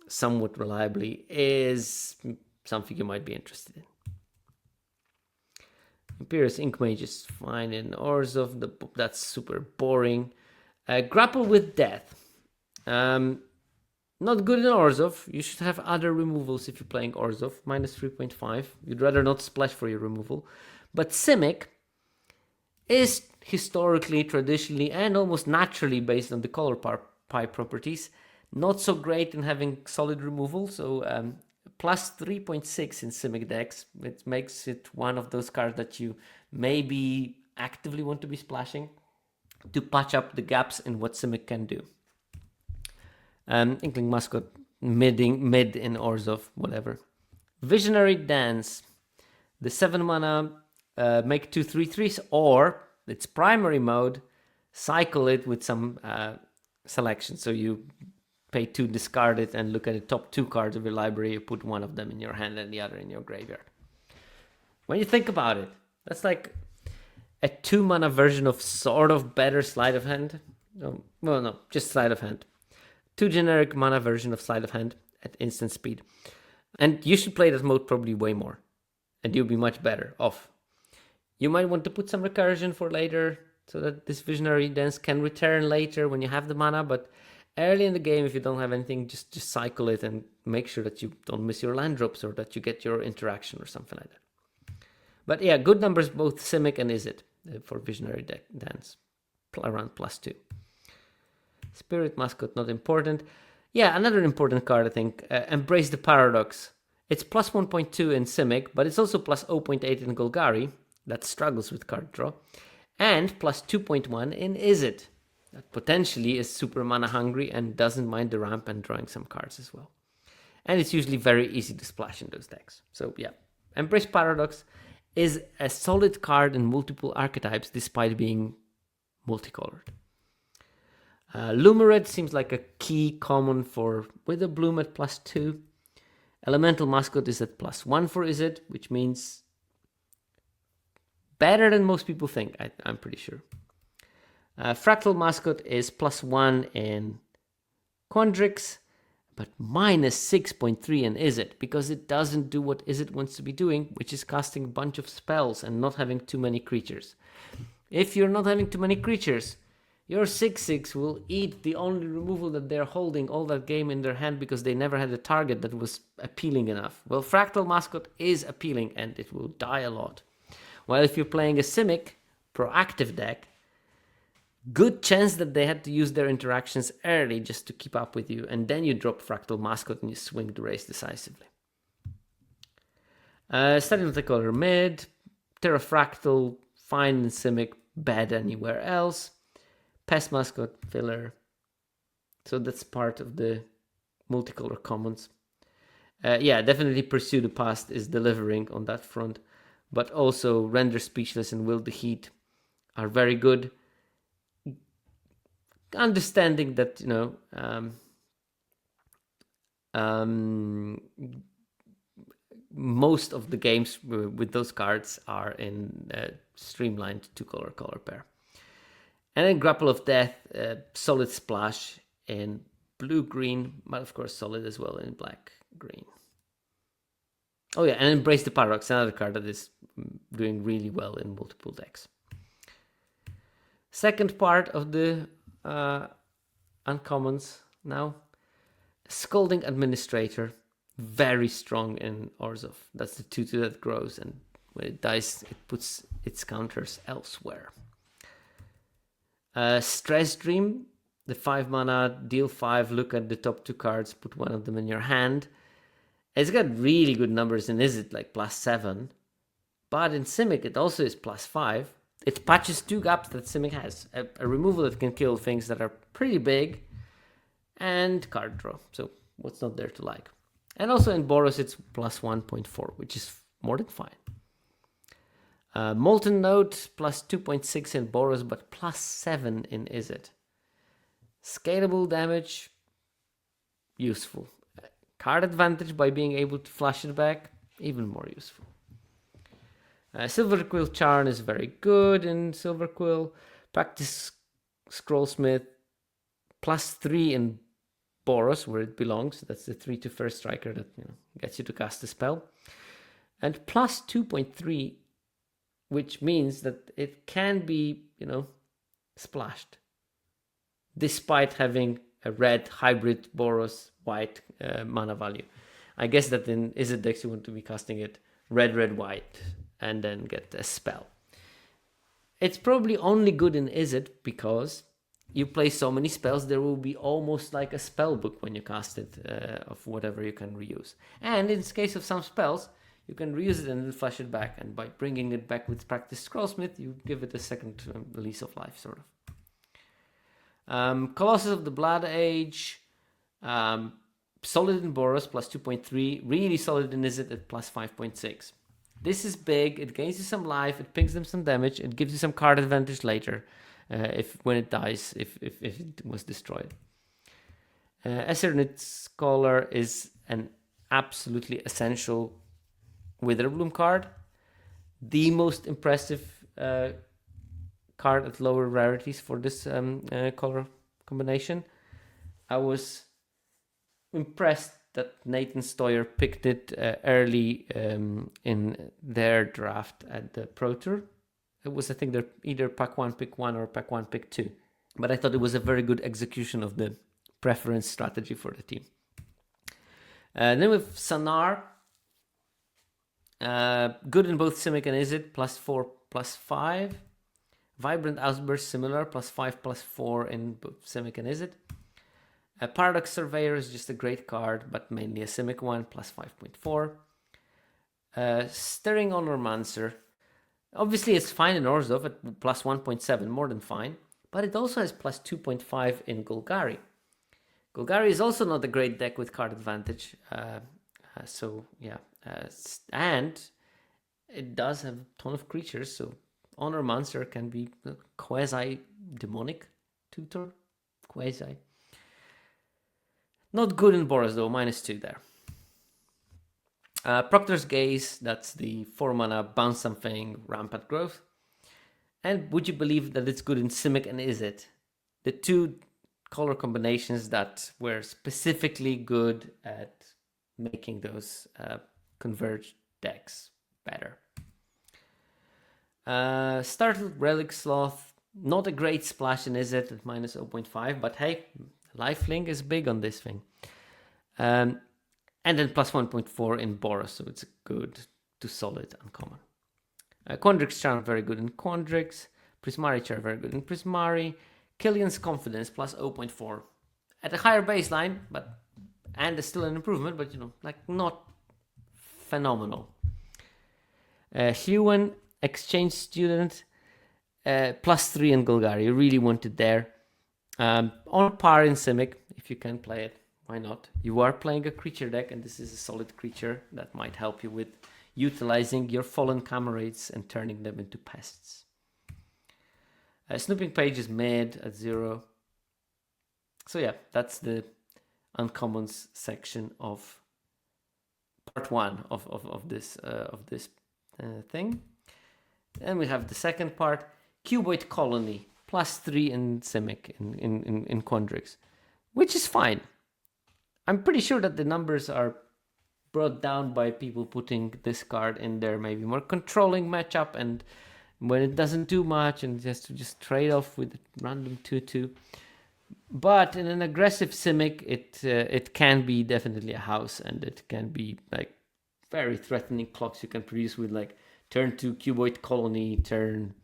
somewhat reliably is something you might be interested in. Imperious Inkmage is fine in Orzhov, that's super boring. Grapple with Death. Not good in Orzhov. You should have other removals if you're playing Orzhov. -3.5. You'd rather not splash for your removal. But Simic is historically, traditionally, and almost naturally based on the color pie properties, not so great in having solid removal. So +3.6 in Simic decks. It makes it one of those cards that you maybe actively want to be splashing to patch up the gaps in what Simic can do. Inkling Mascot, mid in Orzhov, whatever. Visionary Dance, the 7 mana, make 2 3/3s, or its primary mode, cycle it with some selection. So you pay 2, discard it, and look at the top 2 cards of your library. You put one of them in your hand and the other in your graveyard. When you think about it, that's like a 2 mana version of sort of better Sleight of Hand. No, just Sleight of Hand. 2 generic mana version of Sleight of Hand at instant speed. And you should play that mode probably way more, and you'll be much better off. You might want to put some recursion for later, so that this Visionary Dance can return later when you have the mana, but early in the game, if you don't have anything, just cycle it and make sure that you don't miss your land drops or that you get your interaction or something like that. But yeah, good numbers, both Simic and Izzet for Visionary Dance, around +2. Spirit Mascot, not important. Yeah, another important card, I think. Embrace the Paradox. It's +1.2 in Simic, but it's also +0.8 in Golgari. That struggles with card draw. And +2.1 in Izzet. That potentially is super mana hungry and doesn't mind the ramp and drawing some cards as well. And it's usually very easy to splash in those decks. So yeah, Embrace Paradox is a solid card in multiple archetypes despite being multicolored. Lumered seems like a key common for Wither Bloom at +2. Elemental Mascot is at +1 for Izzet, which means better than most people think, I'm pretty sure. Fractal Mascot is +1 in Quandrix, but -6.3 in Izzet, because it doesn't do what Izzet wants to be doing, which is casting a bunch of spells and not having too many creatures. If you're not having too many creatures, your 6/6 will eat the only removal that they're holding all that game in their hand because they never had a target that was appealing enough. Well, Fractal Mascot is appealing and it will die a lot. While if you're playing a Simic proactive deck, good chance that they had to use their interactions early just to keep up with you, and then you drop Fractal Mascot and you swing the race decisively. Starting with the color mid, Terrafractal, fine in Simic, bad anywhere else. Pest Mascot, filler. So that's part of the multicolor commons. Yeah, definitely Pursue the Past is delivering on that front, but also Render Speechless and Will the Heat are very good. Understanding that, most of the games with those cards are in streamlined 2-color color pair. And then Grapple of Death, solid splash in blue-green, but of course solid as well in black-green. Oh yeah, and Embrace the Paradox, another card that is doing really well in multiple decks. Second part of the uncommons now. Scolding Administrator, very strong in Orzhov. That's the 2/2 that grows, and when it dies, it puts its counters elsewhere. Stress Dream, the 5 mana, deal 5, look at the top 2 cards, put one of them in your hand. It's got really good numbers in Izzet, like +7. But in Simic, it also is +5. It patches 2 gaps that Simic has. A removal that can kill things that are pretty big, and card draw. So what's not there to like? And also in Boros, it's +1.4, which is more than fine. Molten Note, +2.6 in Boros, but +7 in Izzet. Scalable damage, useful. Card advantage by being able to flash it back, even more useful. Silverquill Charn is very good in Silverquill. Practice Scrollsmith, +3 in Boros, where it belongs. That's the 3 to first striker that gets you to cast a spell. And +2.3, which means that it can be, splashed. Despite having a red hybrid Boros white mana value. I guess that in Izzet decks you want to be casting it red, white, and then get a spell. It's probably only good in Izzet because you play so many spells, there will be almost like a spell book when you cast it of whatever you can reuse. And in the case of some spells, you can reuse it and then flash it back. And by bringing it back with Practice Scrollsmith, you give it a second lease of life, sort of. Colossus of the Blood Age, solid in Boros, +2.3, really solid in Izzet at +5.6. This is big, it gains you some life, it pings them some damage, it gives you some card advantage later, when it dies, if it was destroyed. Aeternit Scholar is an absolutely essential Witherbloom card. The most impressive card at lower rarities for this color combination. I was impressed that Nathan Stoyer picked it early in their draft at the Pro Tour. It was, I think, they're either pack 1, pick 1 or pack 1, pick 2. But I thought it was a very good execution of the preference strategy for the team. Then with Sanar, good in both Simic and Izzet, +4, +5. Vibrant Outburst, similar, +5, +4 in both Simic and Izzet. Paradox Surveyor is just a great card, but mainly a Simic one, +5.4. Stirring Honormancer. Obviously, it's fine in Orzhov at +1.7, more than fine. But it also has +2.5 in Golgari. Golgari is also not a great deck with card advantage. So yeah, and it does have a ton of creatures. So Honor Monster can be quasi-demonic tutor. Quasi. Not good in Boros though, -2 there. Proctor's Gaze, that's the 4 mana bounce something rampant growth. And would you believe that it's good in Simic, and is it? The two color combinations that were specifically good at making those Converge decks better. Startled Relic Sloth, not a great splash in Izzet at -0.5, but hey, lifelink is big on this thing. And then +1.4 in Boros, so it's a good to solid uncommon. Quandrix Charm, very good in Quandrix. Prismari Charm, very good in Prismari. Killian's Confidence, +0.4. At a higher baseline, and it's still an improvement, but not phenomenal. Huan, Exchange Student, +3 in Golgari. Really wanted there. On par in Simic, if you can play it, why not? You are playing a creature deck, and this is a solid creature that might help you with utilizing your fallen comrades and turning them into pests. Snooping Page is mid at 0. So yeah, that's the uncommons section of part 1 of this thing. And we have the second part, Cuboid Colony, +3 in Simic, in Quandrix, which is fine. I'm pretty sure that the numbers are brought down by people putting this card in their maybe more controlling matchup, and when it doesn't do much and just trade off with random 2/2. But in an aggressive Simic, it can be definitely a house, and it can be like very threatening clocks you can produce with like turn 2 Cuboid Colony, turn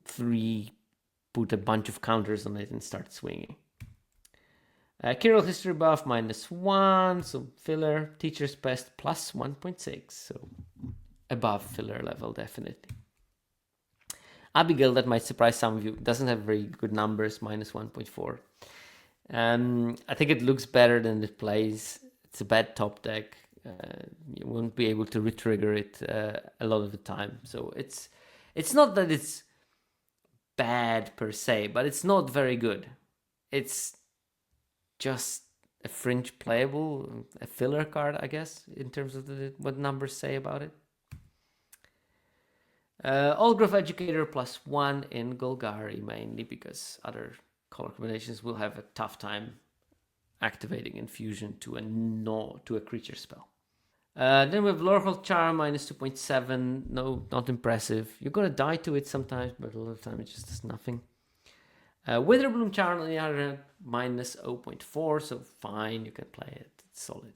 3 put a bunch of counters on it and start swinging. Kirill History Buff -1, so filler. Teacher's Pest +1.6, so above filler level definitely. Abigail, that might surprise some of you, doesn't have very good numbers, -1.4. I think it looks better than it plays. It's a bad top deck. You won't be able to retrigger it a lot of the time. So it's not that it's bad per se, but it's not very good. It's just a fringe playable, a filler card, I guess, in terms of what numbers say about it. Old Growth Educator +1 in Golgari, mainly because other color combinations will have a tough time activating Infusion to a creature spell. Then we have Lorehold Charm -2.7. No, not impressive. You're gonna die to it sometimes, but a lot of time it just does nothing. Witherbloom Charm on the other hand, -0.4, so fine, you can play it. It's solid.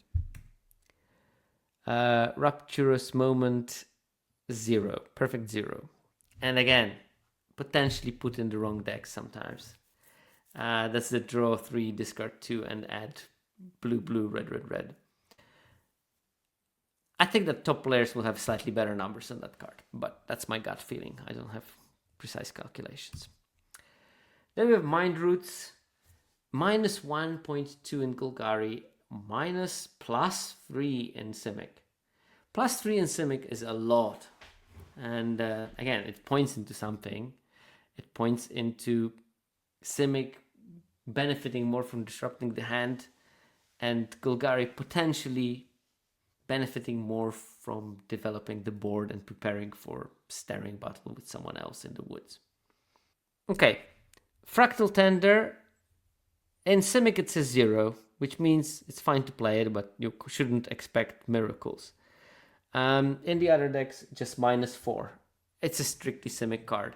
Rapturous Moment 0, perfect 0. And again, potentially put in the wrong deck sometimes. That's the draw 3, discard 2, and add blue, red. I think that top players will have slightly better numbers than that card, but that's my gut feeling. I don't have precise calculations. Then we have Mind Roots, -1.2 in Golgari, +3 in Simic. +3 in Simic is a lot. And again, it points into something. It points into Simic benefiting more from disrupting the hand, and Golgari potentially benefiting more from developing the board and preparing for staring battle with someone else in the woods. Okay, Fractal Tender. In Simic it's a 0, which means it's fine to play it, but you shouldn't expect miracles. In the other decks, just -4. It's a strictly Simic card.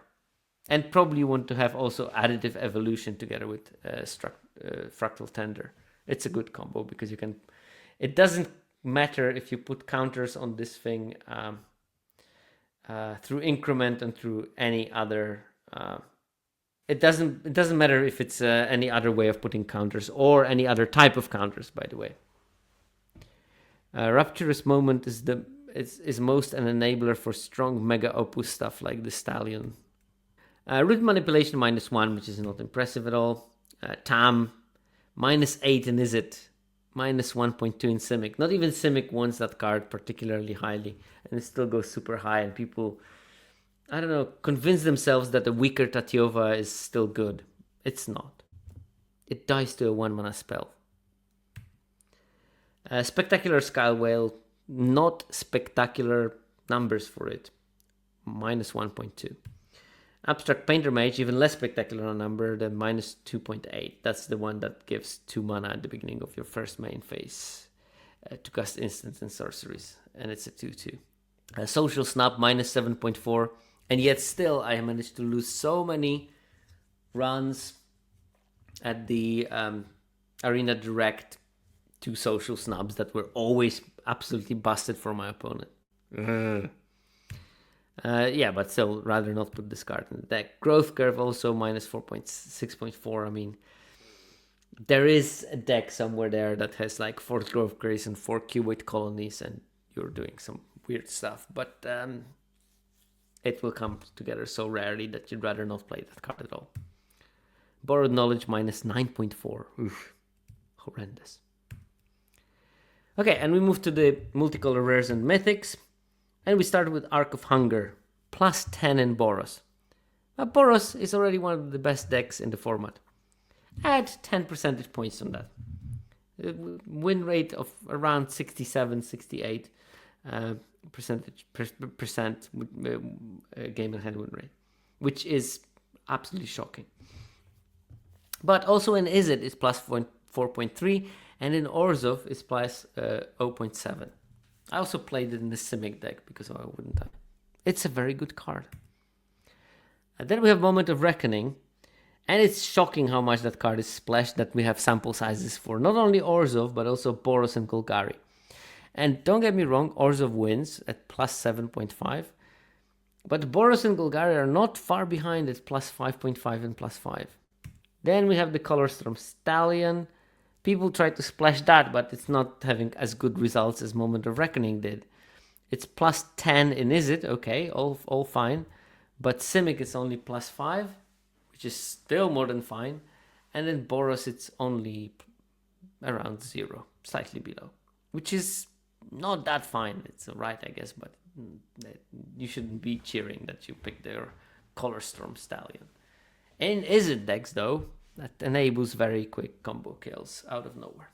And probably you want to have also Additive Evolution together with Fractal Tender. It's a good combo because you can... It doesn't matter if you put counters on this thing through Increment and through any other... It doesn't matter if it's any other way of putting counters or any other type of counters, by the way. Rapturous Moment is most an enabler for strong Mega Opus stuff like the Stallion. Root Manipulation -1, which is not impressive at all. Tam, -8 in Izzet, -1.2 in Simic. Not even Simic wants that card particularly highly, and it still goes super high, and people, I don't know, convince themselves that a weaker Tatyova is still good. It's not. It dies to a 1-mana spell. Spectacular Sky Whale, not spectacular numbers for it. -1.2. Abstract Painter Mage, even less spectacular number than -2.8. That's the one that gives 2 mana at the beginning of your first main phase to cast instants and sorceries, and it's a 2/2. Social Snap, -7.4, and yet still I managed to lose so many runs at the Arena Direct to Social Snubs that were always absolutely busted for my opponent. Yeah, but still, rather not put this card in the deck. Growth Curve also -6.4. I mean, there is a deck somewhere there that has like 4 Growth Curves and 4 Cuboid Colonies, and you're doing some weird stuff. But it will come together so rarely that you'd rather not play that card at all. Borrowed Knowledge -9.4. Oof, horrendous. Okay, and we move to the multicolor rares and mythics. And we start with Arc of Hunger, +10 in Boros. Boros is already one of the best decks in the format. Add 10 percentage points on that. Win rate of around 67, 68 percent game and hand win rate, which is absolutely shocking. But also in Izzet it's +4.3, and in Orzhov it's +0.7. I also played it in the Simic deck because I wouldn't have. It's a very good card. And then we have Moment of Reckoning. And it's shocking how much that card is splashed that we have sample sizes for. Not only Orzhov, but also Boros and Golgari. And don't get me wrong, Orzhov wins at +7.5. But Boros and Golgari are not far behind at +5.5 and +5. Then we have the Colorstorm Stallion. People try to splash that, but it's not having as good results as Moment of Reckoning did. It's +10 in Izzet, okay, all fine. But Simic is only +5, which is still more than fine. And in Boros it's only around 0, slightly below. Which is not that fine. It's alright, I guess, but you shouldn't be cheering that you picked their Colorstorm Stallion. In Izzet decks, though, that enables very quick combo kills out of nowhere.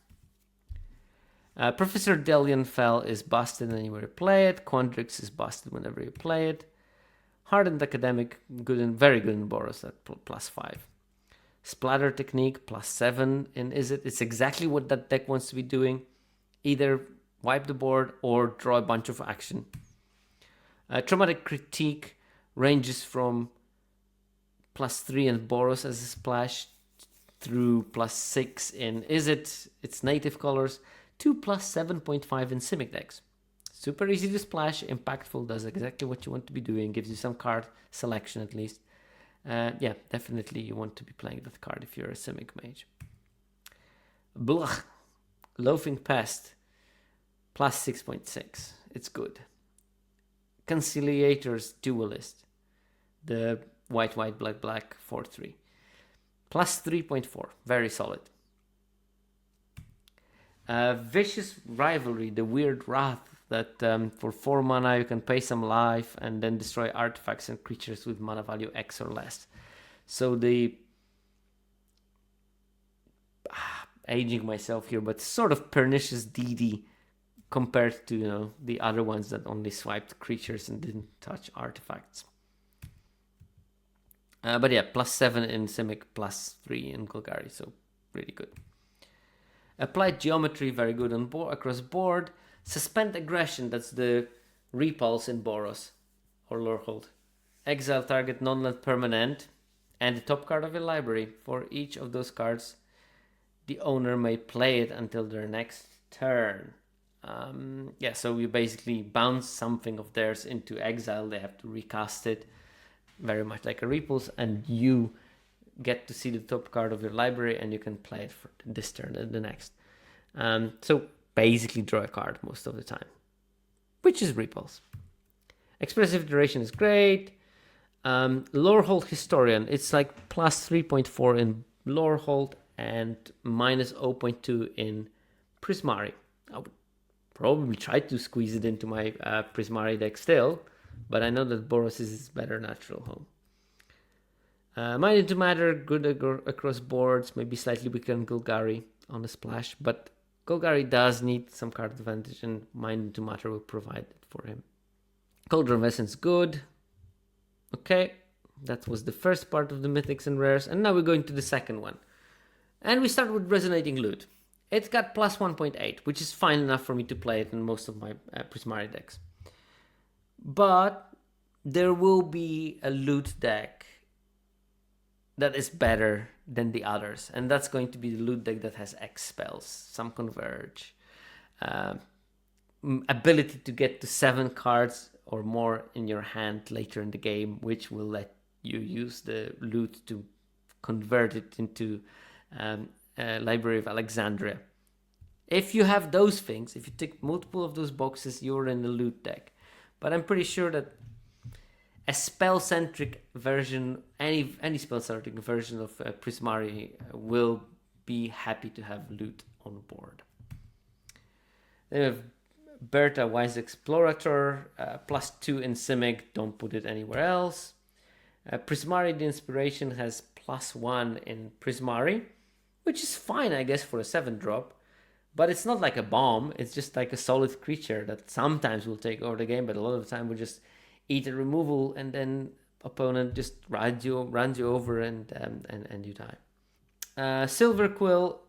Professor Delian Fell is busted whenever you play it. Quandrix is busted whenever you play it. Hardened Academic, good and very good in Boros at +5. Splatter Technique, +7 in Izzet. It's exactly what that deck wants to be doing. Either wipe the board or draw a bunch of action. Traumatic Critique ranges from +3 in Boros as a splash through +6 in Izzet, its native colors, to +7.5 in Simic decks. Super easy to splash, impactful, does exactly what you want to be doing, gives you some card selection at least. Yeah, definitely you want to be playing that card if you're a Simic mage. Blech, Loafing Pest, +6.6. It's good. Conciliator's Duelist, the white, black, 4/3. +3.4, very solid. Vicious Rivalry, the weird wrath that for 4 mana you can pay some life and then destroy artifacts and creatures with mana value X or less. So the aging myself here, but sort of pernicious DD compared to the other ones that only swiped creatures and didn't touch artifacts. But yeah, +7 in Simic, +3 in Golgari, so really good. Applied Geometry, very good on across board. Suspend Aggression, that's the repulse in Boros or Lorehold. Exile target non-land permanent and the top card of your library. For each of those cards, the owner may play it until their next turn. Yeah, so you basically bounce something of theirs into exile. They have to recast it, very much like a repulse, and you get to see the top card of your library and you can play it for this turn and the next. So basically draw a card most of the time, which is repulse. Expressive Duration is great. Lorehold Historian, it's like +3.4 in Lorehold and minus 0.2 in Prismari. I would probably try to squeeze it into my Prismari deck still, but I know that Boros is its better natural home. Mind into Matter, good across boards, maybe slightly weaker than Golgari on the splash, but Golgari does need some card advantage, and Mind into Matter will provide it for him. Cauldron of Essence, good. Okay, that was the first part of the Mythics and Rares, and now we're going to the second one. And we start with Resonating Lute. It's got plus 1.8, which is fine enough for me to play it in most of my Prismari decks. But there will be a Lute deck that is better than the others, and that's going to be the Lute deck that has X spells, some Converge, ability to get to 7 cards or more in your hand later in the game, which will let you use the Lute to convert it into Library of Alexandria. If you have those things, if you tick multiple of those boxes, you're in the Lute deck. But I'm pretty sure that a spell-centric version, any spell-centric version of Prismari will be happy to have Lute on board. Then we have Berta, Wise Explorator, plus 2 in Simic, don't put it anywhere else. Prismari, the Inspiration, has plus 1 in Prismari, which is fine, I guess, for a 7-drop. But it's not like a bomb, it's just like a solid creature that sometimes will take over the game, but a lot of the time will just eat a removal, and then opponent just runs you over and you die. Silver Quill,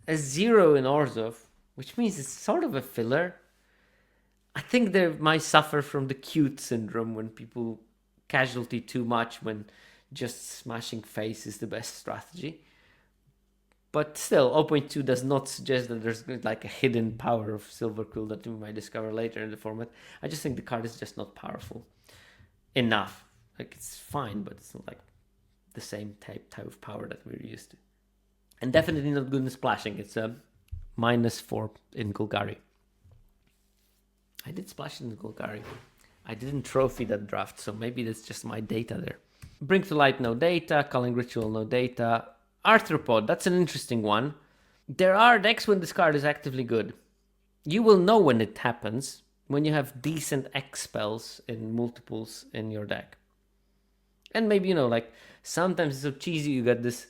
a 0 in Orzhov, which means it's sort of a filler. I think they might suffer from the cute syndrome when people casualty too much when just smashing face is the best strategy. But still, 0.2 does not suggest that there's like a hidden power of Silver Quill that we might discover later in the format. I just think the card is just not powerful enough. Like, it's fine, but it's not like the same type of power that we're used to. And definitely not good in splashing. It's a minus 4 in Golgari. I did splash in Golgari. I didn't trophy that draft, so maybe that's just my data there. Bring to Light, no data. Culling Ritual, no data. Arthropod, that's an interesting one. There are decks when this card is actively good. You will know when it happens, when you have decent X spells in multiples in your deck. And maybe, like, sometimes it's so cheesy, you got this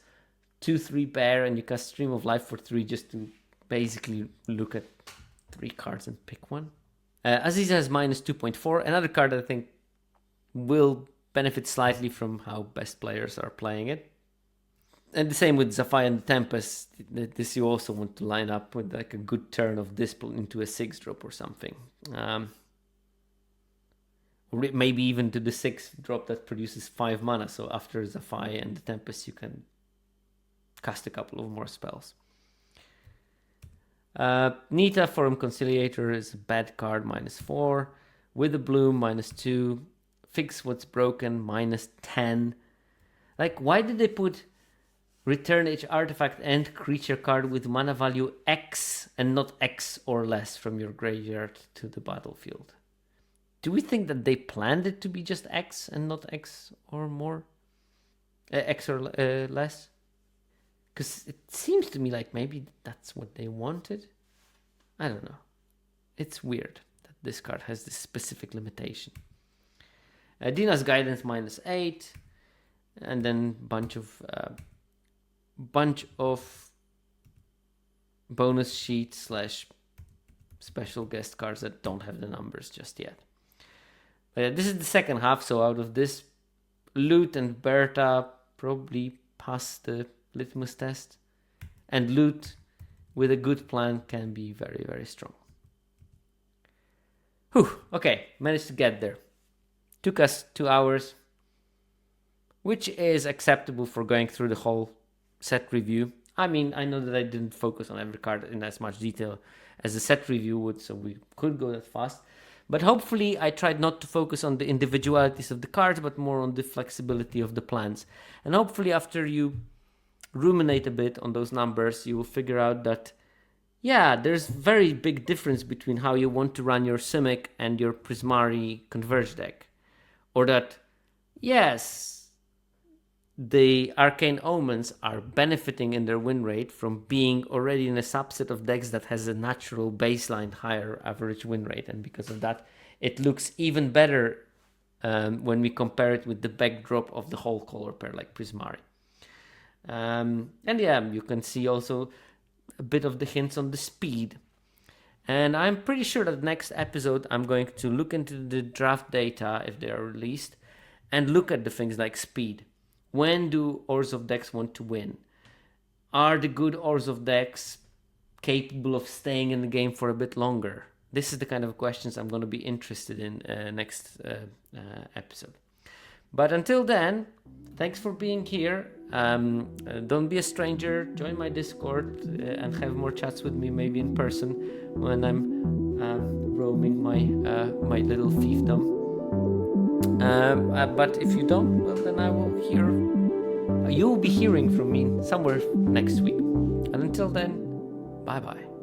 2-3 pair and you cast Stream of Life for 3 just to basically look at 3 cards and pick one. Aziza has minus 2.4, another card that I think will benefit slightly from how best players are playing it. And the same with Zafai and the Tempest. This you also want to line up with like a good turn of this into a 6-drop or something. Or maybe even to the 6-drop that produces 5 mana. So after Zafai and the Tempest, you can cast a couple of more spells. Nita, Forum Conciliator, is a bad card, minus 4. With a Bloom, minus 2. Fix What's Broken, minus 10. Like, why did they put return each artifact and creature card with mana value X and not X or less from your graveyard to the battlefield? Do we think that they planned it to be just X and not X or more? X or less? Because it seems to me like maybe that's what they wanted. I don't know. It's weird that this card has this specific limitation. Dina's Guidance, minus 8. And then bunch of bonus sheets / special guest cards that don't have the numbers just yet. But this is the second half, so out of this, Lute and Berta probably pass the litmus test. And Lute, with a good plan, can be very, very strong. Whew, okay, managed to get there. Took us 2 hours, which is acceptable for going through the whole set review. I mean, I know that I didn't focus on every card in as much detail as the set review would, so we could go that fast. But hopefully I tried not to focus on the individualities of the cards, but more on the flexibility of the plans. And hopefully after you ruminate a bit on those numbers, you will figure out that, yeah, there's very big difference between how you want to run your Simic and your Prismari Converge deck. Or that, yes, the Arcane Omens are benefiting in their win rate from being already in a subset of decks that has a natural baseline higher average win rate. And because of that, it looks even better when we compare it with the backdrop of the whole color pair like Prismari. And yeah, you can see also a bit of the hints on the speed. And I'm pretty sure that next episode I'm going to look into the draft data if they are released and look at the things like speed. When do Orzhov decks want to win? Are the good Orzhov decks capable of staying in the game for a bit longer? This is the kind of questions I'm going to be interested in next episode. But until then, thanks for being here. Don't be a stranger. Join my Discord and have more chats with me, maybe in person, when I'm roaming my little fiefdom. But if you don't, well, then I will hear. You'll be hearing from me somewhere next week. And until then, bye bye.